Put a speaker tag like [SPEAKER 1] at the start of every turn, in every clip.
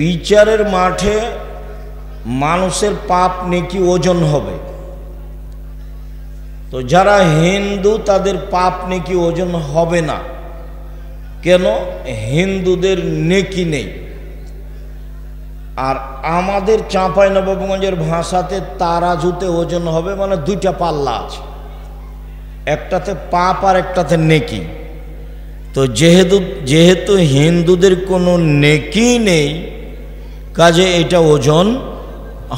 [SPEAKER 1] বিচারের মাঠে মানুষের পাপ নেকি ওজন হবে। তো যারা হিন্দু তাদের পাপ নেকি ওজন হবে না। কেন? হিন্দুদের নেকি নেই। আর আমাদের চাঁপাইনবাবগঞ্জের ভাষাতে তারাজুতে ওজন হবে, মানে দুইটা পাল্লা আছে, একটাতে পাপ আর একটাতে নেকি। তো যেহেতু হিন্দুদের কোনো নেকি নেই, কাজে এটা ওজন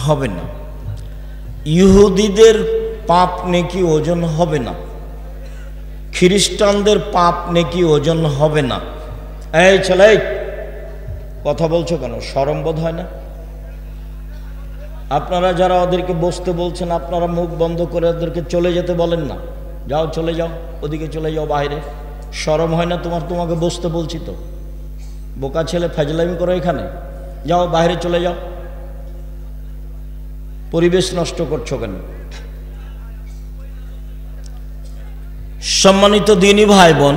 [SPEAKER 1] হবে না। ইহুদিদের পাপ নেকি ওজন হবে না, খ্রিস্টানদের পাপ নেকি ওজন হবে না। এই ছেলে, কথা বলছো কেন? শরম বোধ হয় না? আপনারা যারা ওদেরকে বসতে বলছেন, আপনারা মুখ বন্ধ করে ওদেরকে চলে যেতে বলেন না। যাও, চলে যাও, ওদিকে চলে যাও বাইরে। শরম হয় না তোমার? তোমাকে বসতে বলছি তো। বোকা ছেলে, ফাজলামি করো এখানে। যাও বাইরে চলে যাও, পরিবেশ নষ্ট করছো কেন? সম্মানিত দ্বীনী ভাই বোন,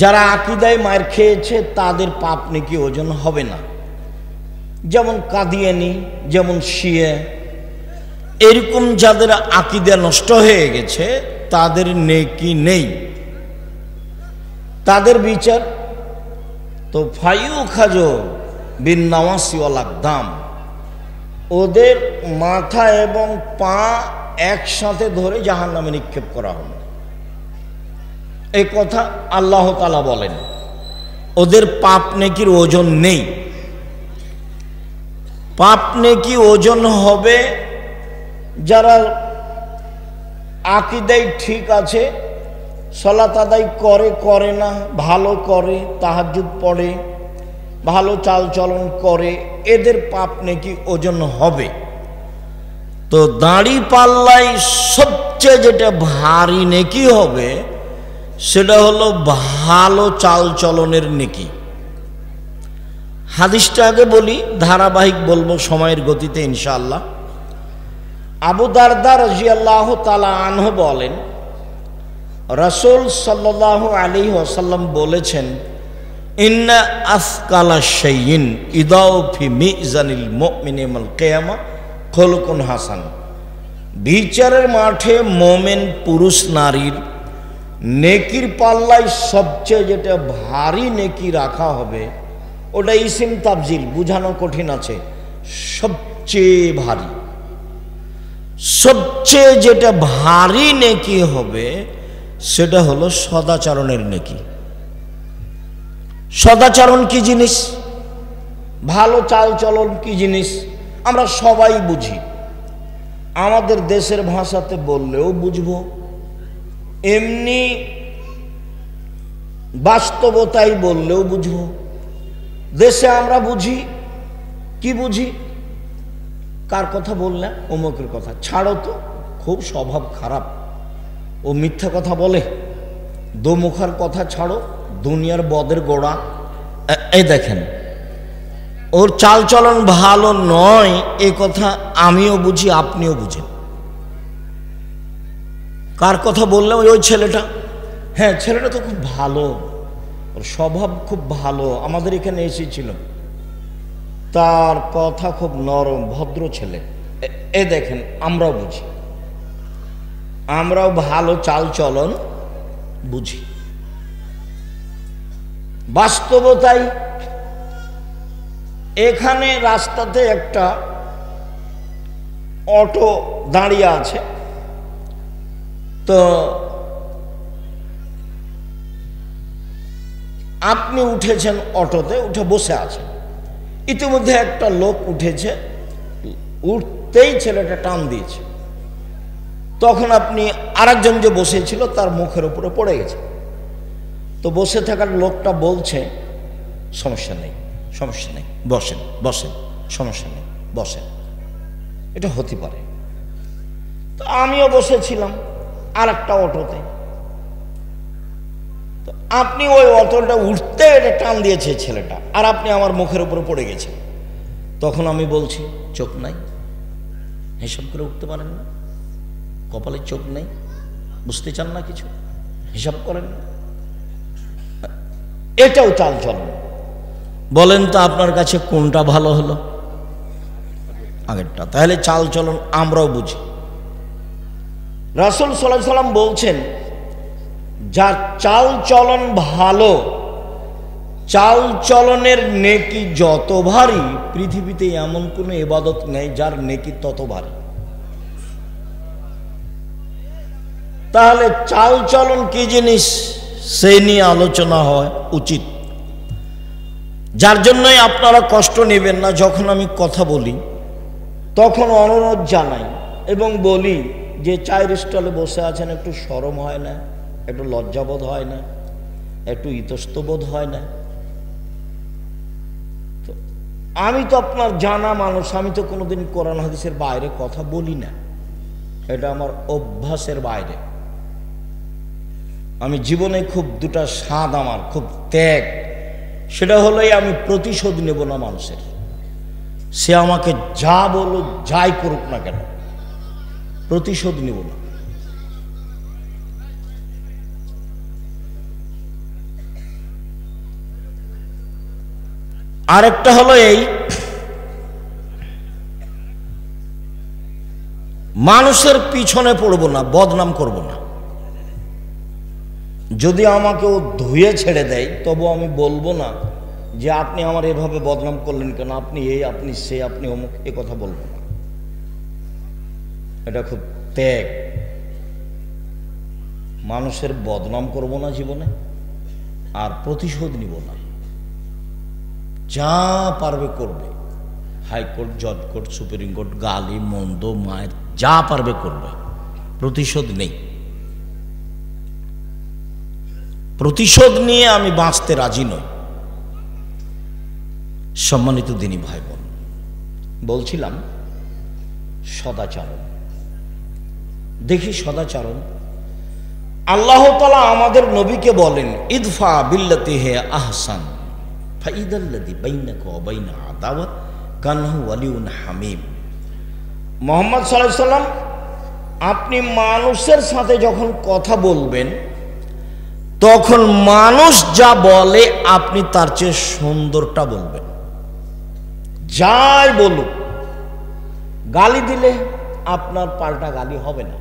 [SPEAKER 1] যারা আকীদায় মার খেয়েছে তাদের পাপ নেকি ওজন হবে না। যেমন কাদিয়ানি, যেমন শিয়া, এরকম যাদের আকীদা নষ্ট হয়ে গেছে তাদের নেকি নেই, তাদের বিচার তো ফাইউ খাজো বিন নওয়াসি ওয়াল আকদাম, ওদের মাথা এবং পা একসাথে ধরে জাহান্নামে নিক্ষেপ করা হবে। এই কথা আল্লাহ তাআলা বলেন। ওদের পাপ নেকির ওজন নেই। পাপ নেকি ওজন হবে যারা আকীদায় ঠিক আছে, সালাত আদায় করে না, ভালো করে, তাহাজ্জুদ পড়ে, ভালো চালচলন করে, এদের পাপ নেকি ওজন হবে। তো দাড়ি পাল্লায় সবচেয়ে যেটা ভারী নেকি হবে সেটা হলো ভালো চালচলনের নেকি। হাদিসটা আগে বলি, ধারাবাহিক বলবো সময়ের গতিতে ইনশাআল্লাহ। আবু দারদা রাদিয়াল্লাহু তাআলা আনহু বলেন, রাসূল সাল্লাল্লাহু আলাইহি ওয়াসাল্লাম বলেছেন, ইন্না আসকালা শাইইন ইদাউ ফি মিজানিল মুমিনি ইয়াউমাল কিয়ামা খুলুকুন হাসান। বিচারের মাঠে মোমেন পুরুষ নারীর নেকির পাল্লায় সবচেয়ে যেটা ভারী নেকি রাখা হবে, ওটা ইসিম তাবজিল, বুঝানো কঠিন আছে। সবচেয়ে ভারী, সবচেয়ে যেটা ভারী নেকি হবে সেটা হলো সদাচরণের নেকি। সদাচরণ কি জিনিস? ভালো চালচলন কি জিনিস? আমরা সবাই বুঝি, আমাদের দেশের ভাষাতে বললেও বুঝবো, এমনি বাস্তবতাই বললেও বুঝবো। দেশে আমরা বুঝি, কি বুঝি? কার কথা বললে? অমুকের কথা। ছাড়ো তো, খুব স্বভাব খারাপ, ও মিথ্যা কথা বলে। দোমুখার কথা ছাড়ো, দুনিয়ার বদের গোড়া। এই দেখেন, ওর চালচলন ভালো নয়, এ কথা আমিও বুঝি, আপনিও বুঝেন। কার কথা বললে? ওই ছেলেটা। হ্যাঁ, ছেলেটা তো খুব ভালো, ওর স্বভাব খুব ভালো, আমাদের এখানে এসেছিল, তার কথা খুব নরম, ভদ্র ছেলে। এ দেখেন, আমরাও বুঝি, আমরাও ভালো চালচলন বুঝি। বাস্তবতাই এখানে রাস্তাতে একটা অটো দাঁড়িয়ে আছে, তো আপনি উঠেছেন অটোতে, উঠে বসে আছেন। ইতিমধ্যে একটা লোক উঠেছে, উঠতেই ছেলেটা টান দিয়েছে। তখন আপনি আরেকজন যে বসেছিল তার মুখের উপরে পড়ে গেছে। তো বসে থাকার লোকটা বলছে, সমস্যা নেই, সমস্যা নেই, বসেন বসেন, সমস্যা নেই, বসেন। এটা হতে পারে। তো আমিও বসেছিলাম আর একটা অটোতে, তো আপনি ওই অটোটা উঠতে এটা টান দিয়েছে ছেলেটা, আর আপনি আমার মুখের উপরে পড়ে গেছেন। তখন আমি বলছি, চোখ নাই, হিসাব করে উঠতে পারেন না? কপালে চোখ নেই, বুঝতে চান না কিছু, হিসাব করেন না? এটাও চালচলন। বলেন তো আপনার কাছে কোনটা ভালো হলো? আগেরটা। তাহলে চালচলন আমরাও বুঝি। রাসূল সাল্লাল্লাহু আলাইহি সাল্লাম বলছেন, যার চালচলন ভালো, চালচলনের নেকি যত ভারী, পৃথিবীতে এমন কোনো ইবাদত নেই যার নেকি তত ভারী। তাহলে চালচলন কি জিনিস সেই নিয়ে আলোচনা হয় উচিত। যার জন্যই আপনারা কষ্ট নেবেন না, যখন আমি কথা বলি তখন অনুরোধ জানাই এবং বলি যে চায়ের স্টলে বসে আছেন, একটু শরম হয় না, একটু লজ্জাবোধ হয় না, একটু ইতস্তবোধ হয় না? আমি তো আপনার জানা মানুষ, আমি তো কোনোদিন কোরআন হাদিসের বাইরে কথা বলি না, এটা আমার অভ্যাসের বাইরে। আমি জীবনে খুব দুটা স্বাদ, আমার খুব ত্যাগ, সেটা হলোই আমি প্রতিশোধ নেব না মানুষের। সে আমাকে যা বলুক, যাই করুক না কেন, প্রতিশোধ নেব না। আরেকটা হলো এই, মানুষের পিছনে পড়ব না, বদনাম করব না। যদি আমাকে ও ধুয়ে ছেড়ে দেয় তবু আমি বলবো না যে আপনি আমার এভাবে বদনাম করলেন কেন, আপনি এই, আপনি সে, আপনি অমুক, এ কথা বলবো না। এটা খুব ত্যাগ। মানুষের বদনাম করব না জীবনে, আর প্রতিশোধ নিব না। যা পারবে করবে, হাইকোর্ট, জজ কোর্ট, সুপ্রিম কোর্ট, গালি মন্দ মায়ের যা পারবে করবে, প্রতিশোধ নেই। প্রতিশোধ নিয়ে আমি বাঁচতে রাজি নই। সম্মানিত দিনী ভাই বোন, বলছিলাম সদাচরণ। দেখি সদাচরণ, আল্লাহ তাআলা আমাদের নবীকে বলেন, ইদফা বিল্লাতি হে আহসান ফাইদাল্লাযী বাইনাকা ওয়া বাইনা আদাওয়াত কান্নাহু ওয়ালিউন হামিম। মুহাম্মদ সাল্লাল্লাহু আলাইহি সাল্লাম, আপনি মানুষের সাথে যখন কথা বলবেন তখন মানুষ যা বলে আপনি তার চেয়ে সুন্দরটা বলবেন। যাই বলুক, গালি দিলে আপনার পাল্টা গালি হবে না।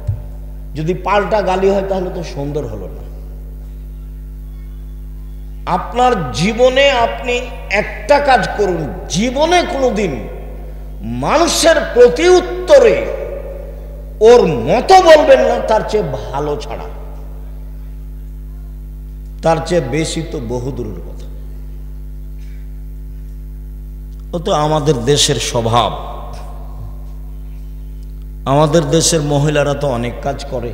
[SPEAKER 1] যদি পাল্টা গালি হয় তাহলে তো সুন্দর হলো না। আপনার জীবনে আপনি একটা কাজ করুন, জীবনে কোনোদিন মানুষের প্রতি উত্তরে ওর মতো বলবেন না, তার চেয়ে ভালো ছাড়া। তার চেয়ে বেশি তো বহুদূরের কথা। ও তো আমাদের দেশের স্বভাব। আমাদের দেশের মহিলারা তো অনেক কাজ করে,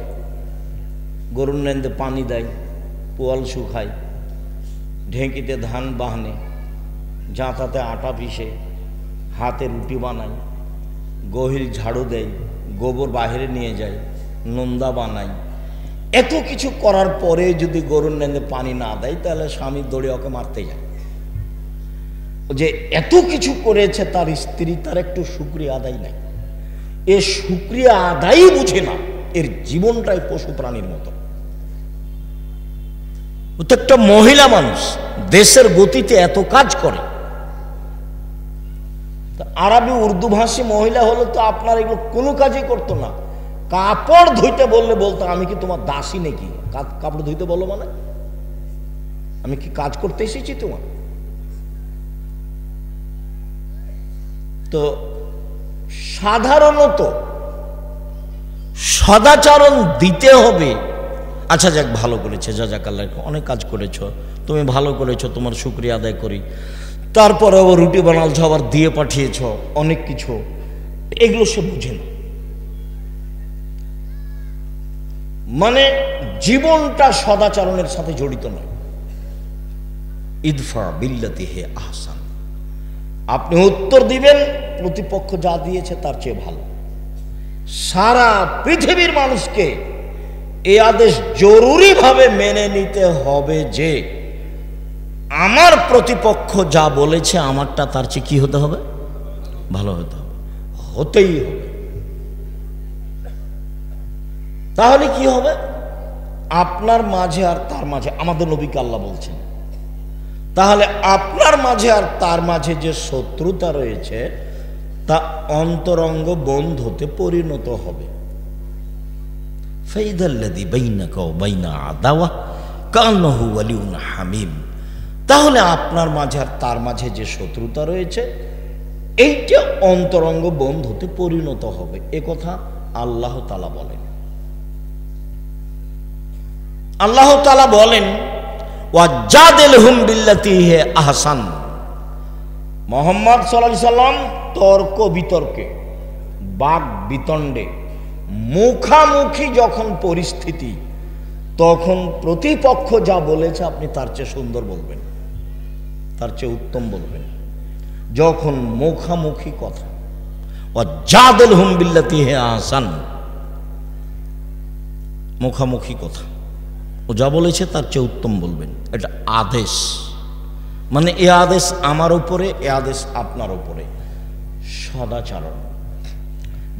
[SPEAKER 1] গরুর নেন্দে পানি দেয়, পোয়াল শুকায়, ঢেঁকিতে ধান বাহনে, জাঁতাতে আটা পিষে, হাতে রুটি বানায়, গহিল ঝাড়ু দেয়, গোবর বাইরে নিয়ে যায়, নোন্দা বানায়। এত কিছু করার পরে যদি গরুর নেন্দে পানি না দেয় তাহলে স্বামী দৌড়ে ওকে মারতে যায়। যে এত কিছু করেছে তার স্ত্রী, তার একটু শুকরিয়া আদায় নাই। এ শুকরিয়া আদায়ই বুঝে না, এর জীবনটাই পশু প্রাণীর মতো। প্রত্যেকটা মহিলা মানুষ দেশের গতিতে এত কাজ করে। আরবি উর্দু ভাষী মহিলা হলো তো আপনার এগুলো কোনো কাজই করতো না। কাপড় ধুইতে বললে বলতো, আমি কি তোমার দাসী নাকি? কাপড় ধুইতে বলো মানে আমি কি কাজ করতে এসেছি তোমার? তো সাধারণত সদাচরণ দিতে হবে। আচ্ছা যাক, ভালো করেছে, জাযাকাল্লাহ, অনেক কাজ করেছ তুমি, ভালো করেছো, তোমার শুকরিয়া আদায় করি। তারপরে আবার রুটি বানালছ, আবার দিয়ে পাঠিয়েছ, অনেক কিছু, এগুলো সে বুঝে না। মানে জীবনটা সদাচরণের সাথে জড়িত নয়। ইদফা বিল্লাতি হে আহসান, আপনি উত্তর দিবেন প্রতিপক্ষ যা দিয়েছে তার চেয়ে ভালো। সারা পৃথিবীর মানুষকে এই আদেশ জরুরিভাবে মেনে নিতে হবে যে আমার প্রতিপক্ষ যা বলেছে আমারটা তার চেয়ে কি হতে হবে? ভালো হতে হবে, হতেই হবে। তাহলে কি হবে? আপনার মাঝে আর তার মাঝে, আমাদের নবীকে আল্লাহ বলছেন তাহলে আপনার মাঝে আর তার মাঝে যে শত্রুতা রয়েছে তা অন্তরঙ্গ বন্ধুতে পরিণত হবে। ফাইদাল্লাযী বাইনাকা ওয়া বাইনা আদাওয়া কান্নাহু ওয়ালিউন হামীম। তাহলে আপনার মাঝে আর তার মাঝে যে শত্রুতা রয়েছে এইটা অন্তরঙ্গ বন্ধুতে পরিণত হবে, এ কথা আল্লাহ তাআলা বলেন। আল্লাহ তাআলা বলেন ওয়াজাদিলহুম বিল্লাতী হিয়া আহসান। মুহাম্মদ সাল্লাল্লাহু আলাইহি সাল্লাম তর্ক বিতর্কে, বাক বিতণ্ডে, মুখামুখি যখন পরিস্থিতি, তখন প্রতিপক্ষ যা বলেছে আপনি তার চেয়ে সুন্দর বলবেন, তার চেয়ে উত্তম বলবেন। যখন মুখামুখি কথা, ওয়াজাদিলহুম বিল্লাতী হিয়া আহসান, মুখামুখি কথা, ও যা বলেছে তার চেয়ে উত্তম বলবেন। এটা আদেশ, মানে এ আদেশ আমার উপরে, এ আদেশ আপনার উপরে। সদাচরণ,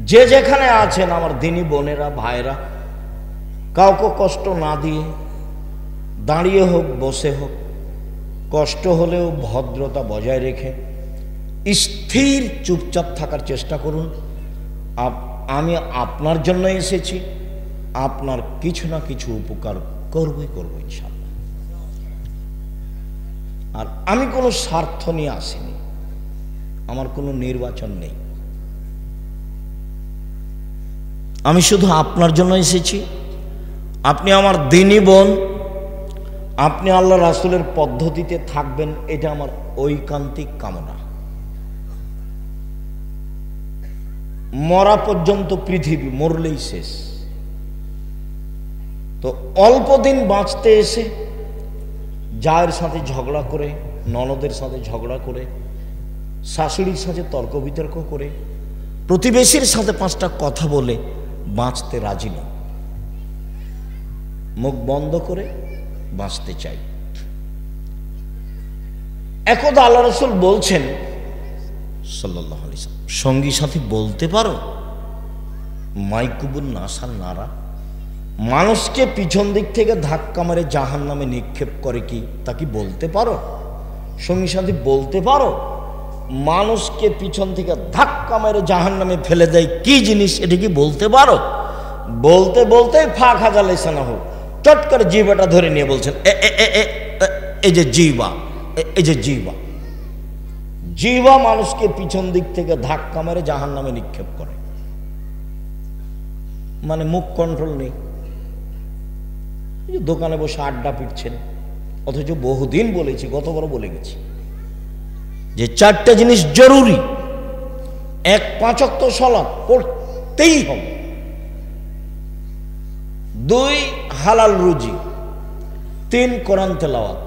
[SPEAKER 1] যে যেখানে আছেন আমার দিনী বোনেরা ভাইরা, কাউকে কষ্ট না দিয়ে, দাঁড়িয়ে হোক বসে হোক, কষ্ট হলেও ভদ্রতা বজায় রেখে স্থির চুপচাপ থাকার চেষ্টা করুন। আমি আপনার জন্য এসেছি, আপনার কিছু না কিছু উপকার করবই করবো ইনশাআল্লাহ। আর আমি কোনো স্বার্থ নিয়ে আসিনি, আমার কোনো নির্বাচন নেই, আমি শুধু আপনার জন্য এসেছি। আপনি আমার দিনী বোন, আপনি আল্লাহ রাসূলের পদ্ধতিতে থাকবেন, এটা আমার ঐকান্তিক কামনা। মরা পর্যন্ত পৃথিবী, মরলেই শেষ। তো অল্প দিন বাঁচতে এসে জায়ের সাথে ঝগড়া করে, ননদের সাথে ঝগড়া করে, শাশুড়ির সাথে তর্ক বিতর্ক করে, প্রতিবেশীর সাথে 5টা কথা বলে বাঁচতে রাজি নয়। মুখ বন্ধ করে বাঁচতে চাই। একদা আল্লাহ রাসূল বলছেন সাল্লাল্লাহু আলাইহি ওয়াসাল্লাম, সঙ্গী সাথী বলতে পারো? মাইকুবুন নাসাল নারা, মানুষকে পিছন দিক থেকে ধাক্কা মেরে জাহান্নামে নিক্ষেপ করে কি, তা কি বলতে পারো? সঙ্গী সাথী বলতে পারো? মানুষকে পিছন থেকে ধাক্কা মেরে জাহান্নামে ফেলে দেয় কি জিনিস, এটা কি বলতে পারো? বলতে বলতে ফাঁক হাজা লেসানা হোক, চট করে জিহ্বাটা ধরে নিয়ে বলছেন এই যে জিহ্বা, এই যে জিহ্বা, জিহ্বা মানুষকে পিছন দিক থেকে ধাক্কা মেরে জাহান্নামে নিক্ষেপ করে। মানে মুখ কন্ট্রোল নেই। দোকানে বসে আড্ডা পিটছেন, অথচ বহুদিন বলেছি, গতবারও বলে গেছি যে 4টা জিনিস জরুরি। 1, 5 ওয়াক্ত সালাত পড়তেই হবে। 2, হালাল রুজি। 3, কোরআন তেলাওয়াত।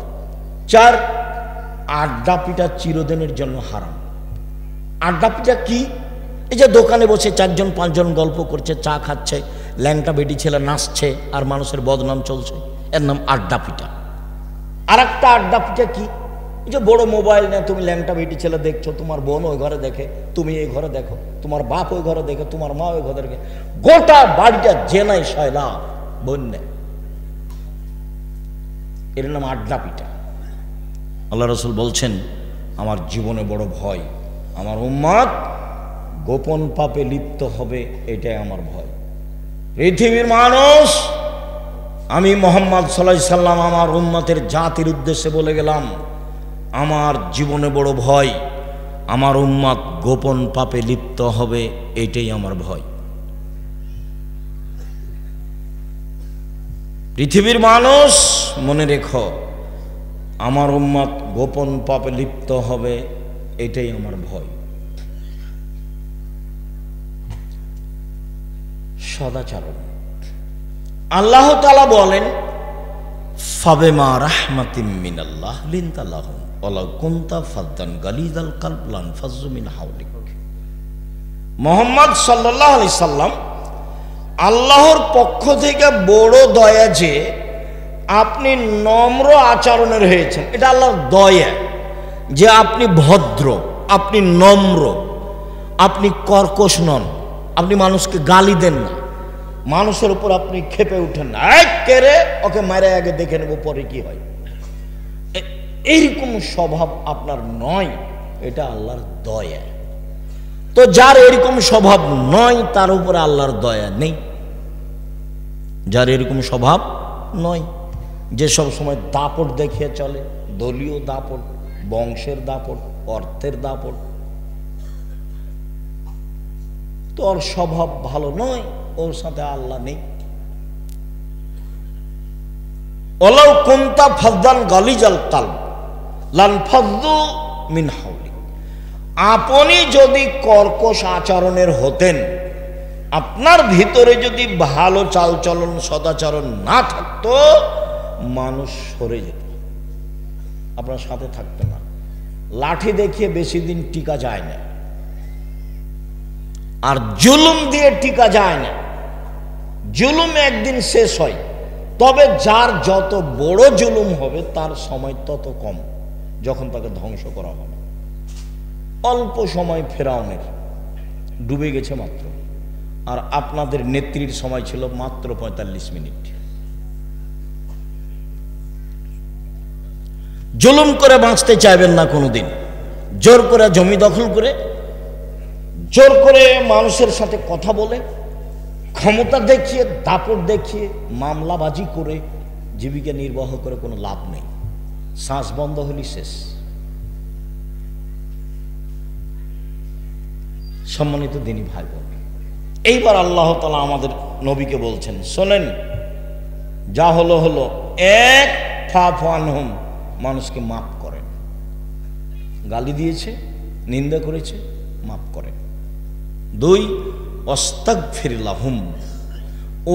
[SPEAKER 1] 4, আড্ডা পিটা চিরদিনের জন্য হারাম। আড্ডা পিটা কি? এই যে দোকানে বসে 4 জন 5 জন গল্প করছে, চা খাচ্ছে, ল্যাংটা বেটি ছেলে নাচছে, আর মানুষের বদনাম চলছে, এর নাম আড্ডা পিটা। আর একটা আড্ডা পিটা কি? এই যে বড় মোবাইল নিয়ে তুমি ল্যাংটা বেটি ছেলে দেখছো, তোমার বোন ওই ঘরে দেখে, তুমি এই ঘরে দেখো, তোমার বাপ ওই ঘরে দেখে, তোমার মা ওই ঘরে দেখে, গোটা বাড়িটা জেনাই শয়লা বন্যা, এর নাম আড্ডা পিটা। আল্লাহ রাসূল বলছেন আমার জীবনে বড় ভয়, আমার উম্মত গোপন পাপে লিপ্ত হবে, এটাই আমার ভয়। পৃথিবীর মানুষ, আমি মুহাম্মদ সাল্লাল্লাহু আলাইহি সাল্লাম আমার উম্মতের জাতির উদ্দেশ্যে বলে গেলাম, আমার জীবনে বড় ভয়, আমার উম্মত গোপন পাপে লিপ্ত হবে, এটাই আমার ভয়। পৃথিবীর মানুষ মনে রেখো, আমার উম্মত গোপন পাপে লিপ্ত হবে, এটাই আমার ভয়। সদাচরণ, আল্লাহ তাআলা বলেন ফাবিমা রাহমাতিম মিনাল্লাহ লিনতা লাহুম ওয়ালাউ কুনতা ফাদ্দান গালিযাল কলব লানফাযু মিন হাওলিক। মুহাম্মদ সাল্লাল্লাহু আলাইহি সাল্লাম আল্লাহর পক্ষ থেকে বড় দয়া যে আপনি নম্র আচরণের হয়েছেন, এটা আল্লাহর দয়া যে আপনি ভদ্র, আপনি নম্র, আপনি কর্কশ নন, আপনি মানুষকে গালি দেন না, মানুষের উপর আপনি ক্ষেপে উঠেন না, কে রে ওকে মারে আগে দেখে নেব পরে কি হয়, এইরকম স্বভাব আপনার নয়, এটা আল্লাহর দয়া। তো যার এরকম স্বভাব নয় তার উপরে আল্লাহর দয়া নেই। যার এরকম স্বভাব নয়, যে সব সময় দাপট দেখিয়ে চলে, দলীয় দাপট, বংশের দাপট, অর্থের দাপট, তো ওর স্বভাব ভালো নয়, ওর সাথে আল্লাহ নেই। ওয়ালাউ কুনতা ফাযযান গালিজাল কলব লানফাযযু মিন হাওলিক। আপনি যদি কর্কশ আচরণের হতেন, আপনার ভিতরে যদি ভালো চালচলন সদাচরণ না থাকতো, মানুষ সরে যেত, আপনার সাথে থাকতো না। লাঠি দেখিয়ে বেশি দিন টিকা যায় না, আর জুলুম দিয়ে টিকা যায় না। জুলুম একদিন শেষ হয়, তবে যার যত বড় জুলুম হবে তার সময় তত কম, যখন তাকে ধ্বংস করা হবে। অল্প সময় ফেরাউনের ডুবে গেছে মাত্র, আর আপনাদের নেত্রীর সময় ছিল মাত্র 45 মিনিট। জুলুম করে বাঁচতে চাইবেন না কোনোদিন। জোর করে জমি দখল করে, জোর করে মানুষের সাথে কথা বলে, ক্ষমতা দেখিয়ে, দাপট দেখিয়ে, মামলাবাজি করে জীবিকা নির্বাহ করে কোনো লাভ নেই। শ্বাস বন্ধ হলি শেষ। সম্মানিত দিনী ভাই বোন, এইবার আল্লাহ তাআলা আমাদের নবীকে বলছেন, শোনেন, যা হলো হলো, এক ফাফু আনহুম, মানুষকে মাফ করেন। গালি দিয়েছে, নিন্দা করেছে, মাফ করেন। 2, আস্তাগফির লাহুম,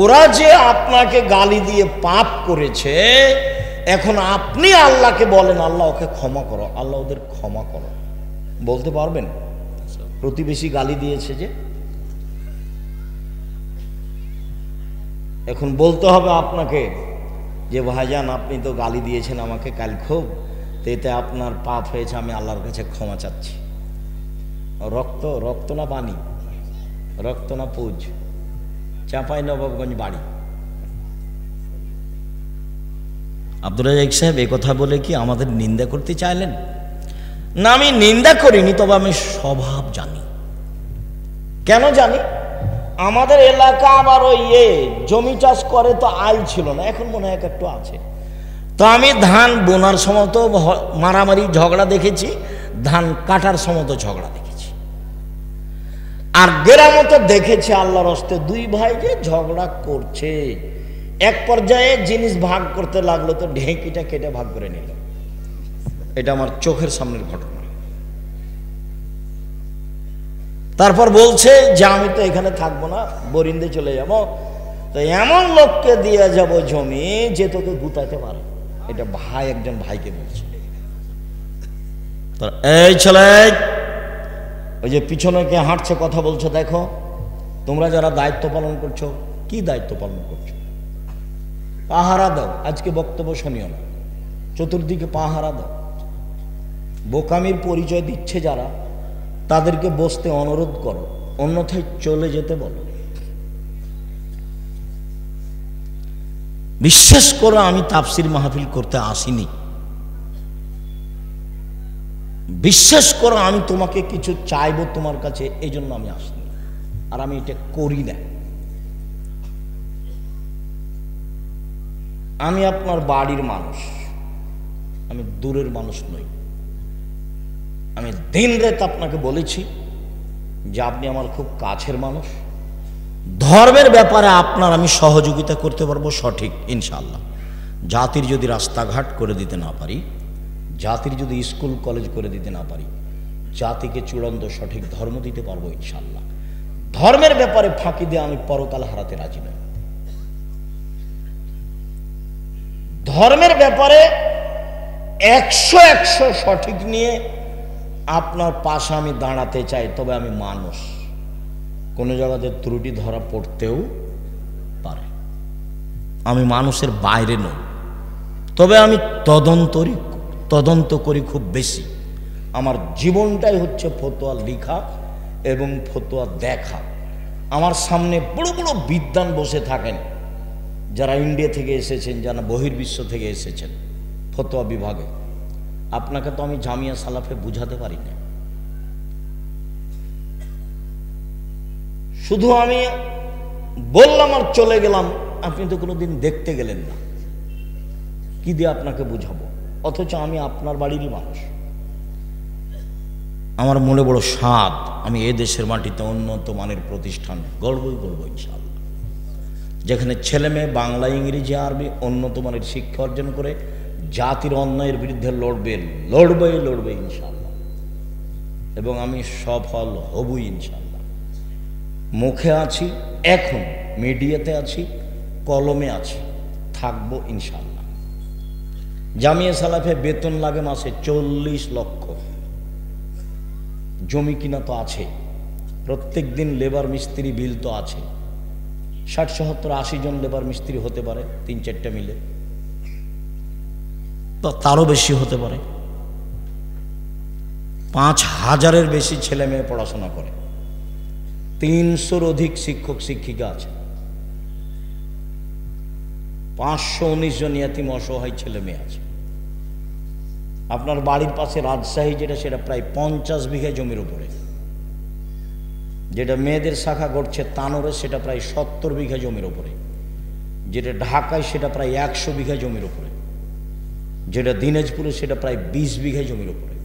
[SPEAKER 1] ওরা যে আপনাকে গালি দিয়ে পাপ করেছে, এখন আপনি আল্লাহকে বলেন, আল্লাহ ওকে ক্ষমা করো, আল্লাহ ওদের ক্ষমা করো। বলতে পারবেন? প্রতিবেশী গালি দিয়েছে যে, এখন বলতে হবে আপনাকে যে ভাইজান আপনি তো গালি দিয়েছেন আমাকে কাল খুব, তো এতে আপনার পাপ হয়েছে, আমি আল্লাহর কাছে ক্ষমা চাচ্ছি। রক্ত, রক্ত না পানি, রক্ত না পুজ, চাঁপাইনবাবগঞ্জ বাড়ি। আব্দুর রাজ্জাক সাহেব এ কথা বলে কি আমাদের নিন্দা করতে চাইলেন? না, আমি নিন্দা করিনি, তবে আমি স্বভাব জানি। কেন জানি? আমাদের এলাকা আবার ওই জমি চাষ করে, তো আইল ছিল না, এখন মনে হয় একটু আছে। তো আমি ধান বোনার সময় তো মারামারি ঝগড়া দেখেছি, ধান কাটার সময় তো ঝগড়া দেখেছি, আর গ্রামতে দেখেছি আল্লাহর হস্তে 2 ভাই যে ঝগড়া করছে। এক পর্যায়ে জিনিস ভাগ করতে লাগলো, তো ঢেঁকিটা কেটে ভাগ করে নিল। এটা আমার চোখের সামনের ঘটনা। তারপর বলছে যে আমি তো এখানে থাকবো না, বরিন্দে চলে যাব, তো এমন লোককে দিয়ে যাব জমি যে তোকে গুতাতে পারে। এটা ভাই একজন ভাইকে বলছে। এই ছেলে, ওই যে পিছনে কে হাঁটছে কথা বলছো, দেখো তোমরা যারা দায়িত্ব পালন করছো, কি দায়িত্ব পালন করছো? পাহারা দাও। আজকে বক্তব্য শুনিও না, চতুর্দিকে পাহারা দাও। বোকামির পরিচয় দিচ্ছে যারা, তাদেরকে বসতে অনুরোধ করো, অন্যথায় চলে যেতে বলো। বিশ্বাস করো, আমি তাফসির মাহফিল করতে আসিনি। বিশ্বাস করো, আমি তোমাকে কিছু চাইবো তোমার কাছে, এই জন্য আমি আসিনি, আর আমি এটা করি না। আমি আপনার বাড়ির মানুষ, আমি দূরের মানুষ নই। আমি দিন রাত আপনাকে বলেছি যে আপনি আমার খুব কাছের মানুষ। ধর্মের ব্যাপারে আপনার আমি সহযোগিতা করতে পারবো, সঠিক ইনশাআল্লাহ। জাতির যদি রাস্তাঘাট করে দিতে না পারি, জাতির যদি স্কুল কলেজ করে দিতে না পারি, জাতিকে চূড়ান্ত সঠিক ধর্ম দিতে পারবো ইনশাআল্লাহ। ধর্মের ব্যাপারে ফাঁকি দিয়ে আমি পরকাল হারাতে রাজি নই। ধর্মের ব্যাপারে 100 সঠিক নিয়ে আপনার পাশে আমি দাঁড়াতে চাই, তবে আমি মানুষ, কোনো জায়গাতে ত্রুটি ধরা পড়তেও পারে। আমি মানুষের বাইরে নই, তবে আমি তদন্ত করি খুব বেশি। আমার জীবনটাই হচ্ছে ফতোয়া লেখা এবং ফতোয়া দেখা। আমার সামনে বড় বড় বিদ্বান বসে থাকেন, যারা ইন্ডিয়া থেকে এসেছেন, যারা বহির্বিশ্ব থেকে এসেছেন ফতোয়া বিভাগে। আপনাকে তো আমি জামিয়া সালাফে বুঝাতে পারি না। শুধু আমি বললাম আর চলে গেলাম, আপনি তো কোনোদিন দেখতে গেলেন না, কি দিয়ে আপনাকে বুঝাবো? অথচ আমি আপনার বাড়িরই মানুষ। আমার মনে বড় স্বাদ, আমি এ দেশের মাটিতে উন্নত মানের প্রতিষ্ঠান গড়বই গড়ব ইনশাআল্লাহ, যেখানে ছেলে মেয়ে বাংলা, ইংরেজি, আরবি উন্নত মানের শিক্ষা অর্জন করে জাতির অন্যায়ের বিরুদ্ধে লড়বে ইনশাআল্লাহ। এবং আমি সফল হবই ইনশাআল্লাহ। মুখে আছি, এখন মিডিয়াতে আছি, কলমে আছি, থাকবো ইনশাআল্লাহ। জামিয়া সালাফে বেতন লাগে মাসে 40 লক্ষ। জমি কিনা তো আছে, প্রত্যেক দিন লেবার মিস্ত্রি বিল তো আছে। 60, 70, 80 জন লেবার মিস্ত্রি হতে পারে, 3-4টা মিলে, তো তারও বেশি হতে পারে। 5000-এর বেশি ছেলে মেয়ে পড়াশোনা করে, 300-র অধিক শিক্ষক শিক্ষিকা আছে, 519 জন ইয়াতিম অসহায় ছেলে মেয়ে আছে। আপনার বাড়ির পাশে রাজশাহী যেটা, সেটা প্রায় 50 বিঘা জমির উপরে। যেটা মেয়েদের শাখা ঘটছে তানোরে, সেটা প্রায় 70 বিঘা জমির উপরে। যেটা ঢাকায়, সেটা প্রায় 100 বিঘা জমির উপরে। যেটা দিনাজপুরে, সেটা প্রায় 20 বিঘা জমির উপরে।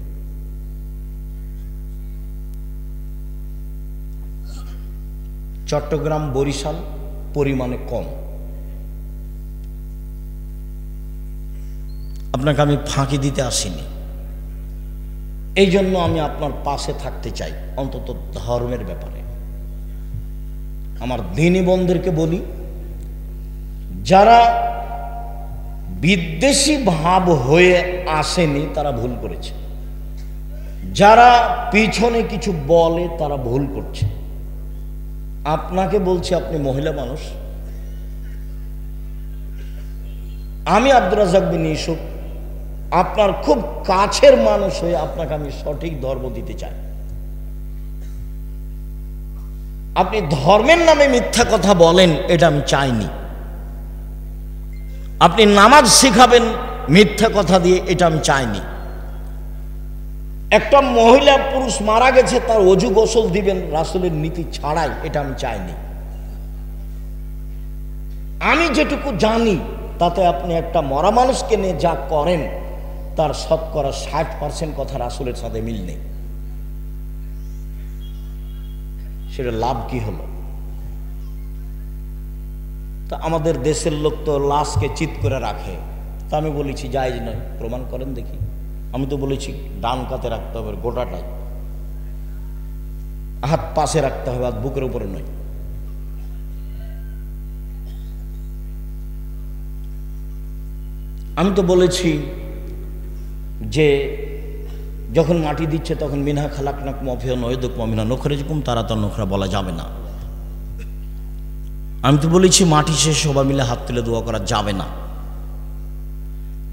[SPEAKER 1] চট্টগ্রাম, বরিশাল পরিমাণে কম। আপনাকে আমি ফাঁকি দিতে আসিনি, এই জন্য আমি আপনার পাশে থাকতে চাই, অন্তত ধর্মের ব্যাপারে। আমার দিনী বন্ধুদেরকে বলি, যারা বিদ্বেষী ভাব হয়ে আসেনি তারা ভুল করেছে, যারা পিছনে কিছু বলে তারা ভুল করছে। আপনাকে বলছি, আপনি মহিলা মানুষ, আমি আব্দুর রাজ্জাক বিন ইউসুফ আপনার খুব কাছের মানুষ হয়ে আপনাকে আমি সঠিক ধর্ম দিতে চাই। আপনি ধর্মের নামে মিথ্যা কথা বলেন, এটা আমি চাইনি। আপনি নামাজ শিখাবেন মিথ্যা কথা দিয়ে, এটা আমি চাইনি। একটা মহিলা পুরুষ মারা গেছে, তার অজু গোসল দিবেন রাসূলের নীতি ছাড়াই, এটা আমি চাইনি। আমি যেটুকু জানি তাতে আপনি একটা মরা মানুষকে নিয়ে যা করেন তার শতকরা 60% কথা রাসূলের সাথে মিল নেই। সেটা লাভ কি হলো? তা আমাদের দেশের লোক তো লাশকে চিৎ করে রাখে, তা আমি বলেছি জায়েজ নয়, প্রমাণ করেন দেখি। আমি তো বলেছি ডান কাতে রাখতে হবে গোটাটাই, হাত পাশে রাখতে হবে, হাত বুকের উপরে নয়। আমি তো বলেছি যে যখন মাটি দিচ্ছে তখন মিনহা খালাকনাকুম ওয়া ফিহা নুঈদুকুম ওয়া মিনহা নুখরিজুকুম, তারা তো নোখরা বলা যাবে না। আমি তো বলেছি মাটি শেষে সবাই মিলে হাত তুলে দোয়া করা যাবে না।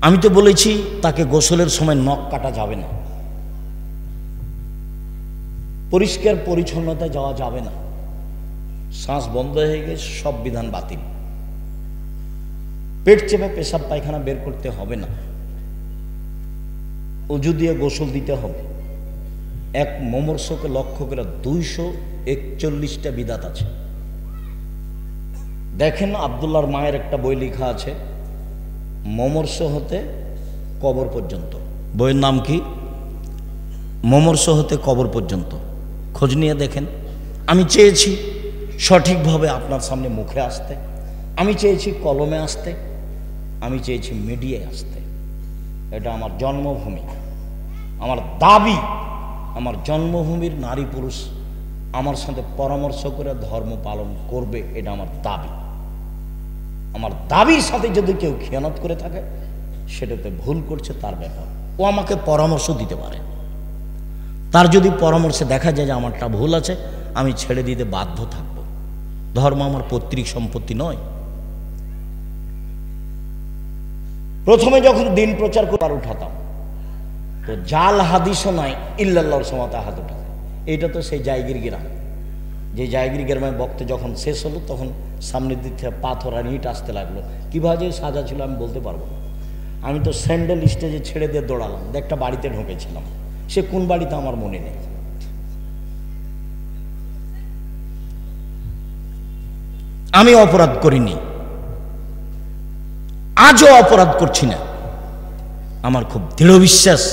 [SPEAKER 1] আমি তো বলেছি তাকে গোসলের সময় নখ কাটা যাবে না, পরিষ্কার পরিচ্ছন্নতা যাওয়া যাবে না, শ্বাস বন্ধ হয়ে গেছে, সব বিধান বাতিল। পেট চেপে পেশাব পায়খানা বের করতে হবে না, উজু দিয়ে গোসল দিতে হবে। এক মুমূর্ষুকে লক্ষ্য করে 241টা বিদাত আছে। দেখেন, আব্দুল্লাহর মায়ের একটা বই লেখা আছে, মুমূর্ষ হতে কবর পর্যন্ত। বইয়ের নাম কি? মুমূর্ষ হতে কবর পর্যন্ত। খোঁজ নিয়ে দেখেন। আমি চেয়েছি সঠিকভাবে আপনার সামনে মুখে আসতে, আমি চেয়েছি কলমে আসতে, আমি চেয়েছি মিডিয়ায় আসতে। এটা আমার জন্মভূমি, আমার দাবি। আমার জন্মভূমির নারী পুরুষ আমার সাথে পরামর্শ করে ধর্ম পালন করবে, এটা আমার দাবি। আমার দাবির সাথে যদি কেউ খেয়ানত করে থাকে, সেটাতে ভুল করছে, তার ব্যাপার। ও আমাকে পরামর্শ দিতে পারে। তার যদি পরামর্শে দেখা যায় যে আমারটা ভুল আছে, আমি ছেড়ে দিতে বাধ্য থাকব। ধর্ম আমার পৈতৃক সম্পত্তি নয়। প্রথমে যখন দিন প্রচার করে উঠাতাম, তো জাল হাদিসও নাই, ইল্লাল্লাহর সমাতে হাত উঠাতাম। এটা তো সেই জায়গির গ্রাম, যে জায়গির গ্রামে বক্ত যখন শেষ হলো, তখন সামনের দিক থেকে পাথর আর ইট আসতে লাগলো। কীভাবে যে সাজা ছিল আমি বলতে পারবো না। আমি তো স্যান্ডেল স্টেজে ছেড়ে দিয়ে দৌড়ালাম, একটা বাড়িতে ঢুকেছিলাম, সে কোন বাড়িতে আমার মনে নেই। আমি অপরাধ করিনি, আজও অপরাধ করছি না। আমার খুব দৃঢ় বিশ্বাস,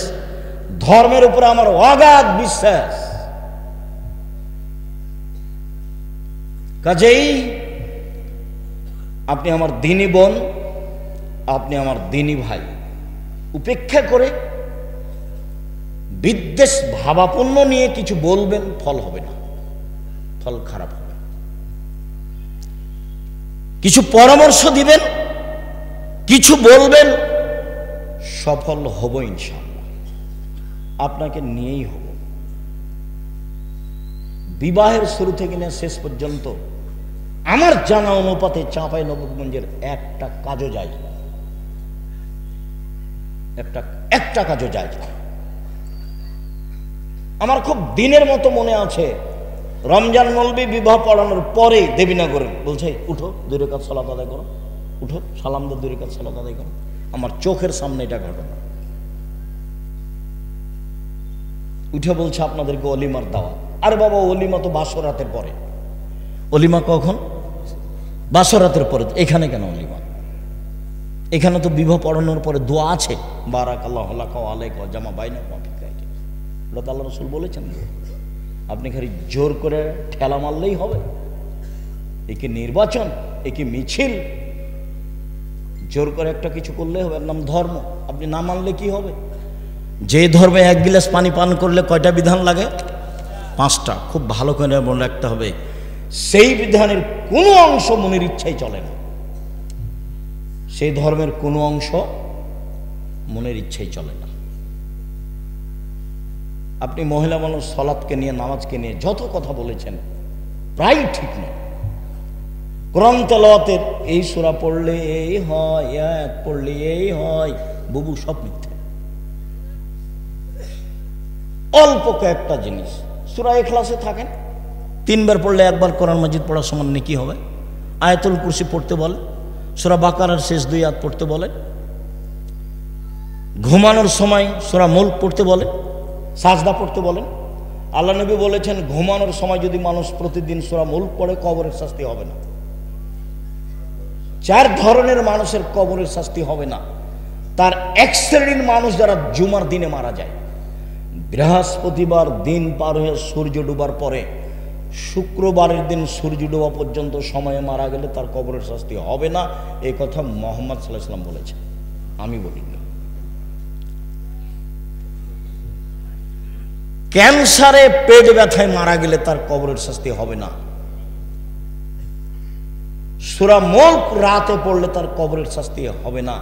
[SPEAKER 1] ধর্মের উপরে আমার অগাধ বিশ্বাস। কাজেই আপনি আমার দিনী বোন, আপনি আমার দিনী ভাই, উপেক্ষা করে বিদ্বেষ ভাবাপন্ন নিয়ে কিছু বলবেন, ফল হবে না, ফল খারাপ হবে। কিছু পরামর্শ দিবেন, কিছু বলবেন, সফল হব ইনশাআল্লাহ, আপনাকে নিয়েই হব। বিবাহের শুরু থেকে নিয়ে শেষ পর্যন্ত আমার জানা অনুপাতে চাঁপাইনবাবগঞ্জের একটা কাজও যায় না, একটা কাজও যায় না। আমার খুব দিনের মতো মনে আছে, রমজান মৌলবী বিবাহ পড়ানোর পরে দেবীনগরে বলছে, উঠো 2 রাকাত সালাত আদায় করো, উঠো সালাম দিয়ে 2 রাকাত সালাত আদায় করো। আমার চোখের সামনে এটা ঘটনা। উঠে বলছে আপনাদেরকে অলিমার দাওয়াত। আরে বাবা, অলিমা তো বাসরাতের পরে। অলিমা কখন? বাসরাতের পরে। এখানে কেন অলিমা? এখানে তো বিবাহ পড়ানোর পরে দোয়া আছে, বারাকাল্লাহু লাকা ওয়া আলাইকা ওয়া জামা বাইনাকুম ফি খাইর। এটা তো আল্লাহ রাসূল বলেছেন। আপনি খালি জোর করে ঠেলা মারলেই হবে? একে নির্বাচন, একে মিছিল, জোর করে একটা কিছু করলে হবে? এর নাম ধর্ম। আপনি না মানলে কি হবে? যে ধর্মে 1 গিলাস পানি পান করলে কয়টা বিধান লাগে? 5টা। খুব ভালো করে মনে রাখতে হবে, সেই বিধানের কোনো অংশ মনের ইচ্ছাই চলে না। সেই ধর্মের কোনো অংশ মনের ইচ্ছাই চলে না। আপনি মহিলা মানুষ সালাতকে নিয়ে, নামাজকে নিয়ে যত কথা বলেছেন, প্রায় ঠিক নয়। কোরআন তেলাওয়াতের এই সূরা পড়লে এই হয়, আয়াত পড়লে এই হয়, বুবু, সব মিথ্যা। অল্প কয়েকটা জিনিস, সূরা ইখলাসে থাকেন, 3 বার পড়লে 1 বার কোরআন মাজিদ পড়ার সমান নেকি হবে। আয়াতুল কুরসি পড়তে বলে, সূরা বাকারার শেষ 2 আয়াত পড়তে বলে, ঘুমানোর সময় সূরা মুলক পড়তে বলে, সাজদা পড়তে বলেন। আল্লাহ নবী বলেছেন, ঘুমানোর সময় যদি মানুষ প্রতিদিন সূরা মুলক পড়ে, কবরের শাস্তি হবে না। 4 ধরনের মানুষের কবরের শাস্তি হবে না। তার এক শ্রেণীর মানুষ যারা জুমার দিনে মারা যায়, বৃহস্পতিবার দিন পার হয়ে সূর্য ডুবার পরে শুক্রবারের দিন সূর্য ডোবা পর্যন্ত সময়ে মারা গেলে তার কবরের শাস্তি হবে না। এই কথা মুহাম্মদ সাল্লাল্লাহু আলাইহি ওয়াসাল্লাম বলেছেন, আমি বলিনি। ক্যান্সারে পেট ব্যথায় মারা গেলে তার কবরের শাস্তি হবে না। সূরা মুলক রাতে পড়লে তার কবরের শাস্তি হবে না।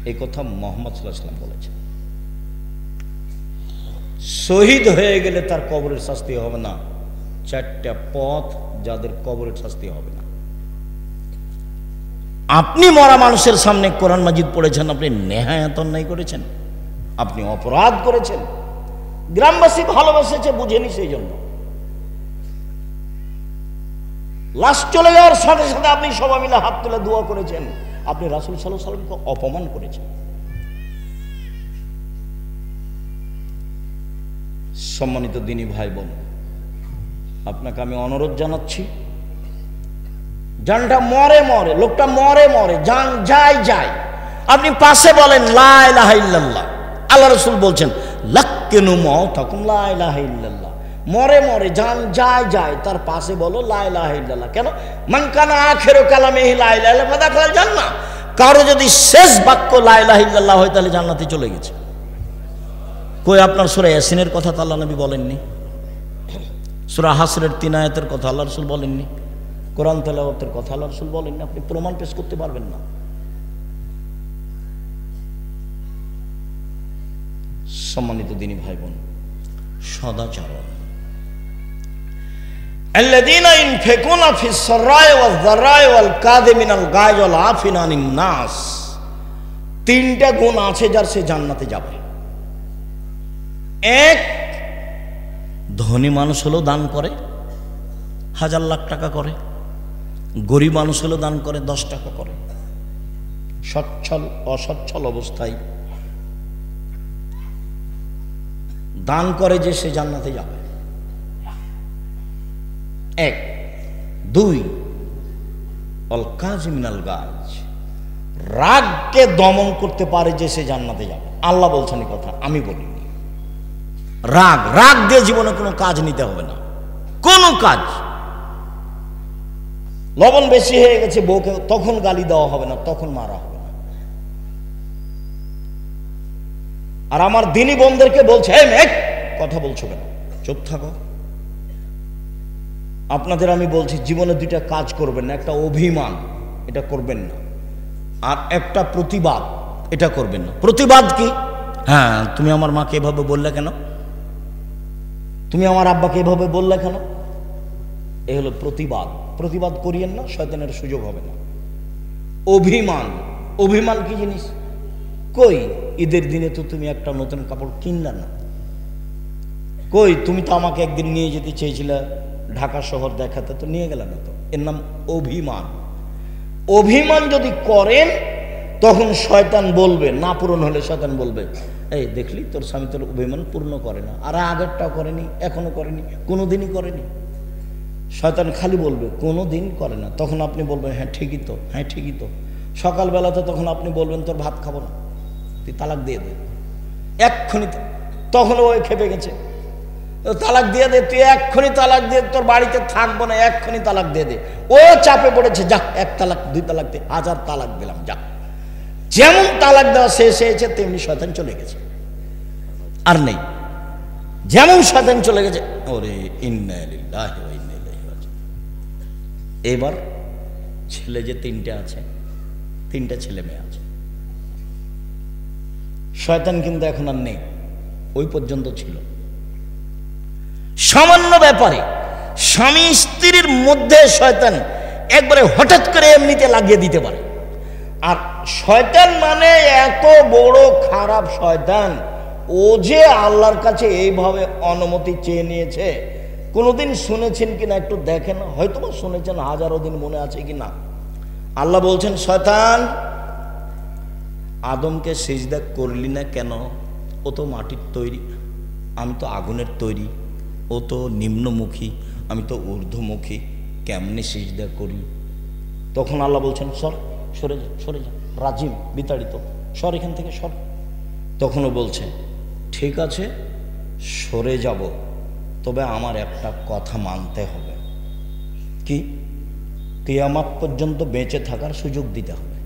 [SPEAKER 1] এই কথা মুহাম্মদ সাল্লাল্লাহু আলাইহি ওয়াসাল্লাম বলেছেন। শহীদ হয়ে গেলে তার কবরের শাস্তি হবে না। 4টা পথ যাদের কবরের শাস্তি হবে না। আপনি মরা মানুষের সামনে কোরআন মাজিদ পড়েছেন, আপনি নেহায়াত অন্যায় করেছেন, আপনি অপরাধ করেছেন। গ্রামবাসী ভালোবেসেছে, বুঝেনি, সেই জন্য লাশ চলে যাওয়ার সাথে সাথে আপনি সবাই মিলে হাত তুলে দোয়া করেছেন। আপনি রাসূল সাল্লাল্লাহু আলাইহি ওয়াসাল্লামকে অপমান করেছেন। সম্মানিত দিনী ভাই বোন, আপনাকে আমি অনুরোধ জানাচ্ছি, জানটা মরে মরে, লোকটা মরে মরে, জান যায় যায়, আপনি পাশে বলেন লা ইলাহা ইল্লাল্লাহ। আল্লাহ রাসূল বলছেন, লাক্কিনু মাউতাকুম লা ইলাহা ইল্লাল্লাহ। মরে মরে, জান যায় যায়, তার পাশে বলো লা ইলাহা ইল্লাল্লাহ। কেন? মান কানা আখিরু কালামিহি লা ইলাহা ইল্লাল্লাহ ফাদাখাল জান্নাহ। কারো যদি শেষ বাক্য লা ইলাহা ইল্লাল্লাহ হয়, তাহলে জান্নাতে চলে গেছে। কই আপনার সূরা ইয়াসিনের কথা তো আল্লাহ নবী বলেননি, সূরা হাসরের 3 আয়াতের কথা আল্লাহ রাসূল বলেননি, কোরআন তেলাওয়াতের কথা আল্লাহ রাসূল বলেননি। আপনি প্রমাণ পেশ করতে পারবেন না। সম্মানিত দিনী ভাই বোন, সদাচরণ, আল্লাযীনা ইনফিকুনা ফিস সাররাই ওয়াজ যাররাই ওয়াল কাযিমিনাল গায়জ ওয়াল আফিনা আনিন নাস। 3টা গুণ আছে যার সে জান্নাতে যাবে। 1, ধনী মানুষ হলেও দান করে, 1000 লাখ টাকা করে। গরিব মানুষ হলেও দান করে, 10 টাকা করে। সচ্ছল অসচ্ছল অবস্থায় দান করে যে সে জান্নাতে যাবে। এক। দুই, অল কাযিমিনাল গায়জ, রাগকে দমন করতে পারে যে সে জান্নাতে যাবে। আল্লাহ বলছেন এই কথা, আমি বলিনি। রাগ দিয়ে জীবনে কোনো কাজ নিতে হবে না, কোনো কাজ। লবণ বেশি হয়ে গেছে বউকে, তখন গালি দেওয়া হবে না, তখন মারা হবে না। আর আমার দিনী বোনদেরকে বলছে, কথা বলছো কেন, চুপ থাকো। আপনাদের আমি বলছি, জীবনে দুইটা কাজ করবেন না, একটা অভিমান, এটা করবেন না, আর একটা প্রতিবাদ, এটা করবেন না। প্রতিবাদ কি? হ্যাঁ, তুমি আমার মাকে এভাবে বললে কেন, তুমি আমার আব্বাকে এভাবে বললে কেন, এ হলো প্রতিবাদ। প্রতিবাদ করিয়েন না, শয়তানের সুযোগ হবে না। অভিমান কি জিনিস? কই ঈদের দিনে তো তুমি একটা নতুন কাপড় কিনলে না, কই তুমি তো আমাকে একদিন নিয়ে যেতে চেয়েছিলে ঢাকা শহর দেখাতে, তো নিয়ে গেলে না তো। এর নাম অভিমান। অভিমান যদি করেন তখন শয়তান বলবে, না পূরণ হলে শয়তান বলবে, এই দেখলি তোর স্বামী তোর অভিমান পূর্ণ করে না, আর আগেরটাও করেনি, এখনো করেনি, কোনোদিনই করেনি। শয়তান খালি বলবে কোনোদিন করে না, তখন আপনি বলবেন হ্যাঁ ঠিকই তো, হ্যাঁ ঠিকই তো। সকালবেলাতে তখন আপনি বলবেন তোর ভাত খাবো না, তুই তালাক দিয়ে দে এক্ষুনি। তখন ওই খেপে গেছে, তালাক দিয়ে দে, তুই এক্ষুনি তালাক দিয়ে, তোর বাড়িতে থাকবো না, এক্ষুনি তালাক দিয়ে দে। ও চাপে পড়েছে, যা এক তালাক, দুই তালাক, 1000 তালাক দিলাম, যা। যেমন তালাক দেওয়া শেষ হয়েছে তেমনি শয়তান চলে গেছে, আর নেই। যেমন শয়তান চলে গেছে, ওরে ইন্না লিল্লাহি ওয়া ইন্না ইলাইহি রাজিউন। এবার ছেলে যে 3টে আছে, 3টে ছেলে মেয়ে আছে, শয়তান কিন্তু এখন আর নেই, ওই পর্যন্ত ছিল। সামান্য ব্যাপারে স্বামী স্ত্রীর মধ্যে শয়তান একবারে হঠাৎ করে এমনিতে লাগিয়ে দিতে পারে। আর শয়তান মানে এত বড় খারাপ শয়তান, ও যে আল্লাহর কাছে এইভাবে অনুমতি চেয়ে নিয়েছে। কোনোদিন শুনেছেন কিনা একটু দেখেন, হয়তো বা শুনেছেন, হাজারো দিন মনে আছে কিনা। আল্লাহ বলছেন, শয়তান আদমকে সিজদা করলি না কেন? ও তো মাটির তৈরি, আমি তো আগুনের তৈরি। ও তো নিম্নমুখী, আমি তো ঊর্ধ্বমুখী, কেমনে সিজদা করি? তখন আল্লাহ বলছেন, সরে যা, সরে যা, রাজিম, বিতাড়িত, সর এখান থেকে, সর। তখনও বলছে, ঠিক আছে সরে যাব, তবে আমার একটা কথা মানতে হবে। কি? কিয়ামত পর্যন্ত বেঁচে থাকার সুযোগ দিতে হবে।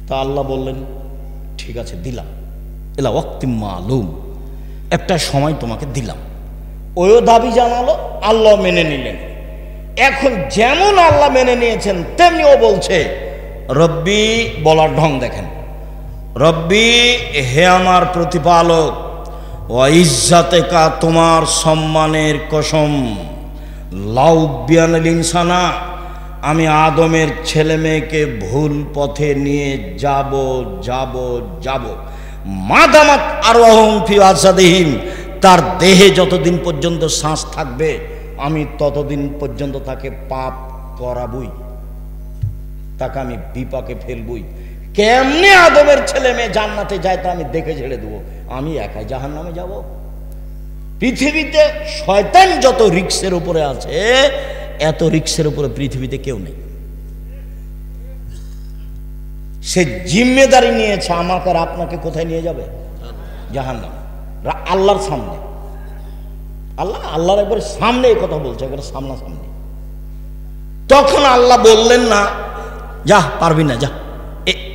[SPEAKER 1] তা আল্লাহ বললেন, ঠিক আছে দিলাম, এলা ওয়াক্তিম মালুম, একটা সময় তোমাকে দিলাম। ওই দাবি জানালো, আল্লাহ মেনে নিলেন। এখন যেমন আল্লাহ মেনে নিয়েছেন তেমনি ও বলছে, রব্বি, বলার ঢং দেখেন, রব্বি, হে আমার প্রতিপালক, ওয়া ইজ্জাতেকা, তোমার সম্মানের কসম, লাউবিয়ানাল ইনসানা, আমি আদমের ছেলে মেয়েকে ভুল পথে নিয়ে যাব মাদামাত আরওয়াহুম ফি আজাদিহিম, তার দেহে যতদিন পর্যন্ত শ্বাস থাকবে আমি ততদিন পর্যন্ত তাকে পাপ করাবই, তাকে আমি বিপাকে ফেলবই। কেমনে আদমের ছেলে মেয়ে জান্নাতে যায় তা আমি দেখে ছেড়ে দেবো, আমি একাই জাহান্নামে যাব? পৃথিবীতে শয়তান যত রিক্সের উপরে আছে, এত রিক্সের উপরে পৃথিবীতে কেউ নেই। সে জিম্মেদারি নিয়েছে আমাকে আর আপনাকে কোথায় নিয়ে যাবে? জাহান্নামে, আল্লাহর সামনে। আল্লাহর একবারে সামনে এই কথা বলছে, একবারে সামনাসামনি। তখন আল্লাহ বললেন না, যা পারবি না, যা,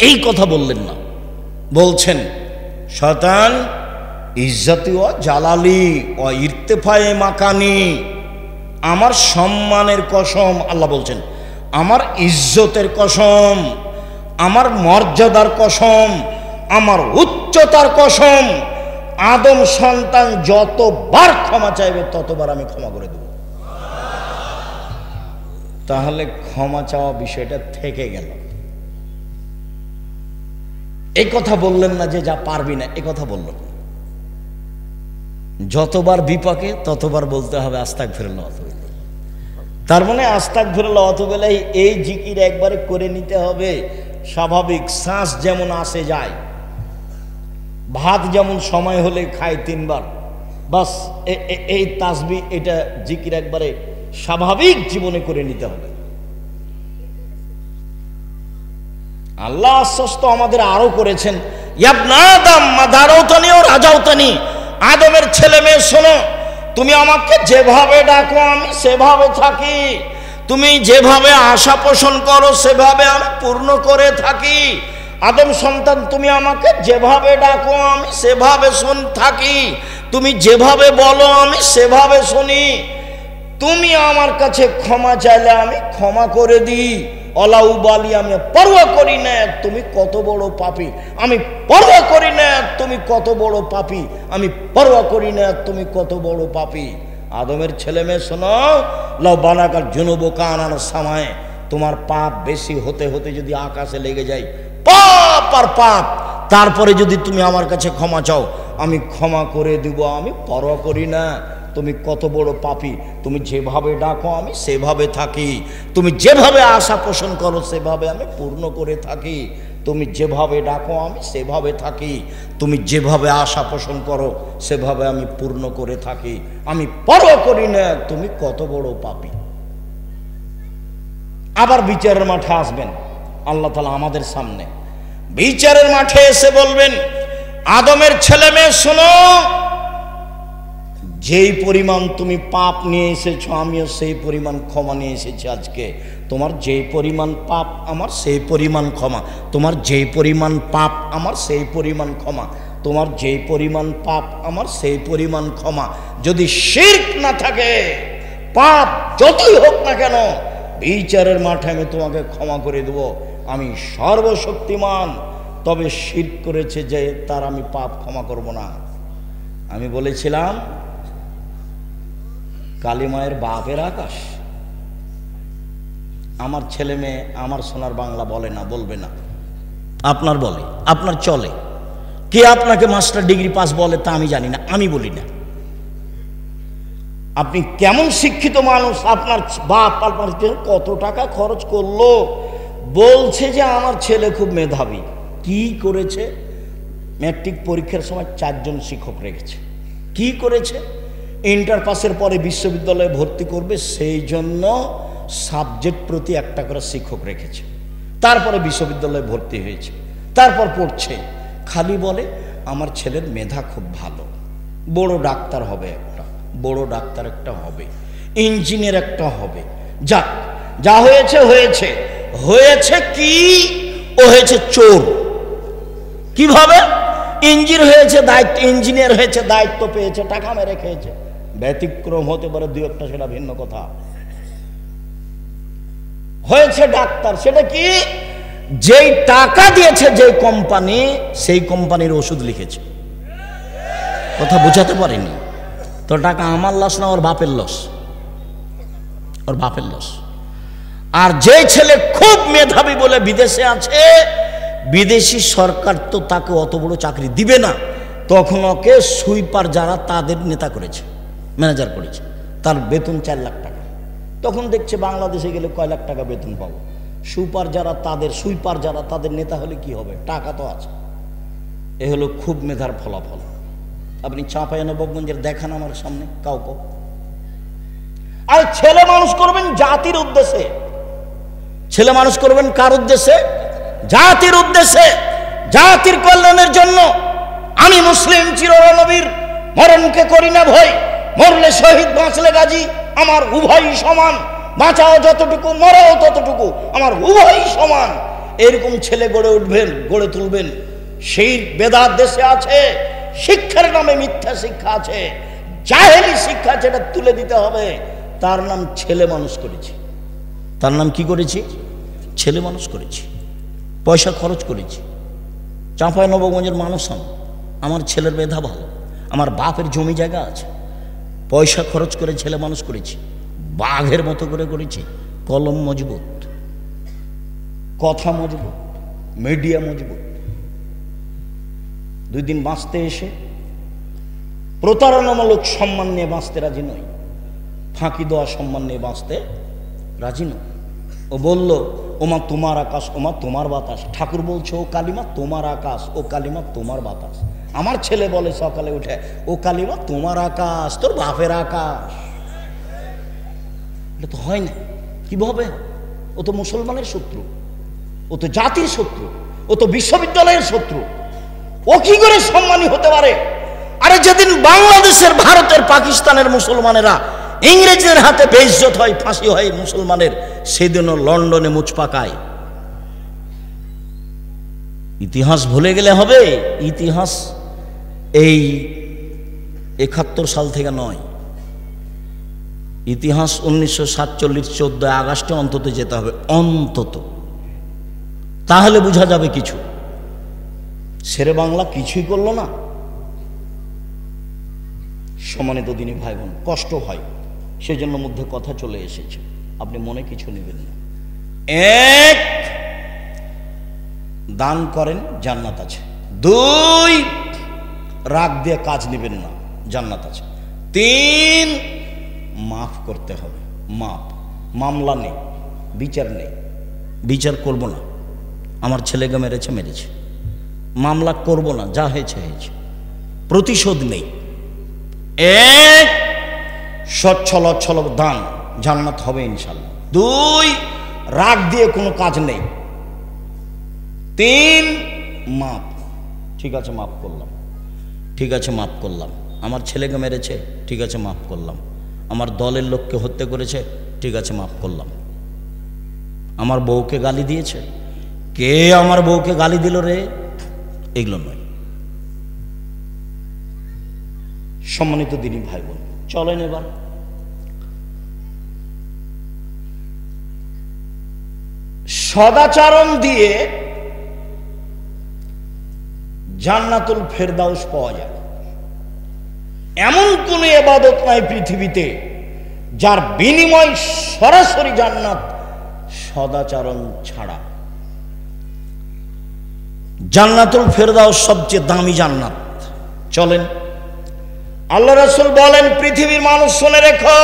[SPEAKER 1] এই কথা বললেন না। বলছেন, শয়তান, ইজ্জতি ও জালালি ও ইরতেফায়ে মাকানি, আমার সম্মানের কসম, আল্লাহ বলছেন, আমার ইজ্জতের কসম, আমার মর্যাদার কসম, আমার উচ্চতার কসম, আদম সন্তান যতবার ক্ষমা চাইবে ততবার আমি ক্ষমা করে দেব। তাহলে ক্ষমা চাওয়া বিষয়টা থেকে গেল। এই কথা বললেন না যে যা পারবি না, এই কথা বললেন। যতবার বিপাকে ততবার বলতে হবে আস্তাগফিরুল্লাহ ওয়া আতুবু ইলাইহি। তার মানে আস্তাগফিরুল্লাহ ওয়া আতুবু ইলাইহি এই জিকির একবারে করে নিতে হবে, স্বাভাবিক, শ্বাস যেমন আসে যায়, ভাত যেমন সময় হলে খায় 3 বার, বাস এই তাসবিহ এটা জিকির একবারে স্বাভাবিক জীবনে করে নিতে হবে। আল্লাহ আশ্বস্ত আমাদের আরো করেছেন, ইয়াবনা আদম মাদারাউতানি ও রাজাউতানি, আদমের ছেলে মেয়ে শোনো, তুমি আমাকে যেভাবে ডাকো আমি সেভাবে থাকি, তুমি যেভাবে আশা পোষণ করো সেভাবে আমি পূর্ণ করে থাকি। আদম সন্তান, তুমি আমাকে যেভাবে ডাকো আমি সেভাবে থাকি, তুমি যেভাবে বলো আমি সেভাবে শুনি, তুমি আমার কাছে ক্ষমা চাইলে আমি ক্ষমা করে দিই, অলাউবালি, আমি পরোয়া করি না তুমি কত বড় পাপী, আমি পরোয়া করি না তুমি কত বড় পাপী, আমি পরোয়া করি না তুমি কত বড় পাপী। আদমের ছেলে মেয়ে শোনো, লাউ বানাকার জুনুবকান সামায়, তোমার পাপ বেশি হতে হতে যদি আকাশে লেগে যায়, পাপ আর পাপ, তারপরে যদি তুমি আমার কাছে ক্ষমা চাও আমি ক্ষমা করে দিব, আমি পরোয়া করি না তুমি কত বড় পাপী, তুমি যেভাবে ডাকো আমি সেভাবে থাকি, তুমি যেভাবে আশা পোষণ করো সেভাবে আমি পূর্ণ করে থাকি, তুমি যেভাবে ডাকো আমি সেভাবে থাকি, তুমি যেভাবে আশা পোষণ করো সেভাবে আমি পূর্ণ করে থাকি, আমি পরোয়া করি না তুমি কত বড় পাপী। আবার বিচারের মাঠে আসবেন আল্লাহ তাআলা আমাদের সামনে, বিচারের মাঠে এসে বলবেন, আদমের ছেলে মেয়ে শোনো, যেই পরিমাণ তুমি পাপ নিয়ে এসেছো আমিও সেই পরিমাণ ক্ষমা নিয়ে এসেছি আজকে, তোমার যেই পরিমাণ পাপ আমার সেই পরিমাণ ক্ষমা, তোমার যেই পরিমাণ পাপ আমার সেই পরিমাণ ক্ষমা, তোমার যেই পরিমাণ পাপ আমার সেই পরিমাণ ক্ষমা। যদি শিরক না থাকে, পাপ যতই হোক না কেন, বিচারের মাঠে আমি তোমাকে ক্ষমা করে দেব, আমি সর্বশক্তিমান। তবে শিরক করেছে যে তার আমি পাপ ক্ষমা করব না। আমি বলেছিলাম কালিমায়ের বাপের আকাশ, আমার ছেলে মেয়ে আমার সোনার বাংলা বলে না, বলবে না, আপনার বলে, আপনার চলে, কে আপনাকে মাস্টার ডিগ্রি পাস বলে তা আমি জানি না, আমি বলি না। আপনি কেমন শিক্ষিত মানুষ, আপনার বাপ আপনার কত টাকা খরচ করলো, বলছে যে আমার ছেলে খুব মেধাবী। কি করেছে? ম্যাট্রিক পরীক্ষার সময় 4 জন শিক্ষক রেখেছে। কি করেছে? ইন্টার পাসের পরে বিশ্ববিদ্যালয়ে ভর্তি করবে সেই জন্য সাবজেক্ট প্রতি 1টা করে শিক্ষক রেখেছে, তারপরে বিশ্ববিদ্যালয়ে ভর্তি হয়েছে, তারপর পড়ছে, খালি বলে আমার ছেলের মেধা খুব ভালো, বড় ডাক্তার হবে, একটা বড় ডাক্তার একটা হবে, ইঞ্জিনিয়ার একটা হবে। যাক, যা হয়েছে হয়েছে। হয়েছে কি? ও হয়েছে চোর। কিভাবে? ইঞ্জিনিয়ার হয়েছে, দায়িত্ব পেয়েছে, টাকা মেরে খেয়েছে। ব্যতিক্রম হতে পারে 2-1টা, সেটা ভিন্ন কথা। হয়েছে ডাক্তার, সেটা কি? যেই টাকা দিয়েছে যে কোম্পানি, সেই কোম্পানির ওষুধ লিখেছে। কথা বুঝাতে পারিনি তো? টাকা আমার লস না, ওর বাপের লস, ওর বাপের লস। আর যে ছেলে খুব মেধাবী বলে বিদেশে আছে, বিদেশি সরকার তো তাকে অত বড় চাকরি দিবে না, তখন ওকে সুইপার যারা তাদের নেতা করেছে, ম্যানেজার করেছে, তার বেতন 4 লাখ টাকা। তখন দেখছে বাংলাদেশে গেলে কয় লাখ টাকা বেতন পাবো, সুইপার যারা তাদের নেতা হলে কি হবে, টাকা তো আছে। এ হলো খুব মেধার ফলাফল। আপনি চাঁপাইনবাবগঞ্জের দেখান আমার সামনে কাউকে। আর ছেলে মানুষ করবেন জাতির উদ্দেশ্যে, ছেলে মানুষ করবেন কার উদ্দেশ্যে? জাতির উদ্দেশ্যে, জাতির কল্যাণের জন্য। আমি মুসলিম চিরনবীর, মরণকে করি না ভয়, মরলে শহীদ বাঁচলে গাজী, আমার উভয়ই সমান, বাঁচাও যতটুকু মরাও ততটুকু, আমার উভয়ই সমান। এরকম ছেলে গড়ে তুলবেন। সেই বেদাত দেশে আছে, শিক্ষার নামে মিথ্যা শিক্ষা আছে, জাহেলি শিক্ষা, যেটা তুলে দিতে হবে। তার নাম ছেলে মানুষ করেছি। তার নাম কি করেছি? ছেলে মানুষ করেছি, পয়সা খরচ করেছি। চাঁপাইনবাবগঞ্জের মানুষ আমার ছেলের মেধা ভালো, আমার বাপের জমি জায়গা আছে, পয়সা খরচ করে ছেলে মানুষ করেছি, বাঘের মতো করে করেছি। কলম মজবুত, কথা মজবুত, মিডিয়া মজবুত। 2 দিন বাঁচতে এসে প্রতারণামূলক সম্মান নিয়ে বাঁচতে রাজি নই, ফাঁকি দেওয়া সম্মান নিয়ে বাঁচতে রাজি নই। ও বলল ওমা তোমার আকাশ, ওমা তোমার বাতাস। ঠাকুর বলছে ও কালিমা তোমার আকাশ, ও কালিমা তোমার বাতাস। আমার ছেলে বলে সকালে উঠে, ও কালিমা তোমার আকাশ, তোর বাপের আকাশ। এটা তো হয় না। কিভাবে? ও তো মুসলমানের শত্রু, ও তো জাতির শত্রু, ও তো বিশ্ববিদ্যালয়ের শত্রু। ও কি করে সম্মানী হতে পারে? আরে যেদিন বাংলাদেশের, ভারতের, পাকিস্তানের মুসলমানেরা ইংরেজদের হাতে বেইজ্জত হয়, ফাঁসি হয় মুসলমানের, সেদিনও লন্ডনে মুচ পাকায়। ইতিহাস ভুলে গেলে হবে? ইতিহাস এই ৭১ সাল থেকে নয়, ইতিহাস 1947 14 আগস্টে অন্তত যেতে হবে, অন্তত। তাহলে বোঝা যাবে কিছু। শেরে বাংলা কিছুই করলো না। সম্মানিত দিনী ভাই বোন, কষ্ট হয়, সেজন্য মধ্যে কথা চলে এসেছে, আপনি মনে কিছু নেবেন না। এক, দান করেন, জান্নাত আছে। দুই, রাগ দিয়ে কাজ নেবেন না, জান্নাত আছে। তিন, মাফ করতে হবে। মাফ, মামলা নেই, বিচার নেই, বিচার করব না। আমার ছেলেকে মেরেছে, মেরেছে, মামলা করব না, যা হয়েছে হয়েছে, প্রতিশোধ নেই। এক, সচ্ছল অচ্ছল দান, জান্নাত হবে ইনশাল্লাহ। দুই, রাগ দিয়ে কোনো কাজ নেই। তিন, মাপ, ঠিক আছে মাফ করলাম, ঠিক আছে মাফ করলাম। আমার ছেলেকে মেরেছে, ঠিক আছে মাফ করলাম। আমার দলের লোককে হত্যা করেছে, ঠিক আছে মাফ করলাম। আমার বউকে গালি দিয়েছে, কে আমার বউকে গালি দিল রে, এগুলো নয়। সম্মানিত দিনী ভাই বোন, চলেন এবার সদাচরণ দিয়ে জান্নাতুল ফেরদাউস পাওয়া যায়। এমন কোন ইবাদত নাই পৃথিবীতে যার বিনিময় সরাসরি জান্নাত, সদাচরণ ছাড়া। জান্নাতুল ফেরদাউস সবচেয়ে দামি জান্নাত। চলেন, আল্লাহ রাসূল বলেন, পৃথিবীর মানুষ শুনে রেখো,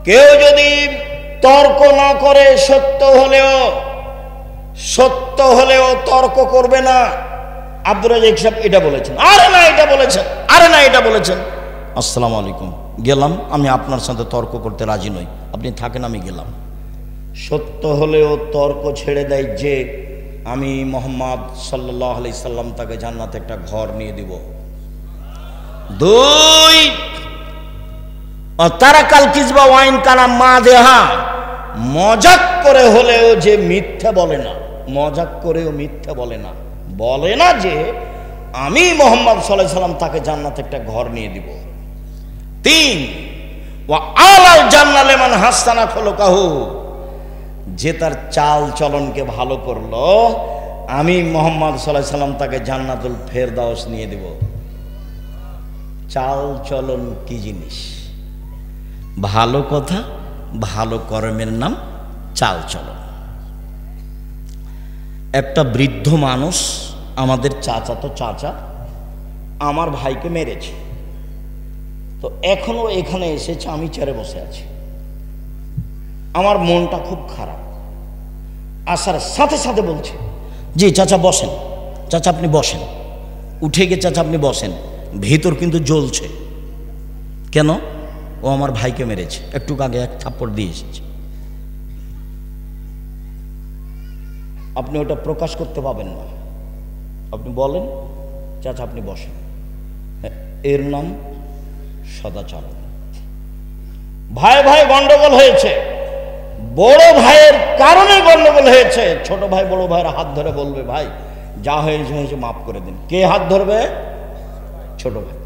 [SPEAKER 1] কেউ যদি তর্ক না করে, সত্য হলেও তর্ক করবে না। আব্দুর রাজ্জাক সাহেব এটা বলেছেন, আরে না এটা বলেছেন, আরে না এটা বলেছেন, আসসালামু আলাইকুম, গেলাম, আমি আপনার সাথে তর্ক করতে রাজি নই, আপনি থাকেন, আমি গেলাম। সত্য হলেও তর্ক ছেড়ে দেয় যে আমি মুহাম্মদ সাল্লাল্লাহু আলাইহি সাল্লাম তাকে জান্নাতে একটা ঘর নিয়ে দিব। দুই, তারাকাল কিজবা ওয়াইন কানা মা দেহা, মজাক করে হলেও যে মিথ্যা বলে না, মজাক করেও মিথ্যা বলে না, বলে না যে আমি মুহাম্মদ সাল্লাল্লাহু আলাইহি সাল্লাম তাকে জান্নাতে একটা ঘর নিয়ে দিব। তিন, ওয়া আলাল জান্নাত লিমান হাসানা খুলুকাহু, যে তার চাল চলনকে ভালো করলো, আমি মুহাম্মদ সাল্লাল্লাহু আলাইহি সাল্লাম তাকে জান্নাতুল ফেরদাউস নিয়ে দেব। চাল চলন কি জিনিস? ভালো কথা, ভালো কর্মের নাম চাল চলন। একটা বৃদ্ধ মানুষ, আমাদের চাচাতো চাচা, আমার ভাইকে মেরেছে, তো এখনো এখানে এসেছে, আমি চেয়ারে বসে আছি, আমার মনটা খুব খারাপ। আসার সাথে সাথে বলছে, জি চাচা বসেন, চাচা আপনি বসেন, উঠে গিয়ে চাচা আপনি বসেন। ভিতর কিন্তু জ্বলছে, কেন? ও আমার ভাইকে মেরেছে, একটু আগে এক থাপ্পড় দিয়ে এসেছে। আপনি ওটা প্রকাশ করতে পাবেন না, আপনি বলেন চাচা আপনি বসেন, এর নাম সদাচরণ। ভাই ভাই গন্ডগোল হয়েছে, বড় ভাইয়ের কারণে গন্ডগোল হয়েছে। ছোট ভাই বড় ভাইয়ের হাত ধরে বলবে, ভাই যা হয়েছে হয়েছে, মাফ করে দিন। কে হাত ধরবে? ছোট ভাই।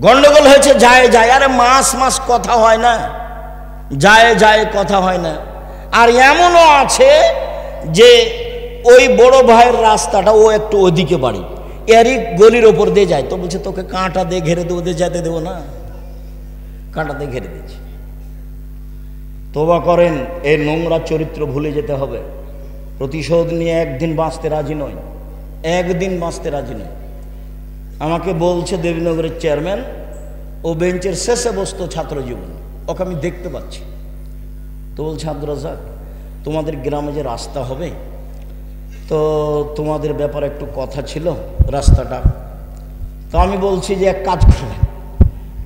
[SPEAKER 1] গন্ডগোল হয়েছে, যায় যায়, আরে মাস কথা হয় না, যায় যায় কথা হয় না। আর এমনও আছে যে ওই বড় ভাইয়ের রাস্তাটা ও একটু ওদিকে বাড়ি, এরই গলির ওপর দিয়ে যায়, তো বলছে তোকে কাঁটা দিয়ে ঘেরে দেবো, দিয়ে যেতে দেবো না, কাঁটা দিয়ে ঘেরে দিয়েছে। তোবা করেন, এই নোংরা চরিত্র ভুলে যেতে হবে। প্রতিশোধ নিয়ে একদিন বাঁচতে রাজি নয়, একদিন বাঁচতে রাজি নয়। আমাকে বলছে দেবীনগরের চেয়ারম্যান, ও বেঞ্চের শেষে বসতো ছাত্র জীবন, ওকে আমি দেখতে পাচ্ছি। তো বলছে আব্দুর রাজ্জাক, তোমাদের গ্রামে যে রাস্তা হবে, তো তোমাদের ব্যাপারে একটু কথা ছিল রাস্তাটা। তো আমি বলছি যে এক কাজ করবেন,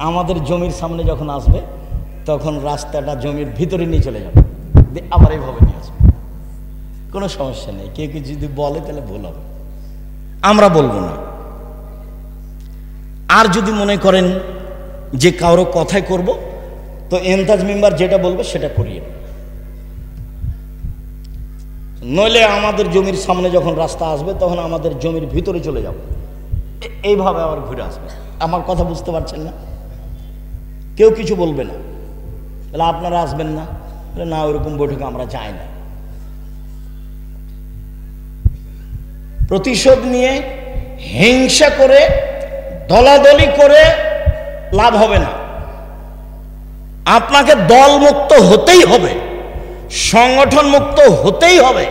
[SPEAKER 1] আমাদের জমির সামনে যখন আসবে তখন রাস্তাটা জমির ভিতরে নিয়ে চলে যাবে, আবার এইভাবে নিয়ে আসবে, কোনো সমস্যা নেই। কেউ কেউ যদি বলে তাহলে ভুল হবে, আমরা বলবো না। আর যদি মনে করেন যে কারো কথাই করব, তো এন্তাজ মেম্বার যেটা বলবে সেটা করিয়ে, নইলে আমাদের জমির সামনে যখন রাস্তা আসবে তখন আমাদের জমির ভিতরে চলে যাব, এইভাবে আবার ঘুরে আসবে। আমার কথা বুঝতে পারছেন না? কেউ কিছু বলবে না, তাহলে আপনারা আসবেন না? না, ওইরকম বৈঠকে আমরা চাই না। প্রতিশোধ নিয়ে হিংসা করে দলাদলি করে লাভ হবে না। আপনাকে দলমুক্ত হতেই হবে, সংগঠন মুক্ত হতেই হবে,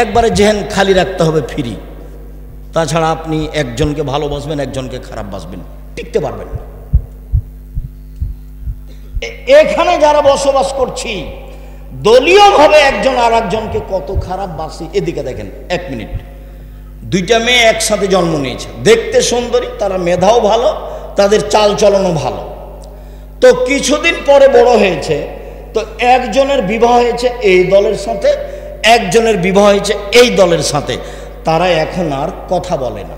[SPEAKER 1] একবারে জেহেন খালি রাখতে হবে ফ্রি। তাছাড়া আপনি একজনকে ভালোবাসবেন, একজনকে খারাপ বাসবেন, টিকতে পারবেন না। এখানে যারা বসবাস করছি, দলীয়ভাবে একজন আর একজনকে কত খারাপ বাসি। এদিকে দেখেন, 1 মিনিট, 2টা মেয়ে একসাথে জন্ম নিয়েছে, দেখতে সুন্দরী, তারা মেধাও ভালো, তাদের চাল চলনও ভালো। তো কিছুদিন পরে বড় হয়েছে, তো একজনের বিবাহ হয়েছে এই দলের সাথে, একজনের বিবাহ হয়েছে এই দলের সাথে। তারা এখন আর কথা বলে না,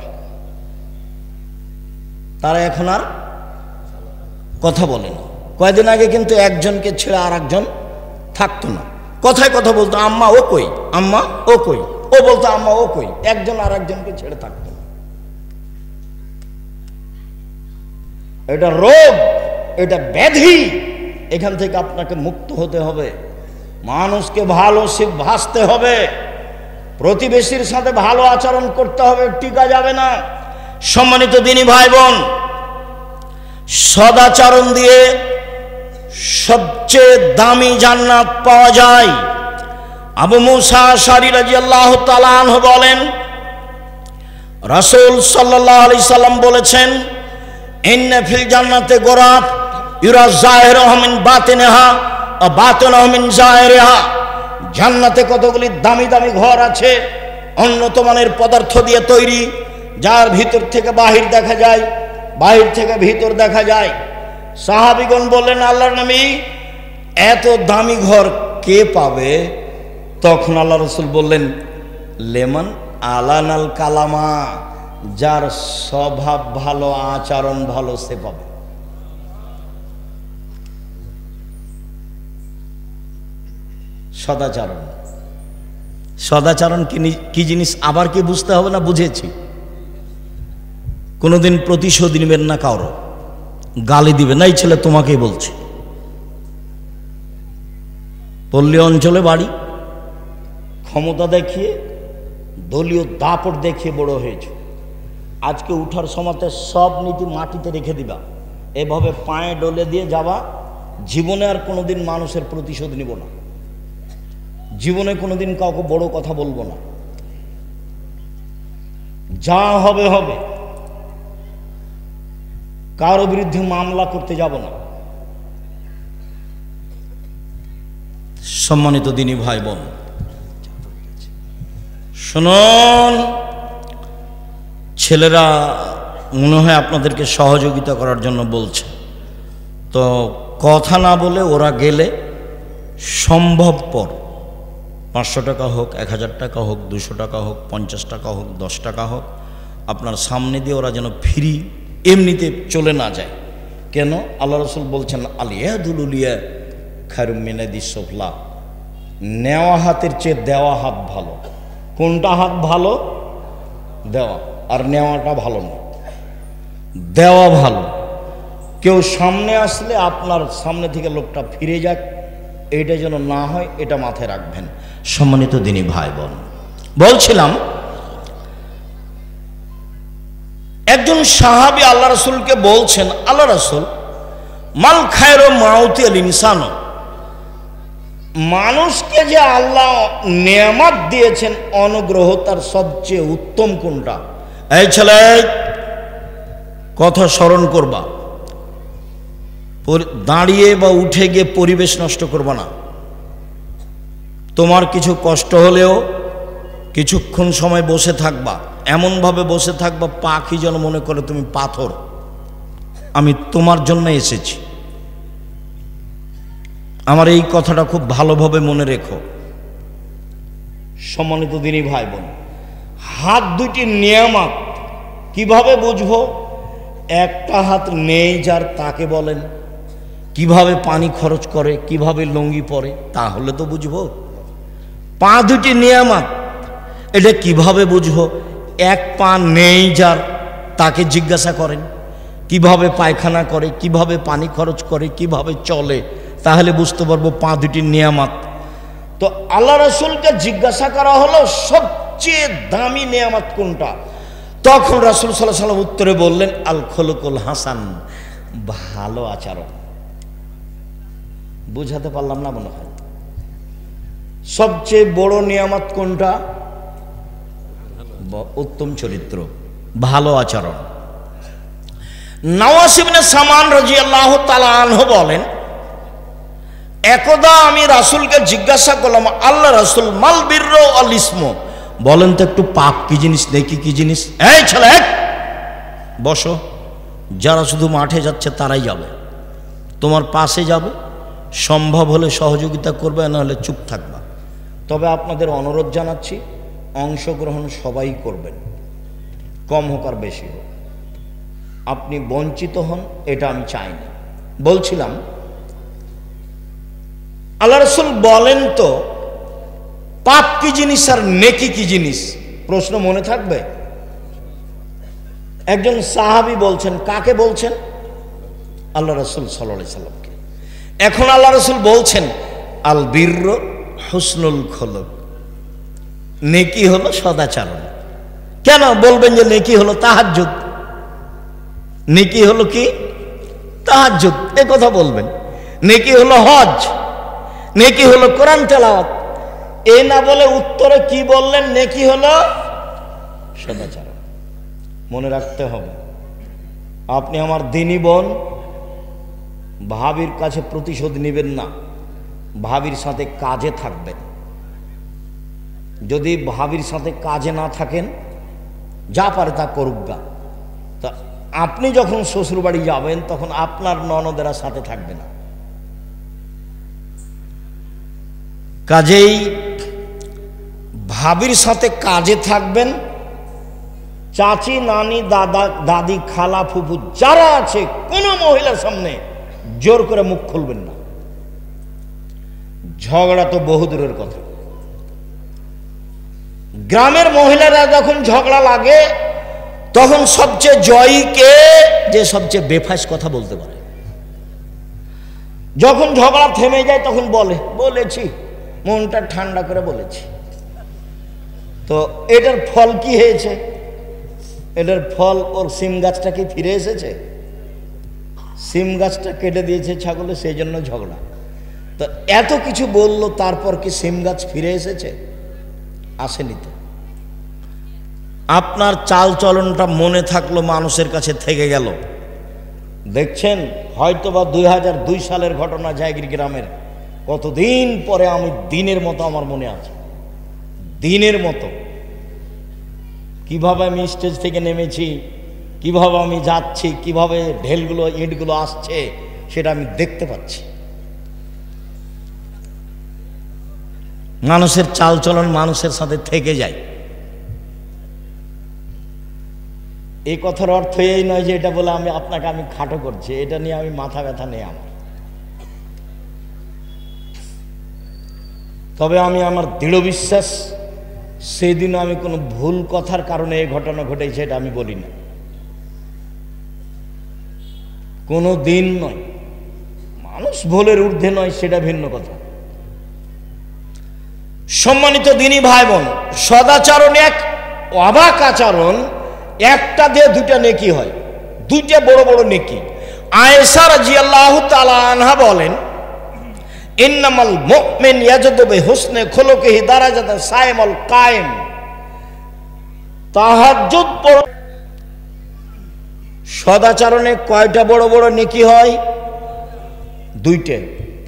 [SPEAKER 1] তারা এখন আর কথা বলে না। কয়েকদিন আগে কিন্তু একজনকে ছেড়ে আর একজন থাকতো না, কথায় কথা বলতো, আম্মা ও কই, আম্মা ও কই, ও বলতো আম্মা ও কই, একজন আর একজনকে ছেড়ে থাকতো না। এটা রোগ, এটা ব্যাধি, এখান থেকে আপনাকে মুক্ত হতে হবে। মানুষকে ভালো ভাসতে হবে, প্রতিবেশীর সাথে ভালো আচরণ করতে হবে, টিকা যাবে না। সম্মানিত দিনী ভাই বোন, সদাচরণ দিয়ে সবচেয়ে দামি জান্নাত পাওয়া যায়। আবু মুসা আশআরী রাদিয়াল্লাহু তাআলা আনহু বলেন, রাসূল সাল্লাল্লাহু আলাইহি সাল্লাম বলেছেন, ইন্না ফিল জান্নাতি গোরাফ ইউরা যাহিরুহা মিন বাতিনিহা ওয়া বাতিনুহা মিন যাহিরিহা। জান্নাতে কতগুলি দামি দামি ঘর আছে, উন্নত মানের পদার্থ দিয়ে তৈরি, যার ভিতর থেকে বাহির দেখা যায়, বাহির থেকে ভিতর দেখা যায়। সাহাবীগণ বললেন, আল্লাহর নবী, এত দামি ঘর কে পাবে? তখন আল্লাহ রাসূল বললেন, লেমান আলানাল কালামা, যার স্বভাব ভালো, আচরণ ভালো, সে পাবে। সদাচরণ, সদাচরণ কি জিনিস আবার কি বুঝতে হবে না? বুঝেছি। কোনোদিন প্রতিশোধ নেবেন না, কারো গালি দিবে না, এই ছেলে তোমাকেই বলছে। পল্লী অঞ্চলে বাড়ি, ক্ষমতা দেখিয়ে, দলীয় দাপট দেখিয়ে বড় হয়েছে। আজকে উঠার সময়তে সব নীতি মাটিতে রেখে দিবা, এভাবে পায়ে ডলে দিয়ে যাবা। জীবনে আর কোনোদিন মানুষের প্রতিশোধ নিব না, জীবনে কোনোদিন কাউকে বড় কথা বলবো না, যা হবে হবে। কারো বিরুদ্ধে মামলা করতে যাব না। সম্মানিত দিনী ভাই বোন, শুনুন, ছেলেরা মনে হয় আপনাদেরকে সহযোগিতা করার জন্য বলছে, তো কথা না বলে ওরা গেলে সম্ভবপর 500 টাকা হোক, 1000 টাকা হোক, 200 টাকা হোক, 50 টাকা হোক, 10 টাকা হোক, আপনার সামনে দিয়ে ওরা যেন ফ্রি এমনিতে চলে না যায়। কেন? আল্লাহ রাসূল বলছেন, আলিয়াদুল উলিয়া খায়রুম মিনাদিস সুফলা, নেওয়া হাতের চেয়ে দেওয়া হাত ভালো। কোনটা হাত ভালো? দেওয়া, আর নেওয়াটা ভালো না, দেওয়া ভালো। কেউ সামনে আসলে আপনার সামনে থেকে লোকটা ফিরে যাক, এইটা যেন না হয়, এটা মাথায় রাখবেন। সম্মানিত দিনী ভাই বোন, বলছিলাম, একজন সাহাবী আল্লাহ রাসূলকে বলছেন, আল্লাহ রাসূল, মাল খায়রু মাউতি আল ইনসান, মানুষকে যে আল্লাহ নেয়ামত দিয়েছেন, অনুগ্রহ, তার সবচেয়ে উত্তম কোনটা? এই ছেলে, কথা স্মরণ করবা, দাঁড়িয়ে বা উঠে গিয়ে পরিবেশ নষ্ট করবা না। তোমার কিছু কষ্ট হলেও কিছুক্ষণ সময় বসে থাকবা, এমনভাবে বসে থাকবা পাখি যেন মনে করে তুমি পাথর, আমি তোমার জন্য এসেছি। আমার এই কথাটা খুব ভালোভাবে মনে রেখো। সম্মানিত দিনী ভাই বোন, হাত দুটি নিয়ামত কিভাবে বুঝবো? একটা হাত নেই যার, তাকে বলেন কিভাবে পানি খরচ করে, কিভাবে লুঙ্গি পরে, তাহলে তো বুঝবো। পা দুটি নিয়ামত, এটা কিভাবে বুঝবো? এক পা নেই যার, তাকে জিজ্ঞাসা করেন কিভাবে পায়খানা করে, কিভাবে পানি খরচ করে, কিভাবে চলে, তাহলে বুঝতে পারবো পা দুটি নিয়ামত। তো আল্লাহ রাসূলকে জিজ্ঞাসা করা হলো সবচেয়ে দামি নিয়ামত কোনটা? তখন রাসূল সাল্লাল্লাহু আলাইহি ওয়াসাল্লাম উত্তরে বললেন, আল খুলুকুল হাসান, ভালো আচরণ। বুঝাতে পারলাম না মনে হয়? সবচেয়ে বড় নিয়ামত কোনটা? উত্তম চরিত্র, ভালো আচরণ। নওয়াস ইবনে সামান রাদিয়াল্লাহু তাআলা আনহু বলেন, একদা আমি রাসূলকে জিজ্ঞাসা করলাম, আল্লাহ রাসূল, মাল বিরর ওয়াল ইসম, বলেন তো একটু পাপ কি জিনিস, নেকি কি জিনিস? এই ছেলে বসো, যারা শুধু মাঠে যাচ্ছে তারাই যাবে, তোমার পাশে যাবে, সম্ভব হলে সহযোগিতা করবে, না হলে চুপ থাকবা। তবে আপনাদের অনুরোধ জানাচ্ছি, অংশগ্রহণ সবাই করবেন, কম হোক আর বেশি হোক, আপনি বঞ্চিত হন এটা আমি চাই না। বলছিলাম আল্লাহ রাসূল বলেন তো পাপ কি জিনিস আর নেকি কি জিনিস? প্রশ্ন মনে থাকবে? একজন সাহাবী বলছেন, কাকে বলছেন? আল্লাহ রাসূল সাল্লাল্লাহু আলাইহি সাল্লামকে। এখন আল্লাহ রাসূল বলছেন, আল বিরর হুসনুল খুলুক, নেকি হলো সদাচরণ। কেন বলবেন যে নেকি হলো তাহাজ্জুদ? নেকি হলো কি? তাহাজ্জুদ, এ কথা বলবেন। নেকি হলো হজ, নেকি হলো কোরআন তেলাওয়াত। এই না বলে উত্তরে কি বললেন? নেকি হলো সদাচরণ। মনে রাখতে হবে, আপনি আমার দিনী বোন, ভাবির কাছে প্রতিশোধ নেবেন না, ভাবির সাথে কাজে থাকবেন। যদি ভাবির সাথে কাজে না থাকেন, যা পারে তা করুক গা। তা আপনি যখন শ্বশুর বাড়ি যাবেন তখন আপনার ননদেরা সাথে থাকবে না। কাজেই ভাবির সাথে কাজে থাকবেন। চাচি, নানি, দাদা, দাদি, খালা, ফুফু যারা আছে, কোনো মহিলার সামনে জোর করে মুখ খুলবেন না। ঝগড়া তো বহুদূরের কথা। গ্রামের মহিলারা যখন ঝগড়া লাগে তখন সবচেয়ে জয়ী কে? যে সবচেয়ে বেফাস কথা বলতে পারে। যখন ঝগড়া থেমে যায় তখন বলেছি, মনটা ঠান্ডা করে বলেছি। তো এটার ফল কি হয়েছে? এটার ফল ওর সিম গাছটা কি ফিরে এসেছে? সিম গাছটা কেটে দিয়েছে ছাগলে, সেই জন্য ঝগড়া। তো এত কিছু বললো, তারপর কি সিম গাছ ফিরে এসেছে? আসেনি তো। আপনার চাল চলনটা মনে থাকলো, মানুষের কাছে থেকে গেল। দেখছেন হয়তোবা 2002 সালের ঘটনা, জায়গির গ্রামের, কতদিন পরে আমি দিনের মতো আমার মনে আছে, দিনের মতো। কিভাবে আমি স্টেজ থেকে নেমেছি, কিভাবে আমি যাচ্ছি, কিভাবে ঢেলগুলো ইটগুলো আসছে, সেটা আমি দেখতে পাচ্ছি। মানুষের চাল চলন মানুষের সাথে থেকে যায়। এই কথার অর্থ এই নয় যে এটা বলে আমি খাটো করছি, এটা নিয়ে আমি মাথা ব্যথা নেই আমার। তবে আমি আমার দৃঢ় বিশ্বাস, সেদিন আমি কোনো ভুল কথার কারণে এই ঘটনা ঘটেছে এটা আমি বলি না, কোনো দিন নয়। মানুষ ভুলের ঊর্ধ্বে নয়, সেটা ভিন্ন কথা। সম্মানিত দিনী ভাই বোন, সদাচরণ এক অবাক আচরণ, একটা দিয়ে দুইটা নেকি হয়, দুইটা বড় বড় নেকি। আয়েশা রাদিয়াল্লাহু তাআলা আনহা বলেন, ইন্নামাল মুমিন ইয়াজদু বিহুসনি খুলুকিহি দারাজাত সাইমুল কায়েম। তাহাজ্জুদ পড়ো, সদাচরণে কয়টা বড় বড় নেকি হয়? দুইটা,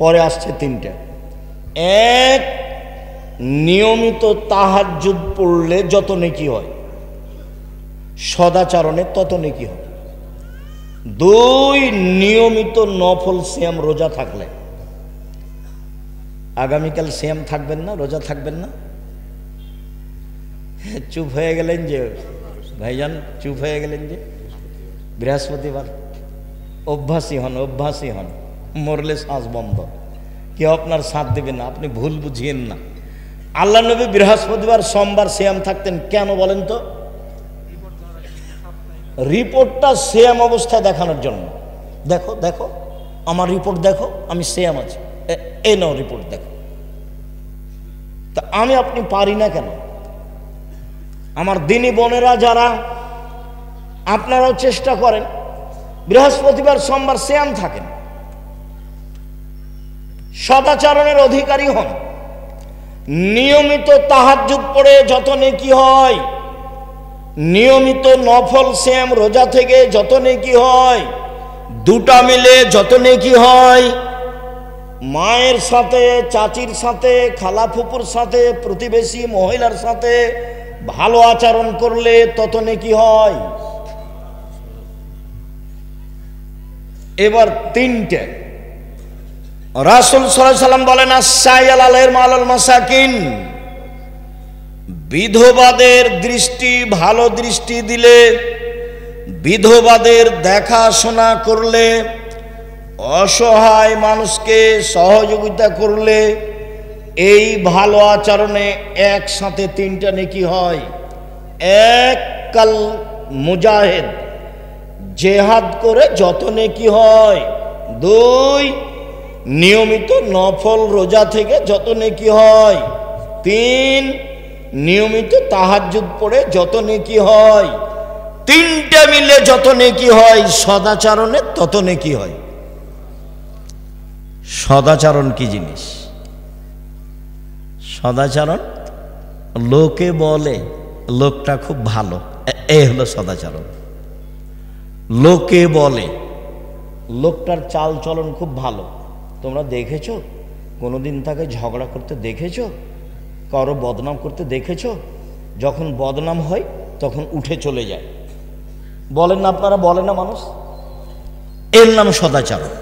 [SPEAKER 1] পরে আসছে তিনটা। এক, নিয়মিত তাহাজ্জুদ পড়লে যত নেকি হয়, সদাচরণে তত নেকি হয়। 2, নিয়মিত নফল সিয়াম রোজা থাকলে। আগামীকাল সিয়াম থাকবেন না, রোজা থাকবেন না? চুপ হয়ে গেলেন যে ভাইজান, চুপ হয়ে গেলেন যে। বৃহস্পতিবার অভ্যাসী হন, অভ্যাসী হন, মরলে শ্বাস বন্ধ, কেউ আপনার সাথ দেবে না, আপনি ভুল বুঝিয়েন না। আল্লাহ নবী বৃহস্পতিবার সোমবার সিয়াম থাকতেন, কেন বলেন তো? রিপোর্টটা সিয়াম অবস্থায় দেখানোর জন্য। দেখো দেখো আমার রিপোর্ট দেখো, আমি সিয়াম আছি, এই নাও রিপোর্ট দেখো। তা আমি আপনি পারি না কেন? আমার দিনী বোনেরা যারা, আপনারাও চেষ্টা করেন বৃহস্পতিবার সোমবার সিয়াম থাকেন, সদাচরণের অধিকারী হন। নিয়মিত তাহাজ্জুদ পড়ে যত নেকি হয়, নিয়মিত নফল সিয়াম রোজা থেকে যত নেকি হয়, দুটা মিলে যত নেকি হয়, মায়ের সাথে, চাচির সাথে, খালা ফুপুর সাথে, প্রতিবেশী মহিলার সাথে ভালো আচরণ করলে তত নেকি হয়। এবার 3টে রাসূল সাল্লাল্লাহু আলাইহি সাল্লাম বলেন, আস-সাইয়াল আলাইহিল মালাল মাসাকিন, বিধবাদের দৃষ্টি, ভালো দৃষ্টি দিলে, বিধবাদের দেখাশোনা করলে, অসহায় মানুষকে সহযোগিতা করলে, এই ভালো আচরণে একসাথে 3টা নেকি হয়। 1, কাল মুজাহিদ, জেহাদ করে যত নেকি হয়। 2, নিয়মিত নফল রোজা থেকে যত নেকি হয়। 3, নিয়মিত তাহাজ্জুদ পড়ে যত নেকি হয়। 3টে মিলে যত নেকি হয়, সদাচরণে তত নেকি হয়। সদাচরণ কি জিনিস? সদাচরণ লোকে বলে লোকটা খুব ভালো, এই হলো সদাচরণ। লোকে বলে লোকটার চাল চলন খুব ভালো। তোমরা দেখেছো কোনোদিন তাকে ঝগড়া করতে দেখেছো? কারো বদনাম করতে দেখেছো? যখন বদনাম হয় তখন উঠে চলে যায়, বলেন না আপনারা? বলে না মানুষ? এর নাম সদাচরণ।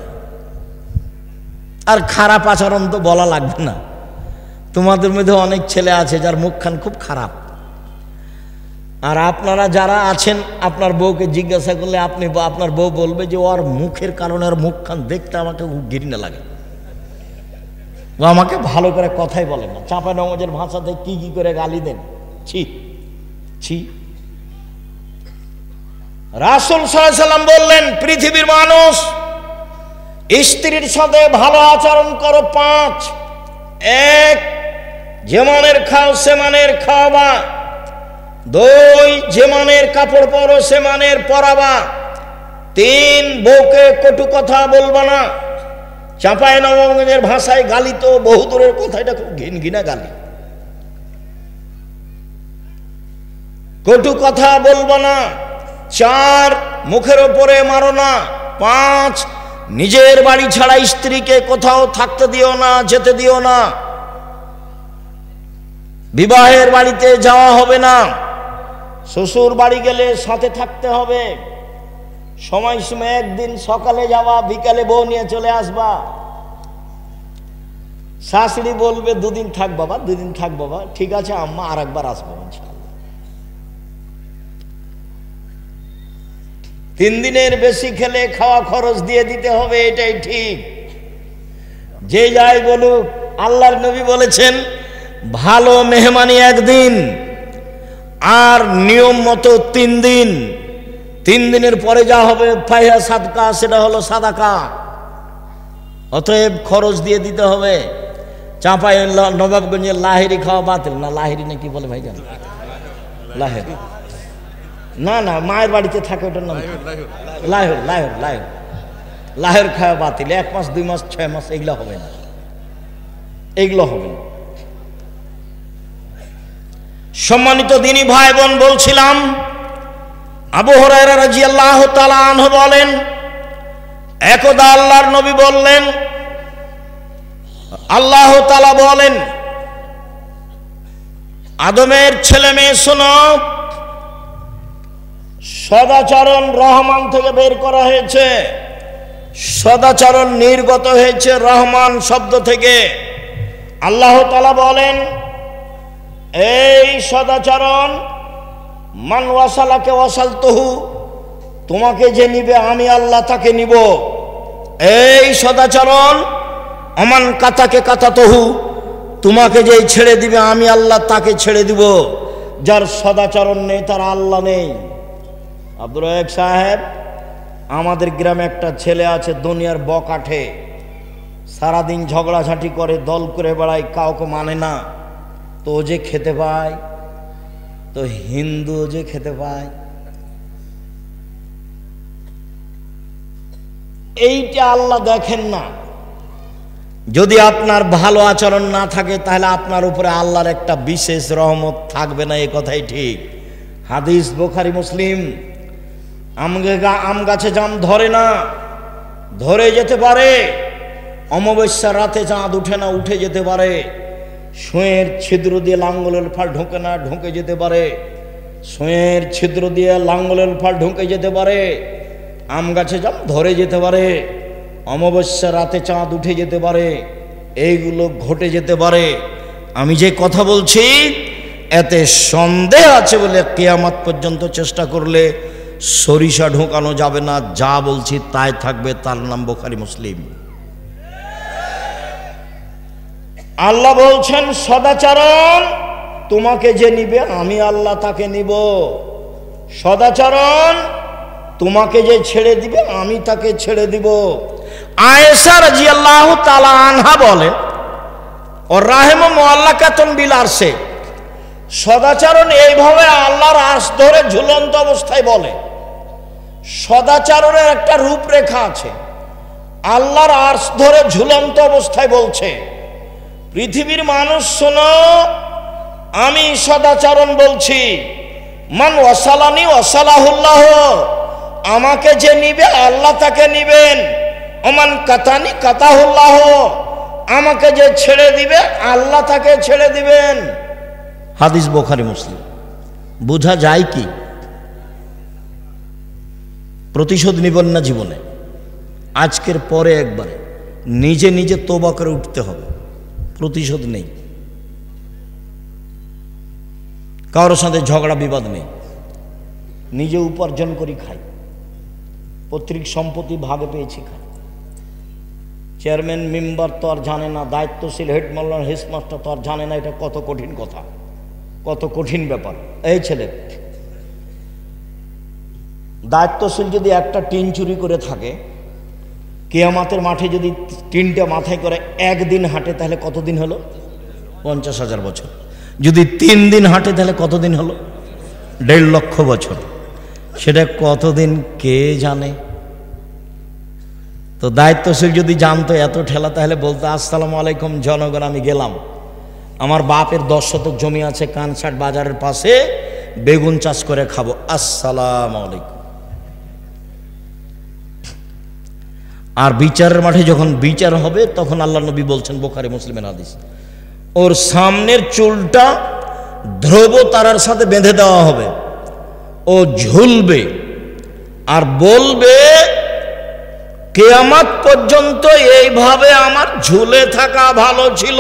[SPEAKER 1] আর খারাপ আচরণ তো বলা লাগবে না। তোমাদের মধ্যে অনেক ছেলে আছে যার মুখখান খুব খারাপ, আর আপনারা যারা আছেন আপনার বউকে জিজ্ঞাসা করলে আপনার বউ বলবে যে ওর মুখের কারণে ওর মুখখান দেখতে আমাকে খুব ঘৃণা লাগে, ও আমাকে ভালো করে কথাই বলে না, চাঁপাইনবাবগঞ্জের ভাষাতে কি কি করে গালি দেন, ছি ছি। রাসূল সাল্লাল্লাহু আলাইহি সাল্লাম বললেন, পৃথিবীর মানুষ স্ত্রীর সাথে ভালো আচরণ করো 5। 1, যে মানের খাও সে মানের খাওয়াবা। 2, যে মানের কাপড় পরো সে মানের পরাবা। 3, বউকে কটু কথা বলবা না। চাঁপাইনবাবগঞ্জের ভাষায় গালি তো বহু দূরের কথা, এটা খুব ঘিনঘিনা গালি। কটু কথা বলবা না। 4, মুখের ওপরে মারো না। 5, নিজের বাড়ি ছাড়া স্ত্রীকে কোথাও থাকতে দিও না, যেতে দিও না। বিবাহের বাড়িতে যাওয়া হবে না। শ্বশুর বাড়ি গেলে সাথে থাকতে হবে। সময় একদিন সকালে যাওয়া, বিকালে বউ নিয়ে চলে আসবা। শাশুড়ি বলবে 2 দিন থাক বাবা, 2 দিন থাক বাবা, ঠিক আছে আম্মা, আর একবার আসবো ইনশাআল্লাহ। 3 দিনের বেশি খেলে খাওয়া খরচ দিয়ে দিতে হবে, এটাই ঠিক। যে যাই বলুক, আল্লাহর নবী বলেছেন ভালো মেহমানি 1 দিন, আর নিয়ম মতো 3 দিন। 3 দিনের পরে যা হবে ফাইহা সাদকা, সেটা হলো সাদাকা। অতএব খরচ দিয়ে দিতে হবে। চাঁপাই নবাবগঞ্জের লাহিরি খাওয়া বাতিল না, লাহিরি না কি বলে ভাইজান? লাহিরি না, না মায়ের বাড়িতে থাকে ওটার নাম লাহির। লাহির লাহির লাহির খাওয়া বাতিল। 1 মাস 2 মাস 6 মাস এগুলো হবে না, এগুলো হবে না। সম্মানিত দিনী ভাই বোন, বলছিলাম আবু হুরায়রা রাদিয়াল্লাহু তাআলা আনহু বলেন, একদা আল্লাহর নবী বললেন, আল্লাহ তাআলা বলেন, আদমের ছেলে মেয়ে শোনো, সদাচরণ রহমান থেকে বের করা হয়েছে। সদাচরণ নির্গত হয়েছে রহমান শব্দ থেকে। আল্লাহ তাআলা বলেন, এই সদাচরণ মান ওয়াসালাকে ওয়াসালতুহু, তোমাকে যে নিবে আমি আল্লাহ তাকে নিব। এই সদাচরণ অমান কাতাকে কাতাতহু, তোমাকে যে ছেড়ে দিবে আমি আল্লাহ তাকে ছেড়ে দিব। যার সদাচরণ নেই তার আল্লাহ নেই। আব্দুর রাজ্জাক সাহেব, আমাদের গ্রামে একটা ছেলে আছে দুনিয়ার বকাঠে, সারাদিন ঝগড়াঝাঁটি করে, দল করে বেড়ায়, কাউকে মানে না। তো ও যে খেতে পায়, তো হিন্দু যে খেতে পায়, এইটা আল্লাহ দেখেন না। যদি আপনার ভালো আচরণ না থাকে তাহলে আপনার উপরে আল্লাহর একটা বিশেষ রহমত থাকবে না, এই কথাই ঠিক। হাদিস বুখারী মুসলিম। আম গাছে জাম ধরে না, ধরে যেতে পারে। অমাবস্যার রাতে চাঁদ উঠে না, উঠে যেতে পারে। সুঁয়ের ছিদ্র দিয়ে লাঙ্গলের ফাল ঢোকে না, ঢোকে যেতে পারে। সুঁয়ের ছিদ্র দিয়ে লাঙ্গলের ফাল ঢোকে যেতে পারে। আম গাছে জাম ধরে যেতে পারে। অমাবস্যার রাতে চাঁদ উঠে যেতে পারে। এইগুলো ঘটে যেতে পারে। আমি যে কথা বলছি এতে সন্দেহ আছে বলে কিয়ামত পর্যন্ত চেষ্টা করলে সরিষা ঢোকানো যাবে না। যা বলছি তাই থাকবে, তার নাম বুখারী মুসলিম। আল্লাহ বলছেন, সদাচরণ তোমাকে যে নিবে আমি আল্লাহ তাকে নিব। সদাচরণ তোমাকে যে ছেড়ে দিবে আমি তাকে ছেড়ে দিব। আয়েশা রাদিয়াল্লাহু তাআলা আনহা বলেন, ও রাহিম মুআল্লাকাতুন বিল আরশে, সদাচরণ এইভাবে আল্লাহর আরশ ধরে ঝুলন্ত অবস্থায় বলে। সদাচরণের একটা রূপরেখা আছে। আল্লাহর আরশ ধরে ঝুলন্ত অবস্থায় বলছে, পৃথিবীর মানুষ শোনো, আমি সদাচরণ বলছি, মান ওয়াসালানি ওয়াসালাহুল্লাহ, আমাকে যে নিবে আল্লাহ তাকে নিবেন। ওমান কাতানি কাতাহুল্লাহ, আমাকে যে ছেড়ে দিবে আল্লাহ তাকে ছেড়ে দিবেন। হাদিস বুখারী মুসলিম। বোঝা যায় কি? প্রতিশোধ নিবেন না জীবনে। আজকের পরে একবারে নিজে নিজে তওবা করে উঠতে হবে। প্রতিশোধ নেই, কারোর সাথে ঝগড়া বিবাদ নেই। নিজে উপার্জন করি খাই, পৈতৃক সম্পত্তি ভাগে পেয়েছি খাই। চেয়ারম্যান মেম্বার তো আর জানে না, দায়িত্বশীল হেড মাস্টার হেডমাস্টার তো আর জানে না এটা কত কঠিন কথা, কত কঠিন ব্যাপার। এই ছেলে দায়িত্বশীল যদি একটা টিন চুরি করে থাকে, কিয়ামতের মাঠে যদি টিনটা মাথায় করে একদিন হাঁটে তাহলে কতদিন হলো? 50,000 বছর। যদি 3 দিন হাঁটে তাহলে কতদিন হলো? 1.5 লক্ষ বছর। সেটা কতদিন কে জানে? তো দায়িত্বশীল যদি জানতো এত ঠেলা, তাহলে বলতো, আসসালামু আলাইকুম জনগণ, আমি গেলাম, আমার বাপের 10 শতক জমি আছে কানসাট বাজারের পাশে, বেগুন চাষ করে খাবো, আসসালামু আলাইকুম। আর বিচারের মাঠে যখন বিচার হবে তখন আল্লাহ নবী বলছেন, বুখারী মুসলিমের হাদিস, ওর সামনের চুলটা ধ্রুব তারার সাথে বেঁধে দেওয়া হবে। ও ঝুলবে আর বলবে, কিয়ামত পর্যন্ত এইভাবে আমার ঝুলে থাকা ভালো ছিল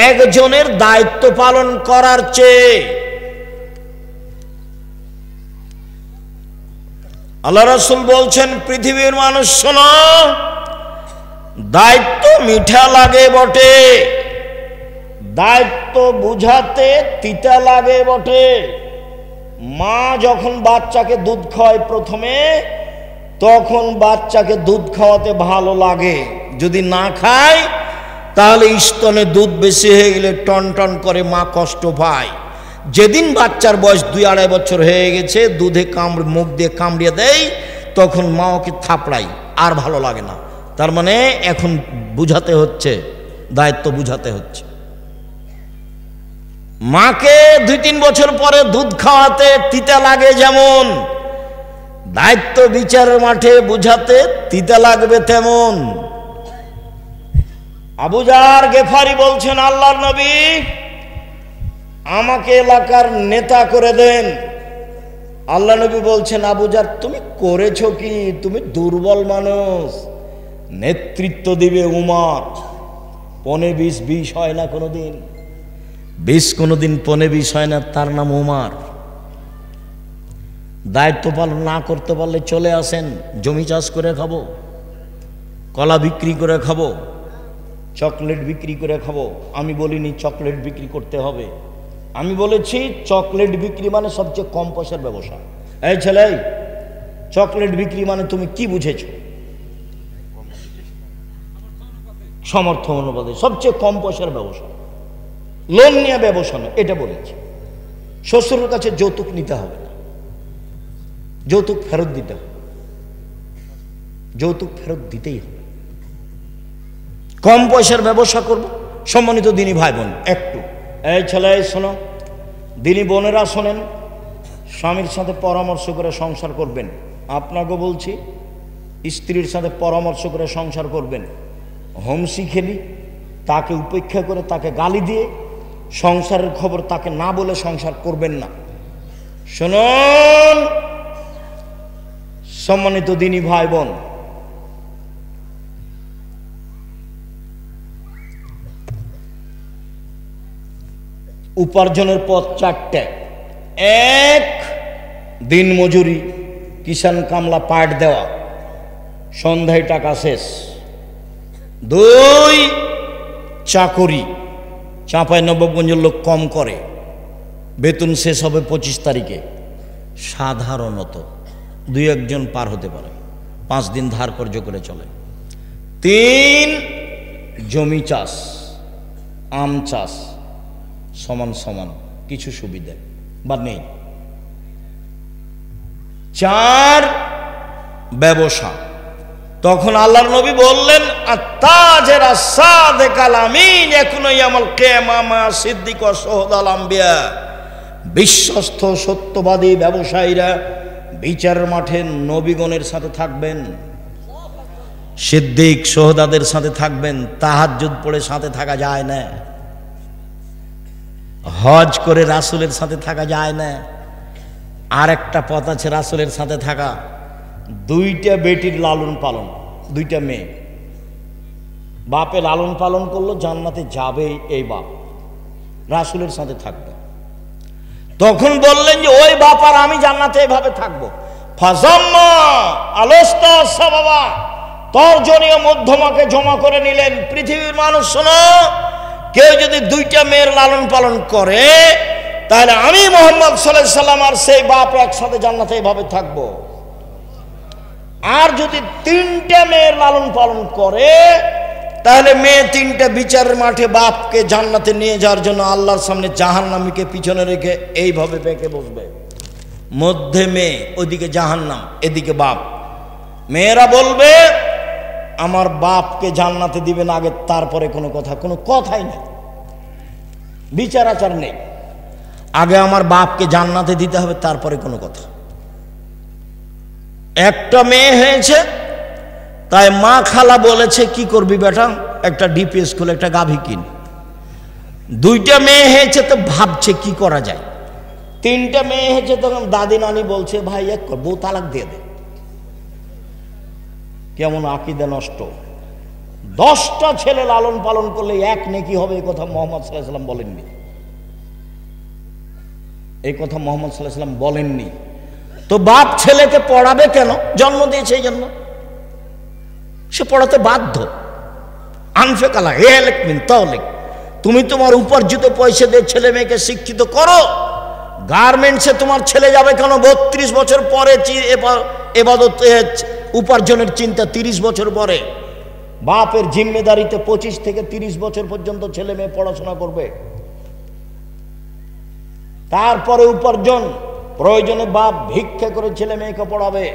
[SPEAKER 1] একজনের দায়িত্ব পালন করার চেয়ে। আল্লাহ রাসূল বলছেন, পৃথিবীর মানুষ শোনো, দায়িত্ব মিঠা লাগে বটে, দায়িত্ব বুঝাতে তিতা লাগে বটে। মা যখন বাচ্চাকে দুধ খাওয়ায় প্রথমে, তখন বাচ্চাকে দুধ খাওয়াতে ভালো লাগে। যদি না খায় তাহলে স্তনে দুধ বেশি হয়ে গেলে টন টন করে মা কষ্ট পায়। যেদিন বাচ্চার বয়স 2-2.5 বছর হয়ে গেছে, দুধে মুখ দিয়ে কামড়িয়ে দেয়, তখন মা ওকে থাপড়াই, আর ভালো লাগে না। তার মানে এখন বুঝাতে হচ্ছে, দায়িত্ব বুঝাতে হচ্ছে। মাকে 2-3 বছর পরে দুধ খাওয়াতে তিতা লাগে, যেমন দায়িত্ব বিচারের মাঠে বুঝাতে তিতা লাগবে তেমন। আবু যার গেফারি বলছেন, আল্লাহর নবী, আমাকে এলাকার নেতা করে দেন। আল্লাহ নবী বলছেন, আবু জার তুমি করেছো কি? তুমি দুর্বল মানুষ, নেতৃত্ব দিবে উমর। 15-20 হয় না কোনোদিন, 20 কোনোদিন 15-20 হয় না, তার নাম উমর। দায়িত্ব পালন না করতে পারলে চলে আসেন, জমি চাষ করে খাবো, কলা বিক্রি করে খাবো, চকলেট বিক্রি করে খাবো। আমি বলিনি চকলেট বিক্রি করতে হবে, আমি বলেছি চকলেট বিক্রি মানে সবচেয়ে কম পয়সার ব্যবসা। এই ছেলে, চকলেট বিক্রি মানে তুমি কি বুঝেছো? সমর্থ অনুপাতে সবচেয়ে কম পয়সার ব্যবসা, লোন নিয়ে ব্যবসা না, এটা বলেছি। শ্বশুরের কাছে যৌতুক নিতে হবে না, যৌতুক ফেরত দিতে হবে, যৌতুক ফেরত দিতেই হবে। কম পয়সার ব্যবসা করব। সম্মানিত দিনী ভাই বোন, একটু এই ছেলে শোনো, দিনী বোনেরা শোনেন, স্বামীর সাথে পরামর্শ করে সংসার করবেন। আপনাকে বলছি, স্ত্রীর সাথে পরামর্শ করে সংসার করবেন। হোমসি খেলি তাকে উপেক্ষা করে, তাকে গালি দিয়ে সংসারের খবর তাকে না বলে সংসার করবেন না। শুনুন সম্মানিত দিনী ভাই বোন, উপার্জনের পথ 4টে। 1, দিন মজুরি, কিষান কামলা পাট দেওয়া, সন্ধ্যায় টাকা শেষ। 2, চাকরি, চাঁপাইনবাবগঞ্জের লোক কম করে, বেতন শেষ হবে 25 তারিখে, সাধারণত 2-1 জন পার হতে পারে, 5 দিন ধার কর্য করে চলে। 3, জমি চাষ, আম চাষ, সমান সমান কিছু সুবিধা বা নেই। 4, ব্যবসা। তখন আল্লাহর নবী বললেন, আত্তাজের আসাদেকাল আমিন ইয়াকুনু ইয়াউমাল কিয়ামা সিদ্দিক ওয়া শুহাদাল আম্বিয়া। বিশ্বস্ত সত্যবাদী ব্যবসায়ীরা বিচারের মাঠে নবীগণের সাথে থাকবেন, সিদ্দিক শুহাদাদের সাথে থাকবেন। তাহাজ্জুদ পড়ে সাথে থাকা যায় না, হজ করে রাসূলের সাথে থাকা যায় না। আর একটা পথ আছে রাসূলের সাথে থাকা, 2টা বেটির লালন পালন, 2টা মেয়ে, বাপে লালন পালন করলো, জান্নাতে যাবে এই বাপ, রাসূলের সাথে থাকবে। তখন বললেন যে ওই বাপ আর আমি জান্নাতে এভাবে থাকবো। ফাজাম্মা আলস্তা সাবাবা, তর্জনীয় মধ্যমাকে জমা করে নিলেন। পৃথিবীর মানুষ শোনো, কেউ যদি 2টা মেয়ের লালন পালন করে, তাহলে আমি মুহাম্মদ সাল্লাল্লাহু আলাইহি সাল্লাম আর সেই বাপ একসাথে জান্নাতে এভাবে থাকবো। আর যদি 3টা মেয়ের লালন পালন করে, তাহলে মেয়ে 3টা বিচারের মাঠে বাপকে জান্নাতে নিয়ে যাওয়ার জন্য আল্লাহর সামনে জাহান্নামীকে পিছনে রেখে এইভাবে পেকে বসবে। মধ্যে মেয়ে, ওইদিকে জাহান্নাম, এদিকে বাপ। মেয়েরা বলবে আমার বাপকে জান্নাতে দিবেন আগে, তারপরে কোনো কথা, কোনো কথাই নেই, বিচার আচার নেই। আগে আমার বাপকে জান্নাতে দিতে হবে, তারপরে কোনো কথা। একটা মেয়ে হয়েছে, তাই মা খালা বলেছে কি করবি বেটা, একটা ডিপিএস খুলে একটা গাভী কিন। 2টা মেয়ে হয়েছে তো ভাবছে কি করা যায়। 3টা মেয়ে হয়েছে, তখন দাদি নানি বলছে ভাই এক কর, বউ তালাক দিয়ে দে। কেমন আকীদা নষ্ট। 10টা ছেলে লালন পালন করলে 1 নেকি হবে, এই কথা মুহাম্মদ সাল্লাল্লাহু আলাইহি সাল্লাম বলেননি, এই কথা মুহাম্মদ সাল্লাল্লাহু আলাইহি সাল্লাম বলেননি। তো বাপ ছেলেকে পড়াবে কেন? জন্ম দিয়েছে এই জন্য, সে পড়াতে বাধ্য। আনফেকালা হেলেক মিন তাওলিক, তুমি তোমার উপার্জিত পয়সা দিয়ে ছেলে মেয়েকে শিক্ষিত করো। গার্মেন্টসে তোমার ছেলে যাবে কেন? 32 বছর পরে এবাদত উপার্জনের চিন্তা 30 বছর পরে। বাপের জিম্মেদারিতে 25 থেকে 30 বছর পর্যন্ত ছেলে মেয়ে পড়াশোনা করবে, তারপরে উপার্জন। প্রয়োজনে বাপ ভিক্ষা করে ছেলে মেয়েকে পড়াবে।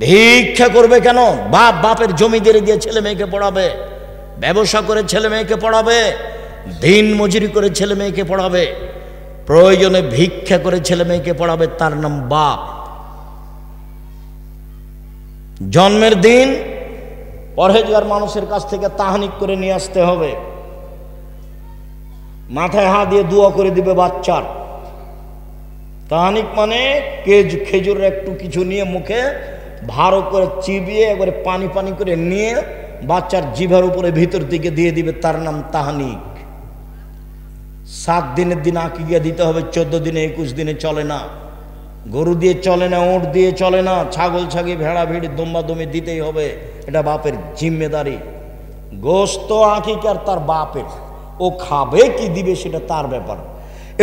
[SPEAKER 1] ভিক্ষা করবে কেন? বাপ বাপের জমিদারি দিয়ে ছেলে মেয়েকে পড়াবে, ব্যবসা করে ছেলে মেয়েকে পড়াবে, দিন মজুরি করে ছেলে মেয়েকে পড়াবে, প্রয়োজনে ভিক্ষা করে ছেলে মেয়েকে পড়াবে, তার নাম বাপ। জন্মের দিন পরহেজগার মানুষের কাছ থেকে তাহনিক করে নিয়ে আসতে হবে। মাথায় হাত দিয়ে দোয়া করে দিবে বাচ্চার। তাহানিক মানে খেজুরের একটু কিছু নিয়ে মুখে ভালো করে চিবিয়ে একবারে পানি পানি করে নিয়ে বাচ্চার জিভার উপরে ভিতর দিকে দিয়ে দিবে, তার নাম তাহানিক। 7 দিনের দিন আকিকা দিতে হবে, 14 দিনে 21 দিনে চলে না। গরু দিয়ে চলে না, ওঁট দিয়ে চলে না, ছাগল ছাগি ভেড়া ভেড়ি দুম্বা দুমি দিতেই হবে, এটা বাপের জিম্মেদারি। গোস্ত আকিকার তার বাপের, ও খাবে কি দিবে সেটা তার ব্যাপার।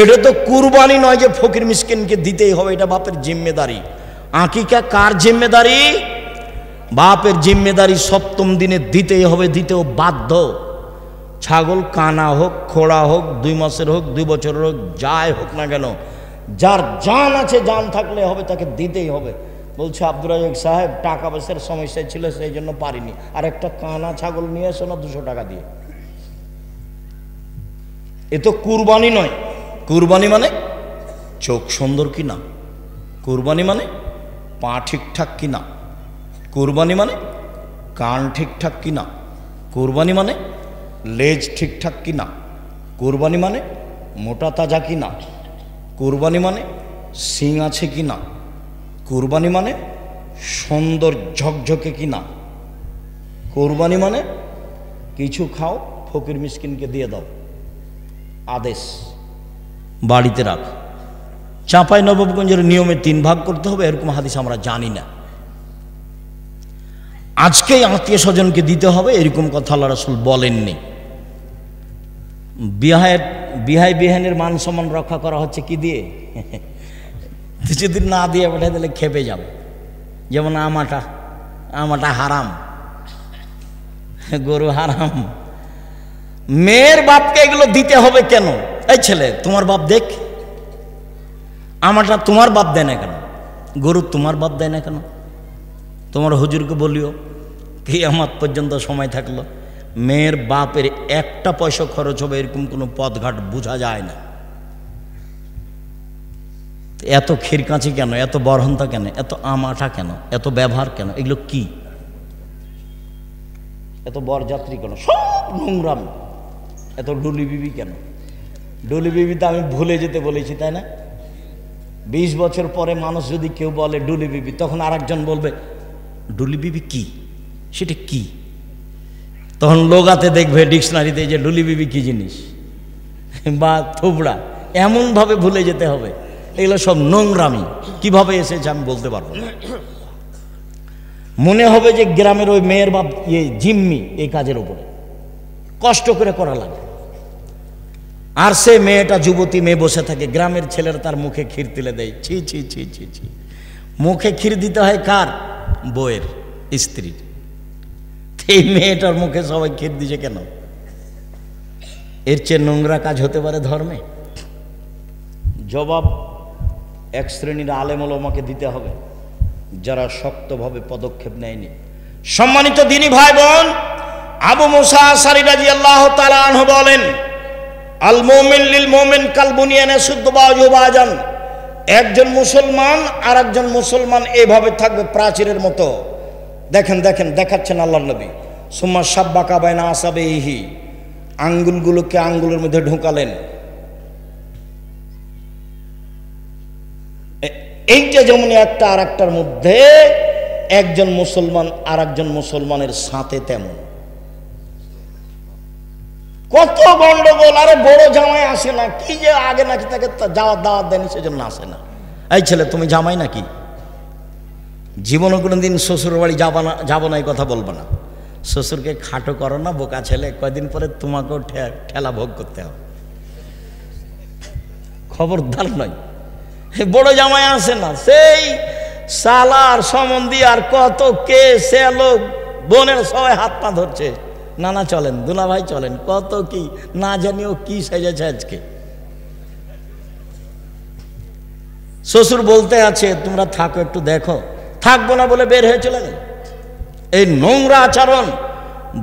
[SPEAKER 1] এটা তো কুরবানি নয় যে ফকির মিসকিনকে দিতেই হবে, এটা বাপের জিম্মেদারি। আকিকা কার জিম্মেদারি? বাপের জিম্মেদারি। 7ম দিনে দিতেই হবে, দিতেও বাধ্য। ছাগল কানা হোক, খোড়া হোক, 2 মাসের হোক, 2 বছরের হোক, যাই হোক না কেন, যার জান আছে, জান থাকলে হবে, তাকে দিতেই হবে। বলছে আব্দুর রাজাক সাহেব টাকা পয়সার সমস্যা ছিল সেই জন্য পারিনি, আর একটা কানা ছাগল নিয়ে এসো না 200 টাকা দিয়ে। এ তো কুরবানি নয়। কুরবানি মানে চোখ সুন্দর কিনা, কুরবানি মানে পা ঠিকঠাক কিনা, কুরবানি মানে কান ঠিকঠাক কিনা, কুরবানি মানে লেজ ঠিকঠাক কিনা, কুরবানি মানে মোটা তাজা কিনা, কুরবানি মানে শিং আছে কিনা, কুরবানি মানে সুন্দর ঝকঝকে কিনা, কুরবানি মানে কিছু খাও ফকির মিসকিনকে দিয়ে দাও, আদেশ। বাড়িতে রাখ। চাঁপাইনবাবগঞ্জের নিয়মে 3 ভাগ করতে হবে, এরকম হাদিস আমরা জানি না। আজকেই আত্মীয় স্বজনকে দিতে হবে এরকম কথা আল্লাহ রাসূল বলেননি। বিহাই বিহানের মান সম্মান রক্ষা করা হচ্ছে কি দিয়ে? কিছুদিন না দিয়ে পাঠিয়ে দিলে খেপে যাবে। যেমন আমাটা হারাম, গরু হারাম। মেয়ের বাপকে এগুলো দিতে হবে কেন? এই ছেলে তোমার বাপ দেখ, আমাটা তোমার বাপ দেয় না কেন? গরু তোমার বাপ দেয় না কেন? তোমার হুজুরকে বলিও কিয়ামত পর্যন্ত সময় থাকলো মেয়ের বাপের 1টা পয়সা খরচ হবে এরকম কোনো পথঘাট বোঝা যায় না। এত খিরকাঁচি কেন, এত বরহন্তা কেন, এত আমাটা কেন, এত ব্যবহার কেন? এগুলো কি? এত বরযাত্রী কেন? সব নোংরাম। এত ডুলি বিবি কেন? ডুলি বিবি তো আমি ভুলে যেতে বলেছি, তাই না? 20 বছর পরে মানুষ যদি কেউ বলে ডুলি বিবি, তখন আরেকজন বলবে ডুলি বিবি কি, সেটা কি? তখন লোগাতে দেখবে ডিকশনারিতে যে ডুলি বিবি কি জিনিস বা থুবড়া, এমনভাবে ভুলে যেতে হবে। এগুলো সব নোংরামি। কিভাবে এসেছে আমি বলতে পারবো না। মনে হবে যে গ্রামের ওই মেয়ের বাপ জিম্মি এই কাজের উপরে, কষ্ট করে করা লাগে। আর সে মেয়েটা যুবতী মেয়ে বসে থাকে, গ্রামের ছেলেরা তার মুখে ক্ষীর তুলে দেয়। ছি ছি ছি ছি ছি। মুখে ক্ষীর দিতে হয় কার? বউয়ের, স্ত্রীর। এই মেয়েটার মুখে সবাই ক্ষীর দিছে কেন? এর চেয়ে নোংরা কাজ হতে পারে ধর্মে? জবাব 1 শ্রেণীর আলেম ওলামাকে দিতে হবে যারা শক্তভাবে পদক্ষেপ নেয়নি। সম্মানিত দিনী ভাই বোন, আবু মুসা আশআরী রাদিয়াল্লাহু তাআলা আনহু বলেন, আল মুমিন লিল মুমিন কাল বুনিয়ান ইয়াসুদ্দু বাযুহু বাযান। একজন মুসলমান আর একজন মুসলমান এইভাবে থাকবে প্রাচীরের মতো। দেখেন দেখেন, দেখাচ্ছেন আল্লাহর নবী। সুম্মা শাব্বাকা বাইনা আসাবিহি, আঙ্গুলগুলোকে আঙ্গুলের মধ্যে ঢোকালেন। এইটা যেমন একটা আর একটার মধ্যে, একজন মুসলমান আর একজন মুসলমানের সাথে তেমন। কত গন্ডগোল! আরে বড় জামাই আসে না, কি যে আগে নাকি তাকে যাওয়ার দাওয়াত দেয়নি সেজন্য আসে না। এই ছেলে তুমি জামাই নাকি? জীবনে কোনো দিন শ্বশুর বাড়ি যাবো না এই কথা বলবো না। শ্বশুরকে খাটো করো না, বোকা ছেলে, কয়দিন পরে তোমাকেও ঠেলা ভোগ করতে হবে। খবরদার নয়। বড় জামাই আসে না, সেই সালার সম্বন্ধী আর কত কে সে লোক, বোনের সবাই হাত পা ধরছে, নানা চলেন, দুলা ভাই চলেন, কত কি না জানিও কি সেজেছে আজকে। শ্বশুর বলতে আছে তোমরা থাকো একটু দেখো, থাকবো না বলে বের হয়ে চলে গেল। এই নোংরা আচরণ,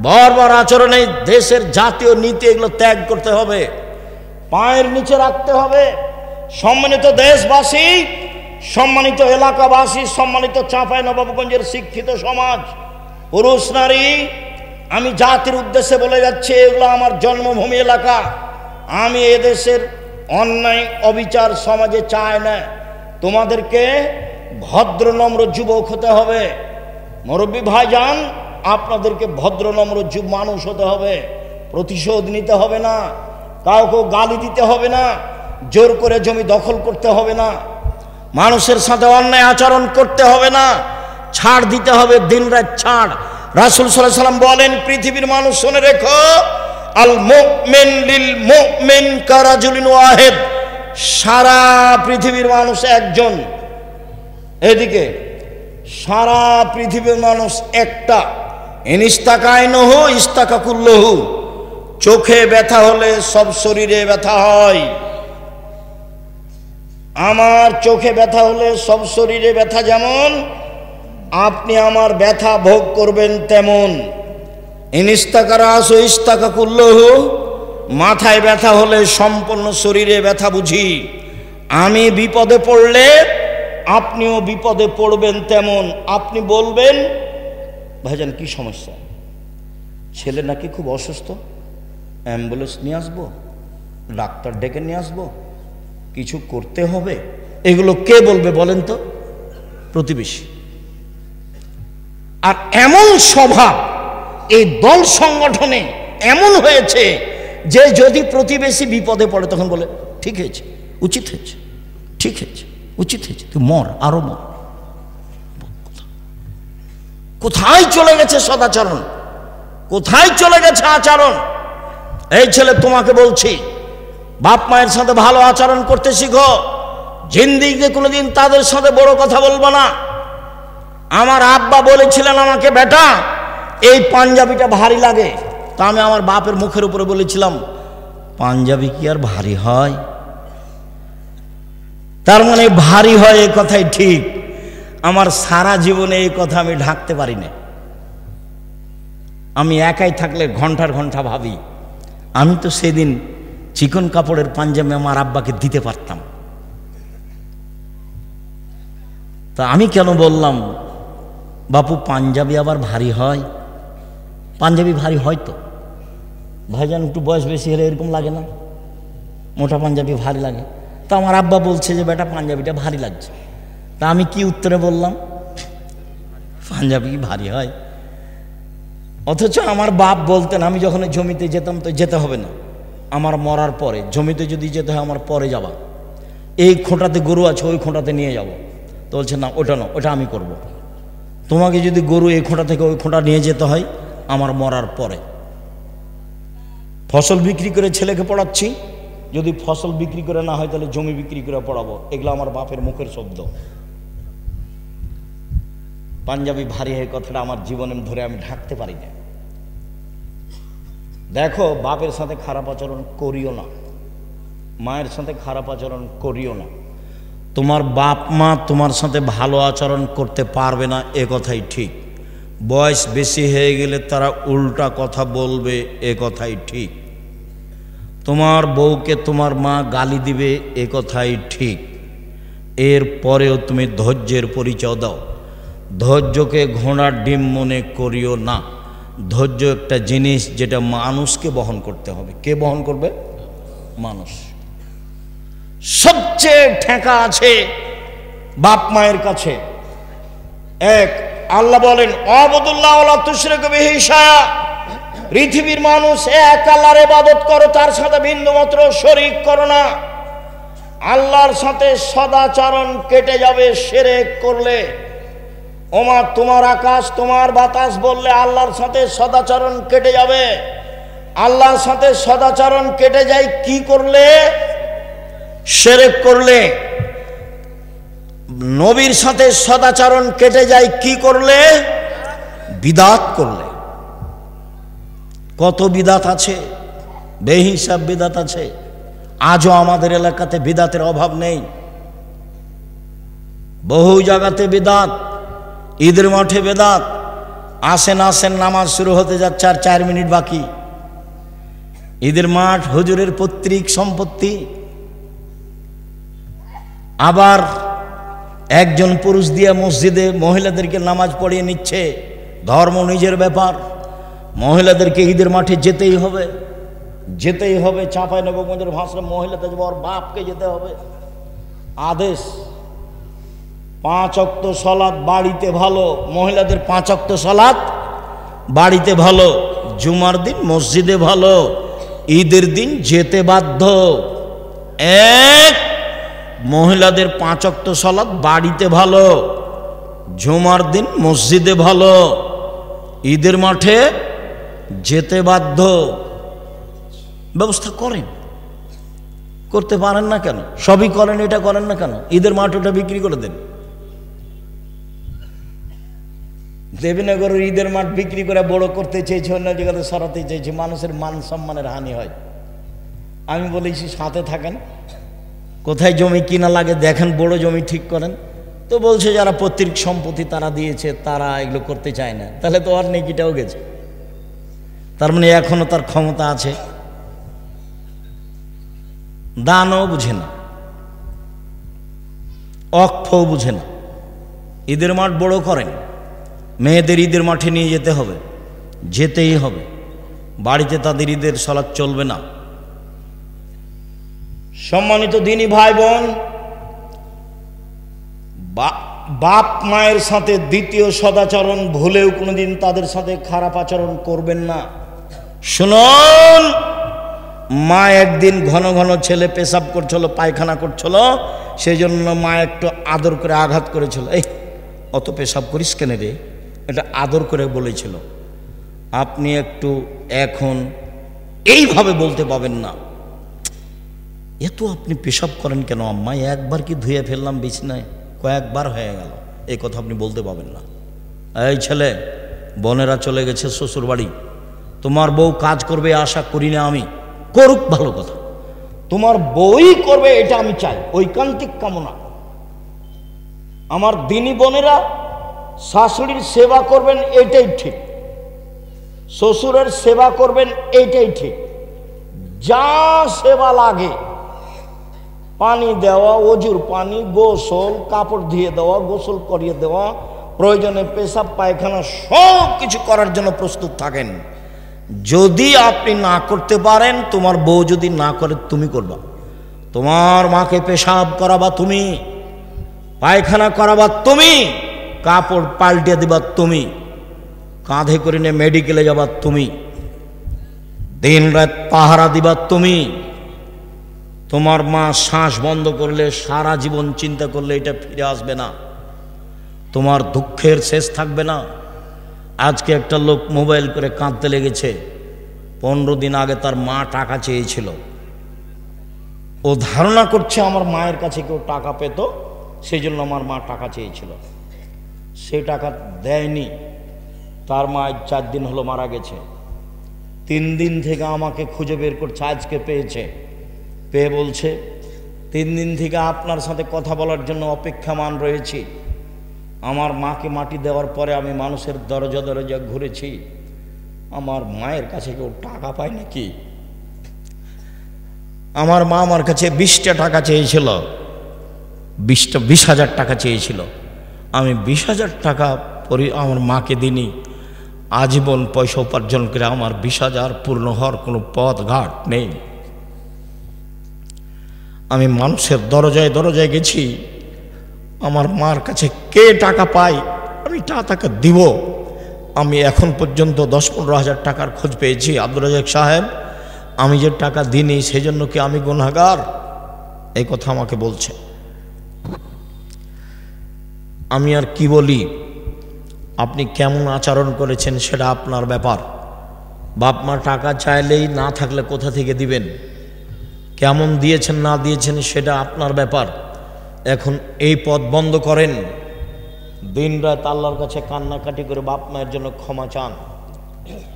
[SPEAKER 1] বর্বর আচরণ, এই দেশের জাতীয় নীতি, এগুলো ত্যাগ করতে হবে, পায়ের নিচে রাখতে হবে। সম্মানিত দেশবাসী, সম্মানিত এলাকাবাসী, সম্মানিত চাঁপাইনবাবগঞ্জের শিক্ষিত সমাজ, পুরুষ নারী, আমি জাতির উদ্দেশ্যে বলে যাচ্ছি, এগুলো আমার জন্মভূমি এলাকা, আমি এদেশের অন্যায় অবিচার সমাজে চাই না। তোমাদেরকে ভদ্র নম্র যুবক হতে হবে। মুরব্বী ভাইজান, আপনাদেরকে ভদ্র নম্র মানুষ হতে হবে। প্রতিশোধ নিতে হবে না, কাউকে গালি দিতে হবে না, জোর করে জমি দখল করতে হবে না, মানুষের সাথে অন্যায় আচরণ করতে হবে না, ছাড় দিতে হবে, দিন রাত ছাড়। রাসূল সাল্লাল্লাহু আলাইহি ওয়াসাল্লাম বলেন, পৃথিবীর মানুষ শুনে রেখো, আল মুমিন লিল মুমিন কারাজুলিন ওয়াহিদ। সারা পৃথিবীর মানুষ একজন, এদিকে সারা পৃথিবীর মানুষ একটা। ইনিস্তাকাইনহু ইস্তাকাকুল্লহু। চোখে ব্যথা হলে সব শরীরে ব্যথা হয়। আমার চোখে ব্যথা হলে সব শরীরে ব্যথা যেমন, আপনি আমার ব্যথা ভোগ করবেন তেমন। ইনিস্তাকারাসু ইস্তাকাকুল্লহু। মাথায় ব্যথা হলে সম্পূর্ণ শরীরে ব্যথা বুঝি। আমি বিপদে পড়লে আপনিও বিপদে পড়বেন তেমন। আপনি বলবেন, ভাইজান কি সমস্যা? ছেলে নাকি খুব অসুস্থ, অ্যাম্বুলেন্স নিয়ে আসবো, ডাক্তার ডেকে নিয়ে আসবো, কিছু করতে হবে। এগুলো কে বলবে বলেন তো? প্রতিবেশী। আর এমন স্বভাব এই দল সংগঠনে এমন হয়েছে যে যদি প্রতিবেশী বিপদে পড়ে তখন বলে, ঠিক হয়েছে, উচিত হয়েছে, ঠিক হয়েছে, উচিত হয়েছে, তুই মর, আরো মর। কোথায় চলে গেছে সদাচরণ? কোথায় চলে গেছে আচরণ? এই ছেলে, তোমাকে বলছি, বাপ মায়ের সাথে ভালো আচরণ করতে শিখো। জিন্দিগিতে কোনোদিন তাদের সাথে বড় কথা বলবো না। আমার আব্বা বলেছিলেন আমাকে, বেটা এই পাঞ্জাবিটা ভারী লাগে। তা আমি আমার বাপের মুখের উপরে বলেছিলাম, পাঞ্জাবি কি আর ভারী হয়? তার মানে ভারী হয়, এই কথাই ঠিক। আমার সারা জীবনে এই কথা আমি ঢাকতে পারি না। আমি একাই থাকলে ঘন্টার ঘন্টা ভাবি, আমি তো সেদিন চিকন কাপড়ের পাঞ্জাবি আমার আব্বাকে দিতে পারতাম। তা আমি কেন বললাম, বাপু পাঞ্জাবি আবার ভারী হয়? পাঞ্জাবি ভারী হয় তো ভাইজান, একটু বয়স বেশি হলে এরকম লাগে না? মোটা পাঞ্জাবি ভারী লাগে। তা আমার আব্বা বলছে যে বেটা পাঞ্জাবিটা ভারী লাগছে। তা আমি কি উত্তরে বললাম, পাঞ্জাবি ভারী হয়। অথচ আমার বাপ বলতেন, আমি যখন জমিতে যেতাম তো যেতে হবে না, আমার মরার পরে জমিতে যদি যেতে হয় আমার পরে যাবা, এই খোঁটাতে গরু আছে ওই খোঁটাতে নিয়ে যাব। তো বলছে না, ওটা না, ওটা আমি করব। তোমাকে যদি গরু এই খোঁটা থেকে ওই খোঁটা নিয়ে যেতে হয় আমার মরার পরে। ফসল বিক্রি করে ছেলেকে পড়াচ্ছি, যদি ফসল বিক্রি করে না হয় তাহলে জমি বিক্রি করে পড়াবো। এগুলো আমার বাপের মুখের শব্দ। পাঞ্জাবি ভারী হয় কথাটা আমার জীবনে ধরে আমি ঢাকতে পারি না। দেখো, বাপের সাথে খারাপ আচরণ করিও না, মায়ের সাথে খারাপ আচরণ করিও না। তোমার বাপ মা তোমার সাথে ভালো আচরণ করতে পারবে না, এ কথাই ঠিক। বয়স বেশি হয়ে গেলে তারা উল্টা কথা বলবে, এ কথাই ঠিক। তোমার বউকে তোমার মা গালি দিবে, এ কথাই ঠিক। এর পরেও তুমি ধৈর্যের পরিচয় দাও। ধৈর্যকে ঘোড়ার ডিম মনে করিও না। ধৈর্য একটা জিনিস যেটা মানুষকে বহন করতে হবে। কে বহন করবে? মানুষ। সবচেয়ে ঠেকা আছে বাপ মায়ের কাছে। এক, আল্লাহ বলেন, আবুদুল্লাহ ওয়ালা তুশরিকু বিহি শাইআ। পৃথিবীর মানুষ এক আল্লাহর ইবাদত করো, তার সাথে বিন্দুমাত্র শরীক করো না। আল্লাহর সাথে সদাচরণ কেটে যাবে শিরক করলে। ওমা, তোমার আকাশ তোমার বাতাস বললে আল্লাহর সাথে সদাচরণ কেটে যাবে। আল্লাহর সাথে সদাচরণ কেটে যায় কি করলে? শিরক করলে। নবীর সাথে সদাচরণ কেটে যায় কি করলে? বিদআত করলে। কত বিদআত আছে, বেহিসাব বিদআত আছে। আজও আমাদের এলাকাতে বিদআতের অভাব নেই। বহু জায়গাতে বিদআত। ঈদের মাঠে বিদআত। আসেন আসেন, নামাজ শুরু হতে যাচ্ছে আর 4 মিনিট বাকি। ঈদের মাঠ হুজুরের পৈতৃক সম্পত্তি। আবার একজন পুরুষ দিয়ে মসজিদে মহিলাদেরকে নামাজ পড়িয়ে নিচ্ছে। ধর্ম নিজের ব্যাপার, মহিলাদেরকে ঈদের মাঠে যেতেই হবে। যেতেই হবে। চাঁপাইনবাবগঞ্জের ভাষায় মহিলাদের যাবে, ওর বাপকে যেতে হবে। আদেশ 5 ওয়াক্ত সালাত বাড়িতে ভালো, মহিলাদের 5 ওয়াক্ত সালাত বাড়িতে ভালো, জুমার দিন মসজিদে ভালো, ঈদের দিন যেতে বাধ্য। এক, মহিলাদের 5 ওয়াক্ত সালাত বাড়িতে ভালো, জুমার দিন মসজিদে ভালো, ঈদের মাঠে যেতে বাধ্য। ব্যবস্থা করেন, করতে পারেন না কেন? সবই করেন, এটা করেন না কেন? ঈদের মাঠ ওটা বিক্রি করে দেন। দেবীনগরের ঈদের মাঠ বিক্রি করে বড় করতে চেয়েছে, অন্য জায়গাতে সরাতে চেয়েছে, মানুষের মান সম্মানের হানি হয়। আমি বলেছি সাথে থাকেন, কোথায় জমি কিনা লাগে দেখেন, বড় জমি ঠিক করেন। তো বলছে যারা পৈতৃক সম্পত্তি তারা দিয়েছে, তারা এগুলো করতে চায় না। তাহলে তো আর নেকিটাও গেছে, তার মানে এখনো তার ক্ষমতা আছে। দানও বুঝে না, অক্ষও বুঝে না। ঈদের মাঠ বড় করেন, মেয়েদের ঈদের মাঠে নিয়ে যেতে হবে, যেতেই হবে। বাড়িতে তাদের ঈদের সালাত চলবে না। সম্মানিত দিনী ভাই বোন, বাপ মায়ের সাথে দ্বিতীয় সদাচরণ ভুলেও কোনোদিন তাদের সাথে খারাপ আচরণ করবেন না। শুনুন, মা একদিন ঘন ঘন ছেলে পেশাব করছিল, পায়খানা করছিল, সেই জন্য মা একটু আদর করে আঘাত করেছিল। এই অত পেশাব করিস কেন রে, এটা আদর করে বলেছিল। আপনি একটু এখন এইভাবে বলতে পাবেন না, এত আপনি পেশাব করেন কেন আম্মা, একবার কি ধুয়ে ফেললাম বিছনায়, কয়েকবার হয়ে গেল, এই কথা আপনি বলতে পাবেন না। এই ছেলে, বোনেরা চলে গেছে শ্বশুর বাড়ি, তোমার বউ কাজ করবে আশা করি না আমি, করুক ভালো কথা, তোমার বউই করবে এটা আমি চাই, ঐকান্তিক কামনা। আমার দিনী বোনেরা শাশুড়ির সেবা করবেন এটাই ঠিক, শ্বশুরের সেবা করবেন এইটাই ঠিক। যা সেবা লাগে, পানি দেওয়া, অজুর পানি, গোসল, কাপড় ধুয়ে দেওয়া, গোসল করিয়ে দেওয়া, প্রয়োজনে পেশাব পায়খানা সব কিছু করার জন্য প্রস্তুত থাকেন। যদি আপনি না করতে পারেন, তোমার বউ যদি না করে তুমি করবা। তোমার মাকে পেশাব করাবা তুমি, পায়খানা করাবা তুমি, কাপড় পাল্টে দিবা তুমি, কাঁধে করে নিয়ে মেডিকেলে যাবা তুমি, দিন রাত পাহারা দিবা তুমি। তোমার মা শ্বাস বন্ধ করলে, সারা জীবন চিন্তা করলে এটা ফিরে আসবে না, তোমার দুঃখের শেষ থাকবে না। আজকে একটা লোক মোবাইল করে কাঁদতে লেগেছে, 15 দিন আগে তার মা টাকা চেয়েছিল। ও ধারণা করছে আমার মায়ের কাছে কেউ টাকা পেত, সেই জন্য আমার মা টাকা চেয়েছিল। সে টাকা দেয়নি, তার মা 4 দিন হলো মারা গেছে। 3 দিন থেকে আমাকে খুঁজে বের করছে, আজকে পেয়েছে। পেয়ে বলছে 3 দিন থেকে আপনার সাথে কথা বলার জন্য অপেক্ষামান রয়েছি। আমার মাকে মাটি দেওয়ার পরে আমি মানুষের দরজা দরজা ঘুরেছি, আমার মায়ের কাছে কেউ টাকা পায় নাকি? আমার মা আমার কাছে 20টা টাকা চেয়েছিল, 20,000 টাকা চেয়েছিল। আমি 20,000 টাকা আমার মাকে দিনি। আজীবন পয়সা উপার্জন করে আমার 20,000 পূর্ণ হওয়ার কোনো পথ ঘাট নেই। আমি মানুষের দরজায় দরজায় গেছি, আমার মার কাছে কে টাকা পায় আমি টাকা দিব। আমি এখন পর্যন্ত 10-15 হাজার টাকার খোঁজ পেয়েছি। আব্দুর রাজাক সাহেব, আমি যে টাকা দিইনি সেজন্য কি আমি গুনাহগার? এই কথা আমাকে বলছে। আমি আর কি বলি, আপনি কেমন আচরণ করেছেন সেটা আপনার ব্যাপার। বাপ মা টাকা চাইলেই না থাকলে কোথা থেকে দিবেন, কেমন দিয়েছেন না দিয়েছেন সেটা আপনার ব্যাপার। এখন এই পথ বন্ধ করেন, দিন রাত আল্লাহর কাছে কান্নাকাটি করে বাপ মায়ের জন্য ক্ষমা চান,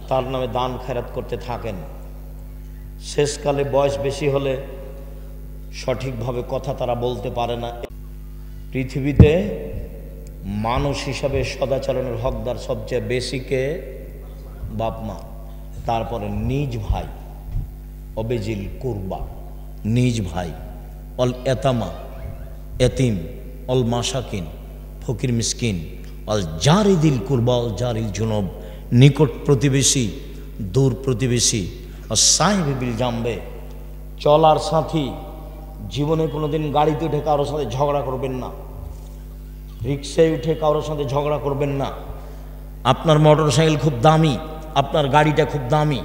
[SPEAKER 1] তার নামে দান খেরাত করতে থাকেন। শেষকালে বয়স বেশি হলে সঠিকভাবে কথা তারা বলতে পারে না। পৃথিবীতে মানুষ হিসাবে সদাচরণের হকদার সবচেয়ে বেশি কে? বাপ মা, তারপরে নিজ ভাই, অবেজিল কুরবা, নিজ ভাই, অল এতামা, এতিম, অল মাসাকিন, ফকির মিসকিন, অল জারিদিল কুরবা, অল জারিল জুনব, নিকট প্রতিবেশী, দূর প্রতিবেশী, সাহিব বিল জামবে, চলার সাথী। জীবনে কোনোদিন গাড়িতে উঠে কারোর সাথে ঝগড়া করবেন না, রিক্সায় উঠে কারোর সাথে ঝগড়া করবেন না। আপনার মোটর সাইকেল খুব দামি, আপনার গাড়িটা খুব দামি,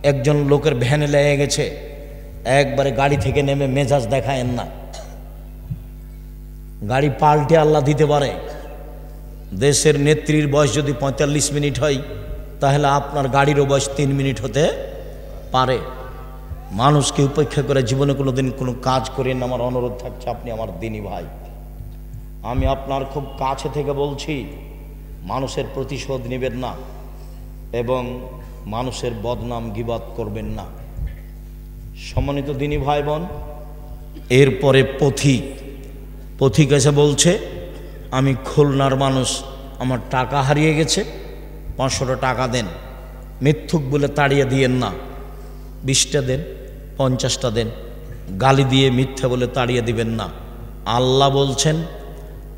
[SPEAKER 1] একজন লোকের ভ্যানে লেগে গেছে, একবারে গাড়ি থেকে নেমে মেজাজ দেখায়েন না। গাড়ি পাল্টে আল্লাহ দিতে পারে। দেশের নেত্রীর বয়স যদি 45 মিনিট হয়, তাহলে আপনার গাড়িরও বয়স 3 মিনিট হতে পারে। মানুষকে উপেক্ষা করে জীবনে কোনোদিন কোনো কাজ করেন না। আমার অনুরোধ থাকছে, আপনি আমার দিনী ভাই, আমি আপনার খুব কাছে থেকে বলছি, মানুষের প্রতিশোধ নেবেন না এবং মানুষের বদনাম গীবত করবেন না। সম্মানিত দিনী ভাই বোন, এরপরে পথিক এসে বলছে, আমি খুলনার মানুষ, আমার টাকা হারিয়ে গেছে, 500 টাকা দেন। মিথ্যুক বলে তাড়িয়ে দিয়েন না, 20টা দেন, 50টা দেন। গালি দিয়ে মিথ্যা বলে তাড়িয়ে দিবেন না। আল্লাহ বলছেন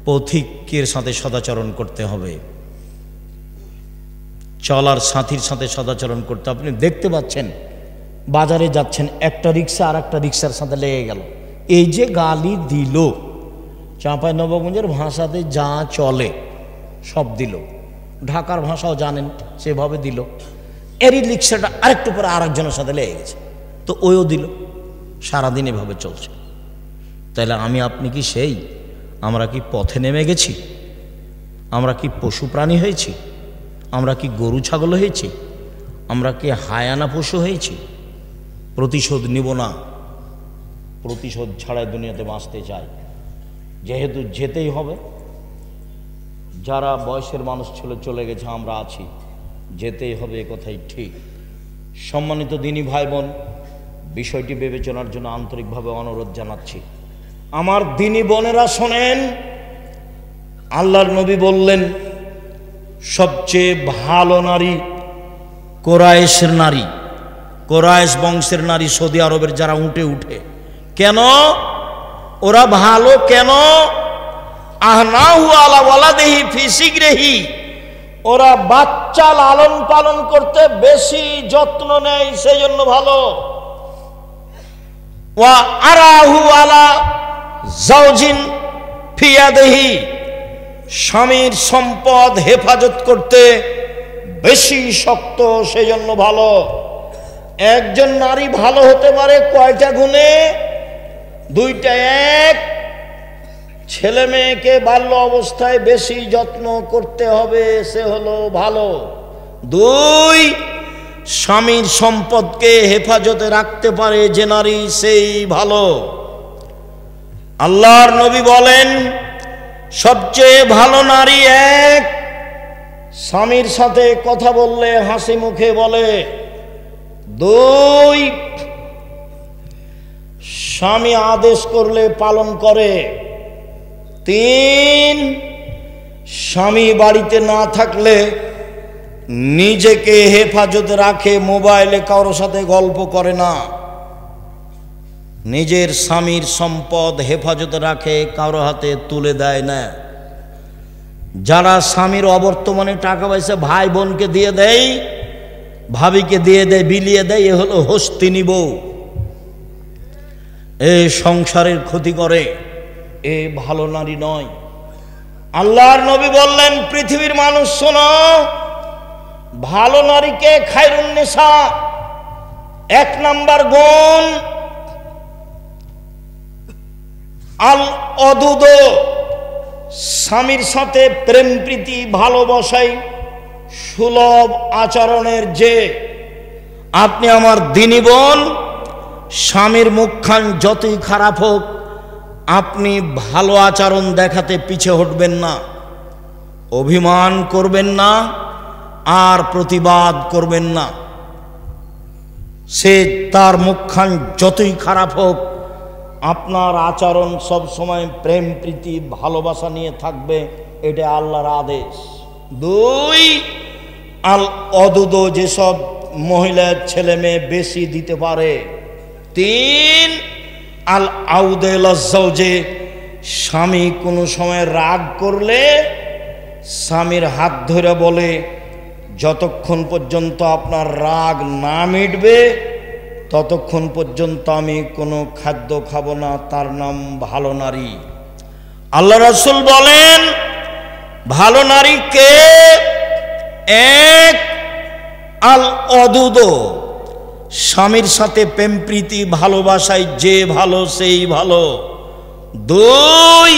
[SPEAKER 1] পথিকের সাথে সদাচরণ করতে হবে, চলার সাথীর সাথে সদাচরণ করতে। আপনি দেখতে পাচ্ছেন বাজারে যাচ্ছেন, একটা রিক্সা আর একটা রিক্সার সাথে লেগে গেল, এই যে গালি দিল, চাঁপাইনবাবগঞ্জের ভাষাতে যা চলে সব দিল, ঢাকার ভাষাও জানেন সেভাবে দিল। এরই রিক্সাটা আরেকটু পরে আরেকজনের সাথে লেগে গেছে, তো ওইও দিল। সারাদিন এভাবে চলছে। তাহলে আমি আপনি কি সেই? আমরা কি পথে নেমে গেছি? আমরা কি পশু প্রাণী হয়েছি? আমরা কি গরু ছাগল হয়েছি? আমরা কি হায়ানা পশু হয়েছি? প্রতিশোধ নিব না, প্রতিশোধ ছাড়াই দুনিয়াতে বাঁচতে চাই। যেহেতু যেতেই হবে, যারা বয়সের মানুষ ছিল চলে গেছে, আমরা আছি, যেতেই হবে, এ কথাই ঠিক। সম্মানিত দিনী ভাই বোন, বিষয়টি বিবেচনার জন্য আন্তরিকভাবে অনুরোধ জানাচ্ছি। আমার দিনী বোনেরা শোনেন, আল্লাহর নবী বললেন সবচেয়ে ভালো নারী কোরাইশের নারী, কোরাইশ বংশের নারী, সৌদি আরবের যারা উঠে উঠে। কেন ওরা ভালো? কেন? আহনাহু আলা ওয়ালাদিহি ফি সিগরিহি, ওরা বাচ্চা লালন পালন করতে বেশি যত্ন নেয়, সেজন্য ভালো। ওয়া আরাহু আলা যাওজিন ফি ইয়াদিহি, স্বামীর সম্পদ হেফাজত করতে বেশি শক্ত, সেজন্য ভালো। একজন নারী ভালো হতে পারে কয়টা গুণে? 2টা। 1, ছেলে মেয়েকে বাল্য অবস্থায় বেশি যত্ন করতে হবে, সে হলো ভালো। 2, স্বামীর সম্পদকে হেফাজতে রাখতে পারে যে নারী, সেই ভালো। আল্লাহর নবী বলেন সবচেয়ে ভালো নারী 1, স্বামীর সাথে কথা বললে হাসি মুখে বলে। 2, স্বামী আদেশ করলে পালন করে। 3, স্বামী বাড়িতে না থাকলে নিজেকে হেফাজতে রাখে, মোবাইলে কারোর সাথে গল্প করে না, নিজের স্বামীর সম্পদ হেফাজতে রাখে, কারো হাতে তুলে দেয় না। যারা স্বামীর অবর্তমানে টাকা পয়সা ভাই বোনকে দিয়ে দেয়, ভাবিকে দিয়ে দেয়, বিলিয়ে দেয়, এ হলো হস্তিনী বউ, এ সংসারের ক্ষতি করে, এ ভালো নারী নয়। আল্লাহর নবী বললেন পৃথিবীর মানুষ শোনো, ভালো নারীকে খায়রুন নিসা 1 নাম্বার গুণ আল অদুদ, স্বামীর সাথে প্রেম প্রীতি ভালোবাসায় সুলভ আচরণের। যে আপনি আমার দিনী বোন, স্বামীর মুখখান যতই খারাপ হোক, আপনি ভালো আচরণ দেখাতে পিছে হটবেন না, অভিমান করবেন না, আর প্রতিবাদ করবেন না। সে তার মুখখান যতই খারাপ হোক, আপনার আচরণ সব সময় প্রেম প্রীতি ভালোবাসা নিয়ে থাকবে, এটা আল্লাহর আদেশ। 2, আল অদুদ, যেসব মহিলার ছেলে মেয়ে বেশি দিতে পারে। 3, আল আউদেল যে স্বামী কোনো সময় রাগ করলে স্বামীর হাত ধরে বলে, যতক্ষণ পর্যন্ত আপনার রাগ না মিটবে ততক্ষণ পর্যন্ত আমি কোনো খাদ্য খাবো না, তার নাম ভালো নারী। আল্লাহ রাসূল বলেন, ভালো নারী কে? এক, আল অদুদ, স্বামীর সাথে প্রেম প্রীতি ভালোবাসায় যে ভালো সেই ভালো। দুই,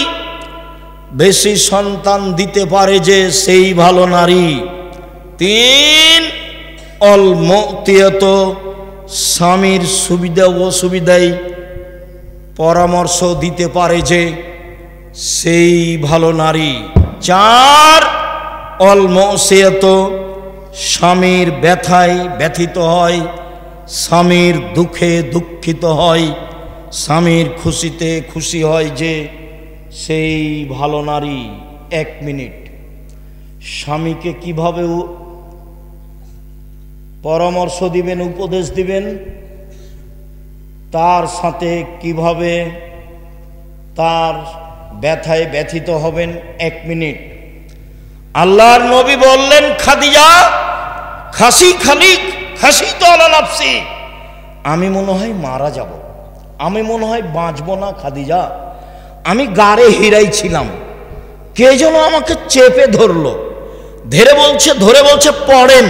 [SPEAKER 1] বেশি সন্তান দিতে পারে যে সেই ভালো নারী। তিন, অল মুতিয়াত, স্বামীর সুবিধা অসুবিধায় পরামর্শ দিতে পারে যে সেই ভালো নারী। চার, অল মুসিয়াত, স্বামীর ব্যথায় ব্যথিত হয়, স্বামীর দুঃখে দুঃখিত হয়, স্বামীর খুশিতে খুশি হয় যে সেই ভালো নারী। 1 মিনিট, স্বামীকে কিভাবে পরামর্শ দিবেন, উপদেশ দিবেন, তার সাথে কিভাবে তার ব্যথায় ব্যথিত হবেন, 1 মিনিট। আল্লাহর নবী বললেন, খাদিজা খাসি খালিক খাসি তো আলা নাফসি, আমি মনে হয় মারা যাব, আমি মনে হয় বাঁচব না খাদিজা, আমি গাড়ে হিরাই ছিলাম, কে যেন আমাকে চেপে ধরলো, ধরে বলছে পড়েন।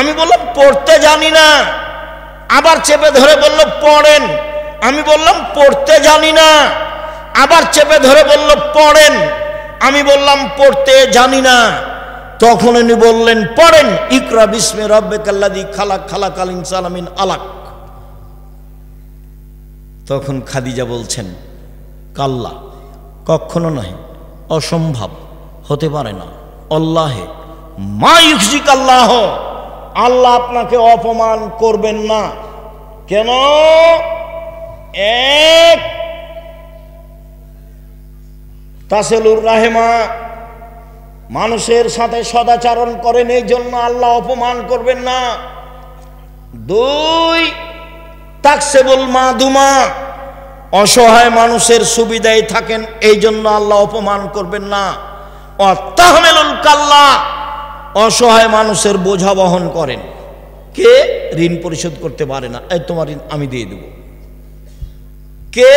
[SPEAKER 1] আমি বললাম পড়তে জানি না। আবার চেপে ধরে বলল পড়েন। আমি বললাম পড়তে জানি না। আবার চেপে ধরে বলল পড়েন। আমি বললাম পড়তে জানি না। তখন উনি বললেন পড়েন, ইকরা বিস্মি রাব্বিকাল্লাযী খালাক, খালাকাল ইনসানা মিন আলাক। তখন খাদিজা বলছেন, কাল্লা, কখনো নয়, অসম্ভব, হতে পারে না, আল্লাহে মা ইউখজিকাল্লাহ, আল্লাহ আপনাকে অপমান করবেন না। কেন? এক, তাসিলুর রাহেমা, মানুষের সাথে সদাচরণ করেন, এই জন্য আল্লাহ অপমান করবেন না। দুই, তাকসিবুল মাদুমা, অসহায় মানুষের সুবিধায় থাকেন, এই জন্য আল্লাহ অপমান করবেন না। ও তাহমিলুল কাল্লা, অসহায় মানুষের বোঝা বহন করেন। কে ঋণ পরিশোধ করতে পারে না, এই তোমার ঋণ আমি দিয়ে দেব। কে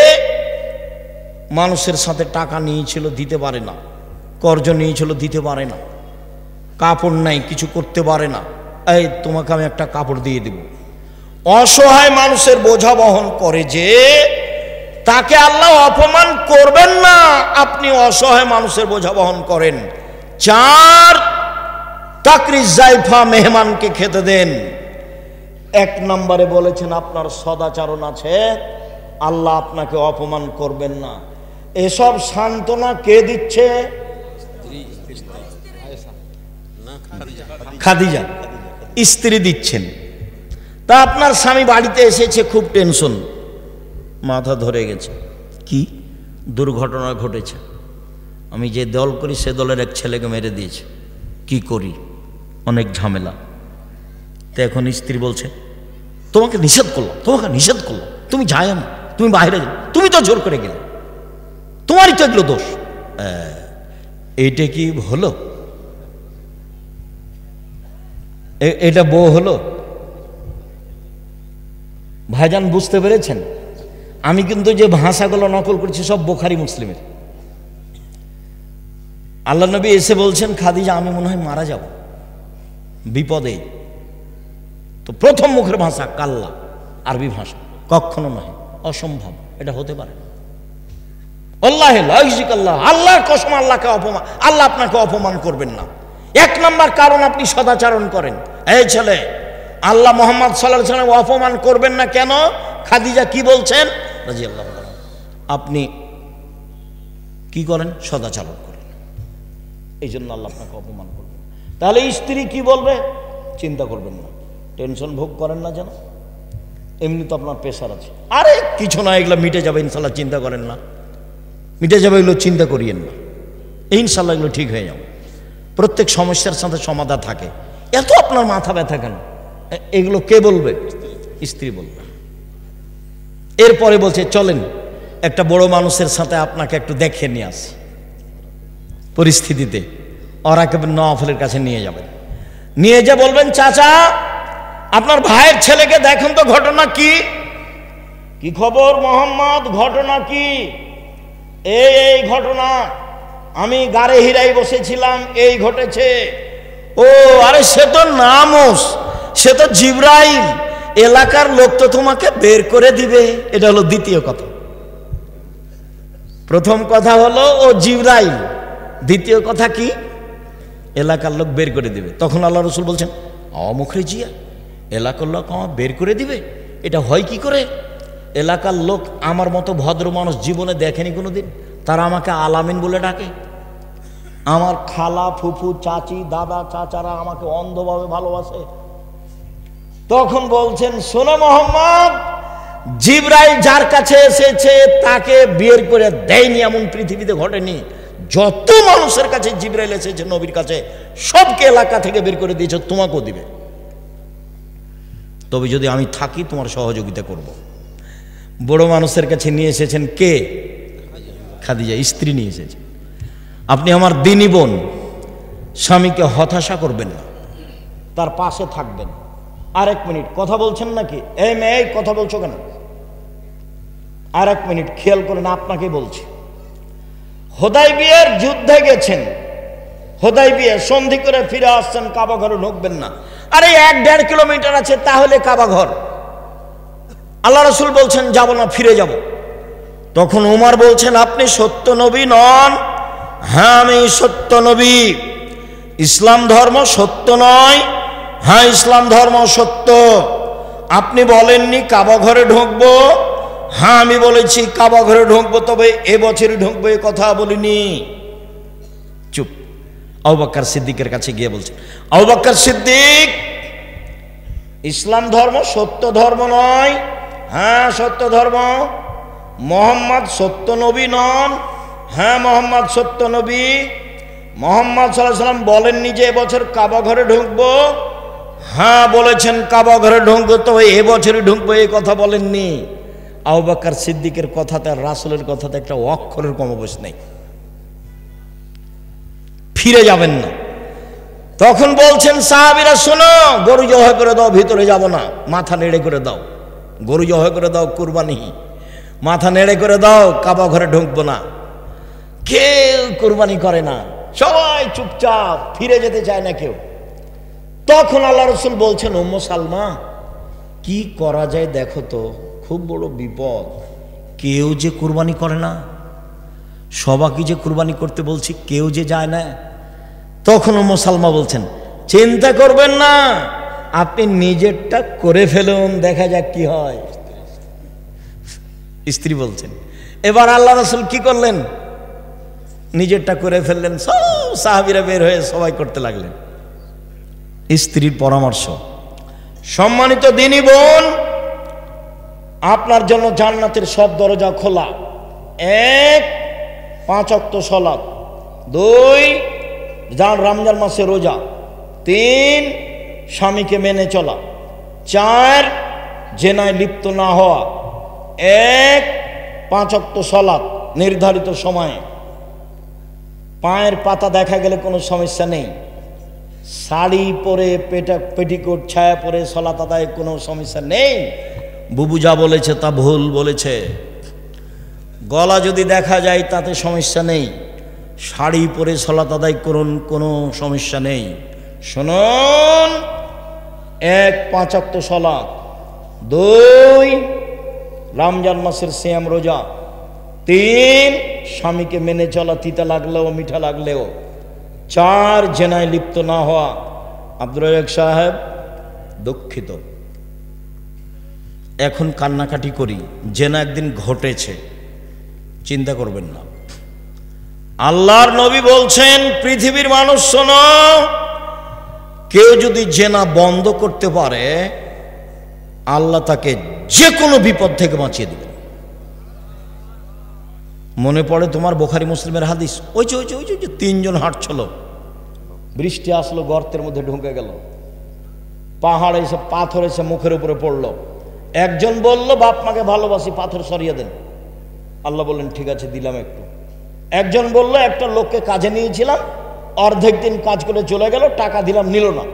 [SPEAKER 1] মানুষের সাথে টাকা নিয়েছিল, দিতে পারে না, কর্জ নিয়েছিল, দিতে পারে না, কাপড় নাই, কিছু করতে পারে না, এই তোমাকে আমি একটা কাপড় দিয়ে দেব। অসহায় মানুষের বোঝা বহন করে যে, তাকে আল্লাহ অপমান করবেন না, আপনি অসহায় মানুষের বোঝা বহন করেন। চার, তাকরিজ জাইফা, মেহমানকে খেতে দেন। 1 নম্বরে বলেছেন আপনার সদাচরণ আছে, আল্লাহ আপনাকে অপমান করবেন না। এসব সান্ত্বনা কে দিচ্ছে? খাদিজা স্ত্রী দিচ্ছেন। তা আপনার স্বামী বাড়িতে এসেছে, খুব টেনশন, মাথা ধরে গেছে, কি দুর্ঘটনা ঘটেছে, আমি যে দল করি সে দলের এক ছেলেকে মেরে দিয়েছে, কি করি, অনেক ঝামেলা। তো এখন স্ত্রী বলছে, তোমাকে নিষেধ করলাম, তুমি যাই না, তুমি বাইরে যাও, তুমি তো জোর করে গেলে, তোমারই তো এগুলো দোষ। এইটা কি হলো? এটা বউ হলো? ভাইজান বুঝতে পেরেছেন? আমি কিন্তু যে ভাষাগুলো নকল করছি সব বুখারী মুসলিমের। আল্লাহ নবী এসে বলছেন, খাদিজা আমি মনে হয় মারা যাব, বিপদে। তো প্রথম মুখের ভাষা কাল্লা, আরবি ভাষা, কখনো নয়, অসম্ভব, এটা হতে পারে না। আল্লাহে লা ইউযিকাল্লাহ, আল্লাহর কসম, আল্লাহ আপনাকে অপমান করবেন না। 1 নম্বর কারণ, আপনি সদাচরণ করেন। এই ছেলে, আল্লাহ মুহাম্মদ সাল্লাল্লাহু আলাইহি ওয়াসাল্লাম অপমান করবেন না কেন? খাদিজা কি বলছেন রাদিয়াল্লাহু আনহা, আপনি কি করেন? সদাচরণ করেন, এই জন্য আল্লাহ আপনাকে অপমান করবেন। তাহলে স্ত্রী কি বলবে? চিন্তা করবেন না, টেনশন ভোগ করেন না যেন, এমনি তো আপনার প্রেশার আছে। আরে কিছু না, এগুলো মিটে যাবে ইনশাল্লাহ, চিন্তা করেন না, মিটে যাবে, এগুলো চিন্তা করিয়েন না, ইনশাল্লাহ এগুলো ঠিক হয়ে যাবে। প্রত্যেক সমস্যার সাথে সমাধান থাকে। এত আপনার মাথা ব্যথা কেন? এগুলো কে বলবে? স্ত্রী বলবে। এরপরে বলছে, চলেন একটা বড় মানুষের সাথে আপনাকে একটু দেখে নিয়ে আসি, পরিস্থিতিতে ওরাকে নওয়াফলের কাছে নিয়ে যাবেন, নিয়ে যা বলবেন, চাচা আপনার ভাইয়ের ছেলেকে দেখেন তো ঘটনা কি, কি খবর মোহাম্মদ, ঘটনা কি? এই ঘটনা, আমি গাড়ে হিরাই বসেছিলাম, এই ঘটেছে। ও আরে সে তো নামুস, সে তো জিবরাইল, এলাকার লোক তো তোমাকে বের করে দিবে। এটা হলো দ্বিতীয় কথা। প্রথম কথা হলো ও জিবরাইল, দ্বিতীয় কথা কি, এলাকার লোক বের করে দিবে। তখন আল্লাহ রসুল বলছেন অমুখরিজিয়া, এলাকার লোক আমার বের করে দিবে, এটা হয় কি করে? এলাকার লোক আমার মতো ভদ্র মানুষ জীবনে দেখেনি কোনোদিন, তারা আমাকে আলামিন বলে ডাকে। আমার খালা, ফুফু, চাচি, দাদা, চাচারা আমাকে অন্ধভাবে ভালোবাসে। তখন বলছেন শোনো মোহাম্মদ, জিবরাইল যার কাছে এসেছে তাকে বের করে দেয়নি এমন পৃথিবীতে ঘটেনি। যত মানুষের কাছে জিবরাইল এসেছে নবীর কাছে, সবকে এলাকা থেকে বের করে দিয়েছে, তোমাকেও দিবে। তবে যদি আমি থাকি তোমার সহযোগিতা করব। বড় মানুষের কাছে নিয়ে এসেছেন কে? খাদিজা, স্ত্রী নিয়ে এসেছে। আপনি আমার দিনী বোন, স্বামীকে হতাশা করবেন না, তার পাশে থাকবেন। আরেক মিনিট, কথা বলছেন নাকি? এই মেয়ে কথা বলছো কেন? আরেক মিনিট খেয়াল করেন, আপনাকে বলছি। হুদায়বিয়ার যুদ্ধে গেছেন, হুদায়বিয়া সন্ধি করে ফিরে আসছেন, কাবা ঘরে ঢুকবেন না। আরে 1-1.5 কিলোমিটার আছে, তাহলে কাবা ঘর। আল্লাহ রসুল বলছেন যাব না, ফিরে যাব। তখন উমর বলছেন আপনি সত্য নবী নন? হ্যাঁ আমি সত্য নবী। ইসলাম ধর্ম সত্য নয়? হ্যাঁ ইসলাম ধর্ম সত্য। আপনি বলেননি কাবা ঘরে ঢুকবো? হ্যাঁ আমি বলেছি কাবা ঘরে ঢুকবো, তবে এবছরই ঢুকবো, এ কথা বলিনি। চুপ। আবু বকর সিদ্দিকের কাছে গিয়ে বলছেন, আবু বকর সিদ্দিক, ইসলাম ধর্ম সত্য ধর্ম নয়? হ্যাঁ সত্য ধর্ম। মোহাম্মদ সত্য নবী নন? হ্যাঁ মোহাম্মদ সত্য নবী। মোহাম্মদ সাল্লাল্লাহু আলাইহি ওয়াসাল্লাম বলেননি যে এবছর কাবা ঘরে ঢুকবো? হ্যাঁ বলেছেন কাবা ঘরে ঢুকবো, তবে এবছরই ঢুকবো, এই কথা বলেননি। আবু বকর সিদ্দিকের কথাতে আর রাসূলের কথাতে একটা অক্ষরের কমবেশ নেই। ফিরে যাবেন না। তখন বলছেন সাহাবীরা শোনো, গরু জবাই করে দাও, ভিতরে যাব না, মাথা নেড়ে করে দাও। গরু জবাই করে দাও, কুরবানি, মাথা নেড়ে করে দাও, কাবা ঘরে ঢুকবো না। কেউ কুরবানি করে না, সবাই চুপচাপ, ফিরে যেতে চায় না কেউ। তখন আল্লাহ রসুল বলছেন উম্মে সালমা, কি করা যায় দেখো তো, খুব বড় বিপদ। কেউ যে কুরবানি করে না, সবাইকে যে কুরবানি করতে বলছি, কেউ যে যায় না। তখন উম্মে সালমা বলছেন চিন্তা করবেন না, আপনি নিজেরটা করে ফেলুন, দেখা যাক কি হয়। স্ত্রী বলছেন। এবার আল্লাহ রাসূল কি করলেন? নিজেরটা করে ফেললেন। সব সাহাবীরা বের হয়ে সবাই করতে লাগলেন। স্ত্রীর পরামর্শ। সম্মানিত দিনী বোন, আপনার জন্য জান্নাতের সব দরজা খোলা। 1, 5 ওয়াক্ত সালাত। 2, রমজান মাসে রোজা। 3, স্বামীকে মেনে চলা। 4, জেনায় লিপ্ত না হওয়া। 1, 5 ওয়াক্ত সালাত নির্ধারিত সময়ে। পায়ের পাতা দেখা গেলে কোনো সমস্যা নেই। শাড়ি পরে, পেটিকোট ছায়া পরে সালাত আদায় কোনো সমস্যা নেই। বুবু যা বলেছে তা ভুল বলেছে। গলা যদি দেখা যায় তাতে সমস্যা নেই। শাড়ি পরে সালাত আদায় করুন, কোনো সমস্যা নেই। শুনুন, 1, 5 ওয়াক্ত সালাত। 2, রমজান মাসের সিয়াম রোজা। 3, স্বামীকে মেনে চলা, তিতা লাগলেও মিঠা লাগলেও। 4, জেনায় লিপ্ত না হওয়া। আব্দুর রাজ্জাক সাহেব, দুঃখিত, এখন কান্নাকাটি করি, জেনা একদিন ঘটেছে, চিন্তা করবেন না। আল্লাহর নবী বলছেন পৃথিবীর মানুষ শোনো, কেউ যদি জেনা বন্ধ করতে পারে আল্লাহ তাকে যে কোনো বিপদ থেকে বাঁচিয়ে দেবেন। মনে পড়ে তোমার বুখারী মুসলিমের হাদিস, ওই যে 3 জন হাঁটছিল, বৃষ্টি আসলো, গর্তের মধ্যে ঢুকে গেল, পাহাড় এসে পাথর এসে মুখের উপরে পড়লো। একজন বলল বাপ মাকে ভালোবাসি, পাথর সরিয়ে দেন। আল্লাহ বললেন ঠিক আছে দিলাম একটু। একজন বলল একটা লোককে কাজে নিয়েছিলাম, অর্ধেক দিন কাজ করে চলে গেল, টাকা দিলাম, নিল না।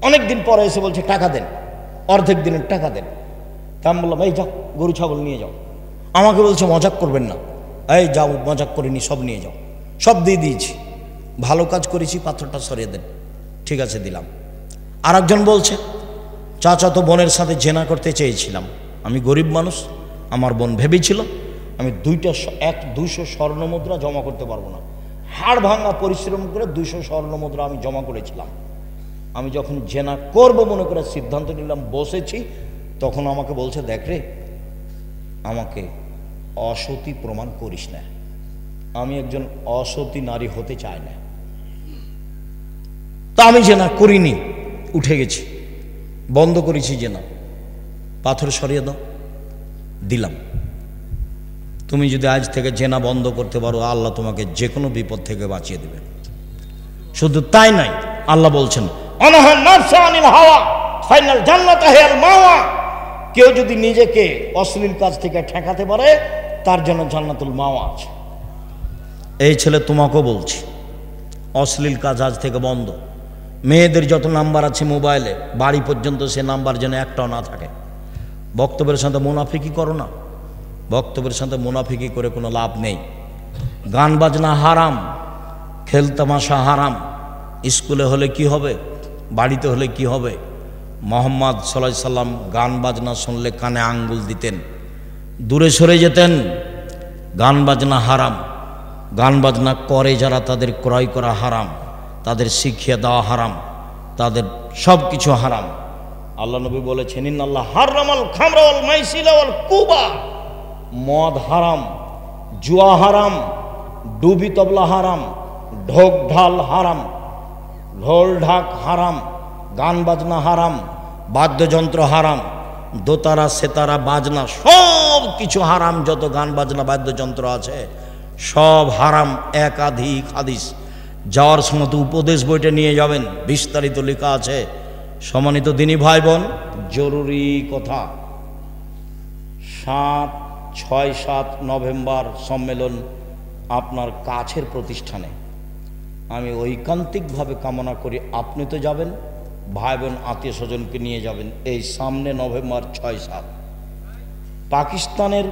[SPEAKER 1] অনেক দিন পরে এসে বলছে টাকা দেন, অর্ধেক দিনের টাকা দেন। তা আমি বললাম এই যাও গরু ছাগল নিয়ে যাও। আমাকে বলছে মজাক করবেন না। এই যাও, মজাক করিনি, সব নিয়ে যাও। সব দিয়ে দিয়েছি, ভালো কাজ করেছি, পাথরটা সরিয়ে দেন। ঠিক আছে, দিলাম। আর একজন বলছে চাচাতো বোনের সাথে জেনা করতে চেয়েছিলাম, আমি গরিব মানুষ, আমার বোন ভেবেছিল আমি 200 স্বর্ণ মুদ্রা জমা করতে পারবো না, হাড় ভাঙা পরিশ্রম করে 200 স্বর্ণ মুদ্রা আমি জমা করেছিলাম। আমি যখন জেনা করব মনে করে সিদ্ধান্ত নিলাম, বসেছি, তখন আমাকে বলছে দেখ রে, আমাকে অসতী প্রমাণ করিস না, আমি একজন অসতী নারী হতে চাই না। তা আমি জেনা করিনি, উঠে গেছি, বন্ধ করেছি জেনা। পাথর সরিয়ে দাও, দিলাম। তুমি যদি আজ থেকে জেনা বন্ধ করতে পারো, আল্লাহ তোমাকে যে কোনো বিপদ থেকে বাঁচিয়ে দেবে। শুধু তাই নাই, আল্লাহ বলছেন কেউ যদি নিজেকে অশ্লীল কাজ থেকে ঠেকাতে পারে, তার জন্য জান্নাতুল মাওয়া আছে। এই ছেলে তোমাকেও বলছি, অশ্লীল কাজ আজ থেকে বন্ধ। মেয়েদের যত নাম্বার আছে মোবাইলে, বাড়ি পর্যন্ত সে নাম্বার যেন একটাও না থাকে। বক্তব্যের সাথে মুনাফিকি করো না, বক্তব্যের সাথে মুনাফিকি করে কোনো লাভ নেই। গান বাজনা হারাম, খেলতামাশা হারাম। স্কুলে হলে কি হবে, বাড়িতে হলে কি হবে? মোহাম্মদ সাল্লাল্লাহু আলাইহি সাল্লাম গান বাজনা শুনলে কানে আঙ্গুল দিতেন, দূরে সরে যেতেন। গান বাজনা হারাম, গান বাজনা করে যারা তাদের ক্রয় করা হারাম, তাদের শিখিয়ে দেওয়া হারাম, তাদের সব কিছু হারাম। আল্লাহ নবী বলেছেন ইন্নাল্লাহ হারামাল খামরা ওয়াল মাইসিরা ওয়াল কুবা, মদ হারাম, জুয়া হারাম, ডুবি তবলা হারাম, ঢোক ঢাল হারাম, ঢোল ঢাক হারাম, গান বাজনা হারাম, বাদ্যযন্ত্র হারাম, দোতারা সেতারা বাজনা সব কিছু হারাম। যত গান বাজনা বাদ্যযন্ত্র আছে সব হারাম। একাধিক হাদিস, যাওয়ার সময় তো উপদেশ বইটা নিয়ে যাবেন, বিস্তারিত লেখা আছে। সম্মানিত দিনী ভাই বোন, জরুরি কথা, 6-7 নভেম্বর সম্মেলন আপনার কাছের প্রতিষ্ঠানে। আমি ঐকান্তিকভাবে কামনা করি আপনি তো যাবেন, ভাই বোন আত্মীয় স্বজনকে নিয়ে যাবেন। এই সামনে নভেম্বর 6-7 পাকিস্তানের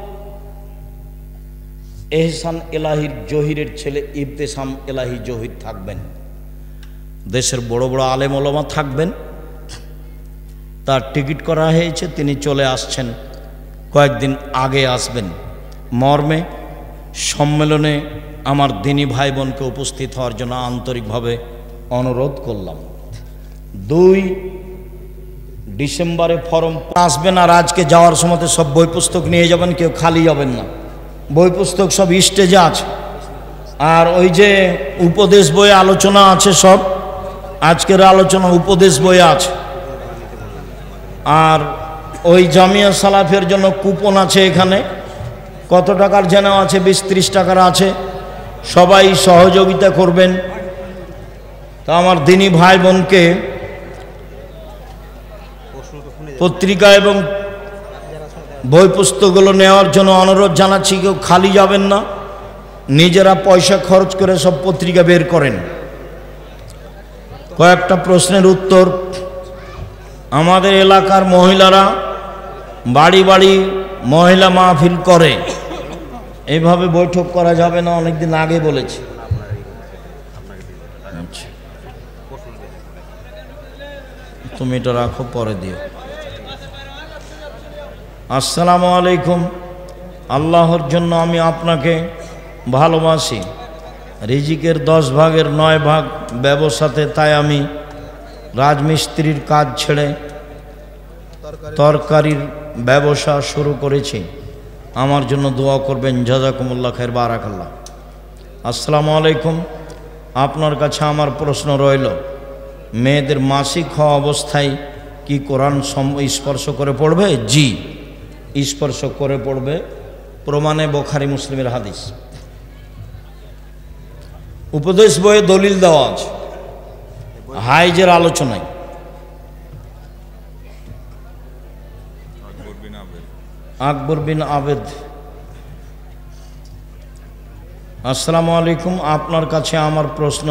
[SPEAKER 1] এহসান এলাহির জহিরের ছেলে ইবতেসাম এলাহি জহির থাকবেন, দেশের বড় বড় আলেম ওলামা থাকবেন। তার টিকিট করা হয়েছে, তিনি চলে আসছেন, কয়েকদিন আগে আসবেন। মর্মে সম্মেলনে আমার দিনী ভাই বোনকে উপস্থিত হওয়ার জন্য আন্তরিকভাবে অনুরোধ করলাম। 2 ডিসেম্বরে ফরম আসবেন। আর আজকে যাওয়ার সময় সব বই পুস্তক নিয়ে যাবেন, কেউ খালি যাবেন না। বই পুস্তক সব স্টেজে আছে। আর ওই যে উপদেশ বই আলোচনা আছে, সব আজকের আলোচনা উপদেশ বই আছে। আর ওই জামিয়া সালাফের জন্য কুপন আছে এখানে, কত টাকার যেন আছে, 20-30 টাকার আছে। সবাই সহযোগিতা করবেন। তা আমার দিনী ভাই বোনকে পত্রিকা এবং বই পুস্তকগুলো নেওয়ার জন্য অনুরোধ জানাচ্ছি। কেউ খালি যাবেন না, নিজেরা পয়সা খরচ করে সব পত্রিকা বের করেন। কয়েকটা প্রশ্নের উত্তর। আমাদের এলাকার মহিলারা বাড়ি বাড়ি মহিলা মাহফিল করে, এইভাবে বৈঠক করা যাবে না, অনেকদিন আগে বলেছি। তুমি এটা রাখো, পরে দিও। আসসালামু আলাইকুম। আল্লাহর জন্য আমি আপনাকে ভালোবাসি। রিজিকের 10 ভাগের 9 ভাগ ব্যবসাতে, তাই আমি রাজমিস্ত্রির কাজ ছেড়ে তরকারির ব্যবসা শুরু করেছি। আমার জন্য দোয়া করবেন। জাযাকুমুল্লাহ খাইর, বারাকাল্লাহ। আসসালামু আলাইকুম। আপনার কাছে আমার প্রশ্ন রইল, মেয়েদের মাসিক হওয়া অবস্থায় কি কোরআন স্পর্শ করে পড়বে? জি, স্পর্শ করে পড়বে, প্রমাণে বুখারী মুসলিমের হাদিস। উপদেশ বইয়ে দলিল দেওয়া আছে হাইজের আলোচনায়। আকবর বিন আবেদ। আসসালামু আলাইকুম। আপনার কাছে আমার প্রশ্ন,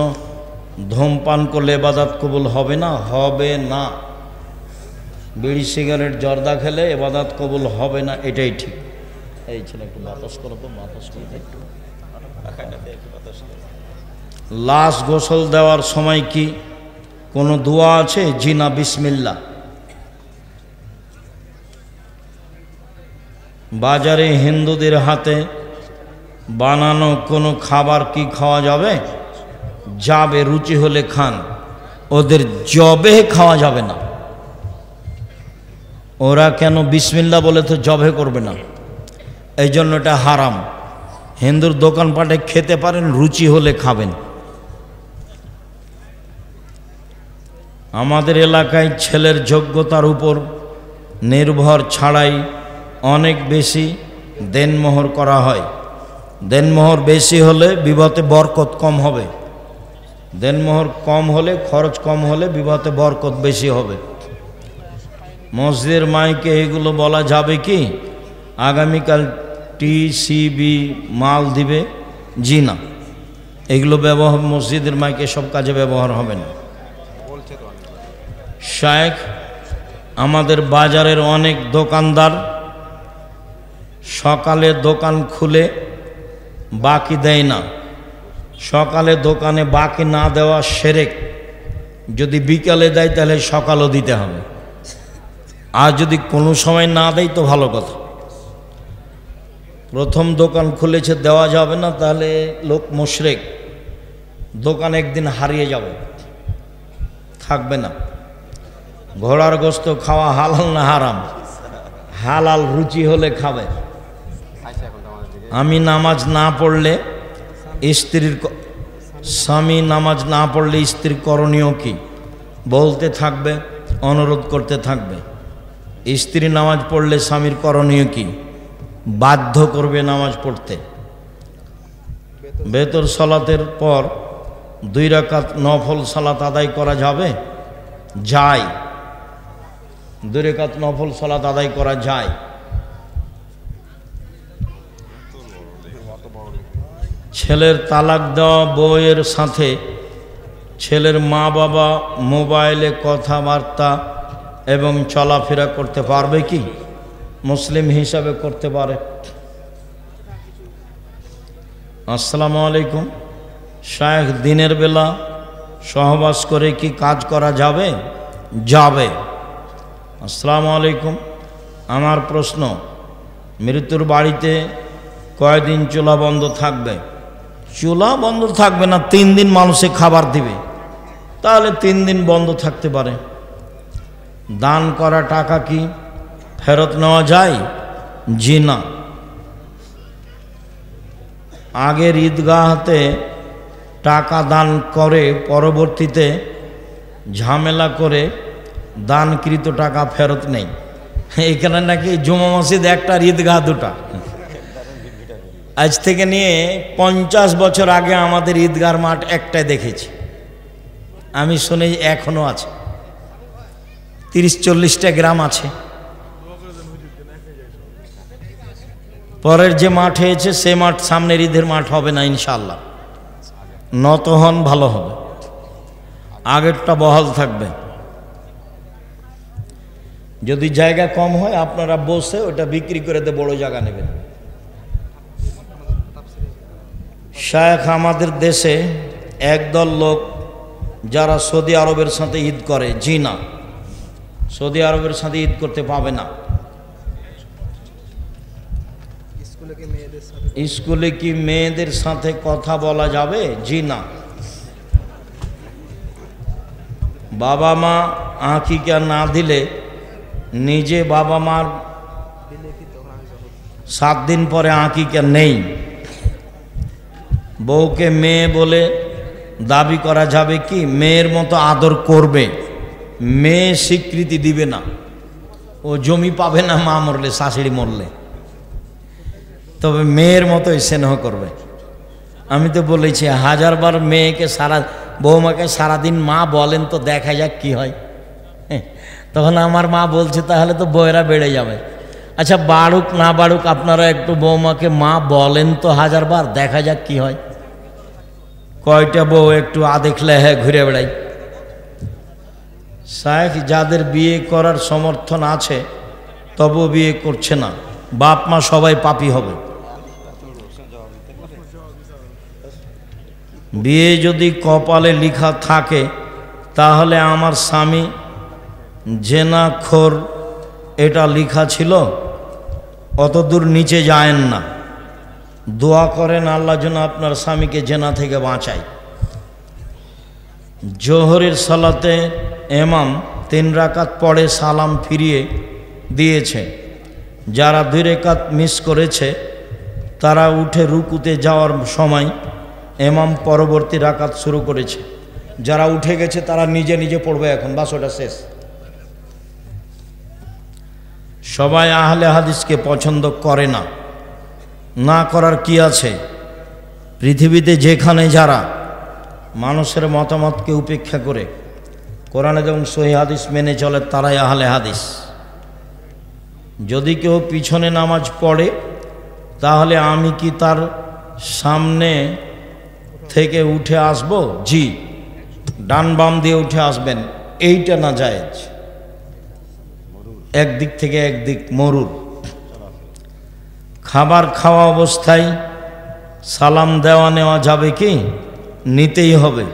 [SPEAKER 1] ধূমপান করলে ইবাদত কবুল হবে না? হবে না। বিড়ি সিগারেট জর্দা খেলে ইবাদত কবুল হবে না, এটাই ঠিক। এই ছেলে একটু বাতাস করো তো, বাতাস করতে একটু। লাশ গোসল দেওয়ার সময় কি কোনো দোয়া আছে? জি না, বিসমিল্লাহ। বাজারে হিন্দুদের হাতে বানানো কোনো খাবার কি খাওয়া যাবে? যাবে, রুচি হলে খান, ওদের জবে খাওয়া যাবে না। ওরা কেন বিসমিল্লাহ বলে তো জবে করবে না, এই জন্য এটা হারাম। হিন্দুর দোকানপাটে খেতে পারেন, রুচি হলে খাবেন। আমাদের এলাকায় ছেলের যোগ্যতার উপর নির্ভর ছাড়াই অনেক বেশি দেনমোহর করা হয়। দেনমোহর বেশি হলে বিবাহে বরকত কম হবে, দেনমোহর কম হলে, খরচ কম হলে বিবাহে বরকত বেশি হবে। মসজিদের মাইকে এগুলো বলা যাবে কি আগামীকাল টিসিবি মাল দিবে? জি না, এগুলো ব্যবহার মসজিদের মাইকে সব কাজে ব্যবহার হবে না। শায়েখ, আমাদের বাজারের অনেক দোকানদার সকালে দোকান খুলে বাকি দেয় না। সকালে দোকানে বাকি না দেওয়া শিরক। যদি বিকালে দেয় তাহলে সকালও দিতে হবে, আর যদি কোনো সময় না দেয় তো ভালো কথা। প্রথম দোকান খুলেছে, দেওয়া যাবে না, তাহলে লোক মুশরিক, দোকান একদিন হারিয়ে যাবে, থাকবে না। ঘোড়ার গোশত খাওয়া হালাল না হারাম? হালাল, রুচি হলে খাবে। আমি নামাজ না পড়লে স্ত্রীর, স্বামী নামাজ না পড়লে স্ত্রীর করণীয় কি? বলতে থাকবে, অনুরোধ করতে থাকবে। স্ত্রী নামাজ পড়লে স্বামীর করণীয় কি? বাধ্য করবে নামাজ পড়তে। বেতর সালাতের পর 2 রাকাত নফল সালাত আদায় করা যাবে? যায়। 2 রাকাত নফল সালাত আদায় করা যায়। ছেলের তালাক দেওয়া বউয়ের সাথে ছেলের মা বাবা মোবাইলে কথাবার্তা এবং চলাফেরা করতে পারবে কি? মুসলিম হিসাবে করতে পারে। আসসালামু আলাইকুম শায়েখ, দিনের বেলা সহবাস করে কি কাজ করা যাবে? যাবে। আসসালামু আলাইকুম, আমার প্রশ্ন, মৃত্যুর বাড়িতে কয়দিন চুলা বন্ধ থাকবে? চুলা বন্ধ থাকবে না, 3 দিন মানুষে খাবার দিবে, তাহলে 3 দিন বন্ধ থাকতে পারে। দান করা টাকা কি ফেরত নেওয়া যায়? জি না। আগের ঈদগাহতে টাকা দান করে পরবর্তীতে ঝামেলা করে দানকৃত টাকা ফেরত নেই। এখানে নাকি জুমা মসজিদ একটা, ঈদগাহ 2টা। আজ থেকে নিয়ে 50 বছর আগে আমাদের ঈদগার মাঠ একটাই দেখেছি, আমি শুনে এখনো আছে। 30-40টা গ্রাম আছে। পরের যে মাঠ হয়েছে সে মাঠ সামনের ঈদের মাঠ হবে না ইনশাআল্লাহ। নত হন, ভালো হবে, আগেরটা বহাল থাকবে। যদি জায়গা কম হয় আপনারা বসে ওটা বিক্রি করে দিয়ে বড় জায়গা নেবেন। শায়েখ, আমাদের দেশে একদল লোক যারা সৌদি আরবের সাথে ঈদ করে। জি না, সৌদি আরবের সাথে ঈদ করতে পাবে না। স্কুলে কি মেয়েদের সাথে কথা বলা যাবে? জি না। বাবা মা আকিকা না দিলে নিজে বাবা মার 7 দিন পরে আকিকা নেই, বউকে মেয়ে বলে দাবি করা যাবে কি? মেয়ের মতো আদর করবে, মেয়ে স্বীকৃতি দিবে না। ও জমি পাবে না মা মরলে, শাশুড়ি মরলে, তবে মেয়ের মতোই স্নেহ করবে। আমি তো বলেছি 1000 বার মেয়েকে বৌমাকে সারাদিন মা বলেন তো দেখা যাক কি হয়। তখন আমার মা বলছে তাহলে তো বউয়েরা বেড়ে যাবে। আচ্ছা বাড়ুক না বাড়ুক, আপনারা একটু বৌমাকে মা বলেন তো 1000 বার, দেখা যাক কি হয়। কয়টা বউ একটু দেখলে হ্যাঁ ঘুরে বেড়াই। শায়েখ যাদের বিয়ে করার সমর্থন আছে তবুও বিয়ে করছে না, বাপ মা সবাই পাপী হবে। বিয়ে যদি কপালে লেখা থাকে তাহলে আমার স্বামী জেনাখোর এটা লেখা ছিল, অত দূর নিচে যায়েন না, দোয়া করেন আল্লাহ যেন আপনার স্বামীকে জেনা থেকে বাঁচায়। জোহরের সালাতে ইমাম 3 রাকাত পড়ে সালাম ফিরিয়ে দিয়েছে, যারা 2 রাকাত মিস করেছে তারা উঠে রুকুতে যাওয়ার সময় ইমাম পরবর্তী রাকাত শুরু করেছে। যারা উঠে গেছে তারা নিজে নিজে পড়বে এখন, বাস ওটা শেষ। সবাই আহলে হাদিসকে পছন্দ করে না, না করার কি আছে? পৃথিবীতে যেখানে যারা মানুষের মতামতকে উপেক্ষা করে কোরআন এবং সহিহ হাদিস মেনে চলে তারাই আহলে হাদিস। যদি কেউ পিছনে নামাজ পড়ে তাহলে আমি কি তার সামনে থেকে উঠে আসব? জি, ডান বাম দিয়ে উঠে আসবেন, এইটা না জায়েজ। একদিক থেকে একদিক মরুর। খাবার খাওয়া অবস্থায় সালাম দেওয়া নেওয়া যাবে কি? নিতেই হবে।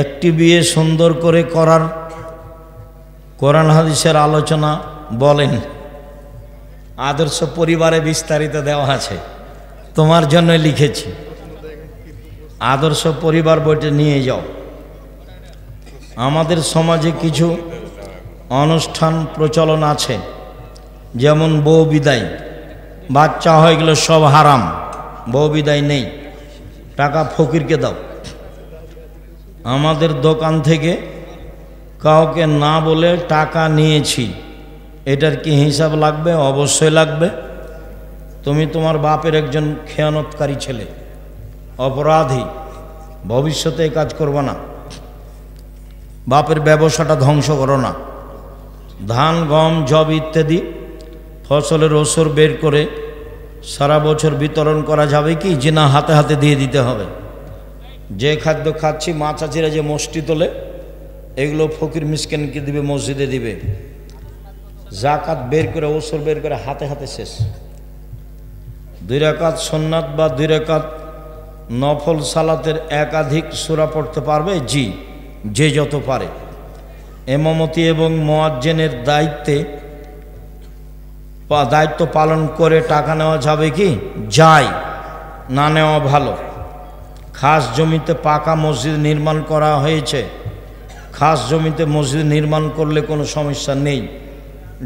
[SPEAKER 1] একটি বিয়ে সুন্দর করে করার কোরআন হাদিসের আলোচনা বলেন। আদর্শ পরিবারে বিস্তারিত দেওয়া আছে, তোমার জন্য লিখেছি। আদর্শ পরিবার বইটা নিয়ে যাও। আমাদের সমাজে কিছু অনুষ্ঠান প্রচলন আছে, যেমন বউ বিদায়, বাচ্চা হয়ে গেলে সব হারাম, বউ বিদায় নেই, টাকা ফকিরকে দাও। আমাদের দোকান থেকে কাউকে না বলে টাকা নিয়েছি, এটার কি হিসাব লাগবে? অবশ্যই লাগবে। তুমি তোমার বাপের একজন খেয়ানতকারী ছেলে, অপরাধী, ভবিষ্যতে এই কাজ করবে না। বাপের ব্যবসাটা ধ্বংস করো না। ধান, গম, জব ইত্যাদি ফসলের ওসর বের করে সারা বছর বিতরণ করা যাবে কি? যে না, হাতে হাতে দিয়ে দিতে হবে। যে খাদ্য খাচ্ছি, মা চাচিরা যে মসটি তোলে, এগুলো ফকির মিসকিনকে দিবে, মসজিদে দিবে। জাকাত বের করে, ওসর বের করে হাতে হাতে শেষ। 2 রাকাত সুন্নাত বা 2 রাকাত নফল সালাতের একাধিক সূরা পড়তে পারবে? জি, যে যত পারে। ইমামতি এবং মুয়াজ্জিনের দায়িত্ব পালন করে টাকা নেওয়া যাবে কি? যায়, না নেওয়া ভালো। খাস জমিতে পাকা মসজিদ নির্মাণ করা হয়েছে, খাস জমিতে মসজিদ নির্মাণ করলে কোনো সমস্যা নেই।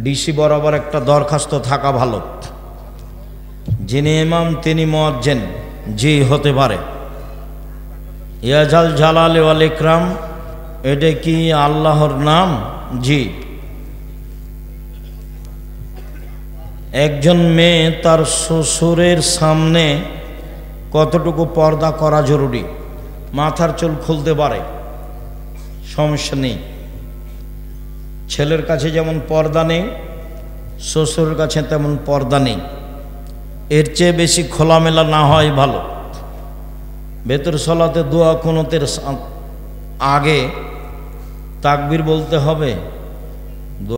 [SPEAKER 1] ডিসি বরাবর একটা দরখাস্ত থাকা ভালো। যিনি ইমাম তিনি মুয়াজ্জিন? জি, হতে পারে। ইয়াজাল জালাল ওয়াল ইকরাম, এটা কি আল্লাহর নাম? জি। একজন মেয়ে তার শ্বশুরের সামনে কতটুকু পর্দা করা জরুরি? মাথার চুল খুলতে পারে, সমস্যা নেই। ছেলের কাছে যেমন পর্দা নেই, শ্বশুরের কাছে তেমন পর্দা নেই। এর চেয়ে বেশি খোলামেলা না হয় ভালো। ভেতর সলাতে দোয়া কুনুতের আগে তাকবীর বলতে হবে।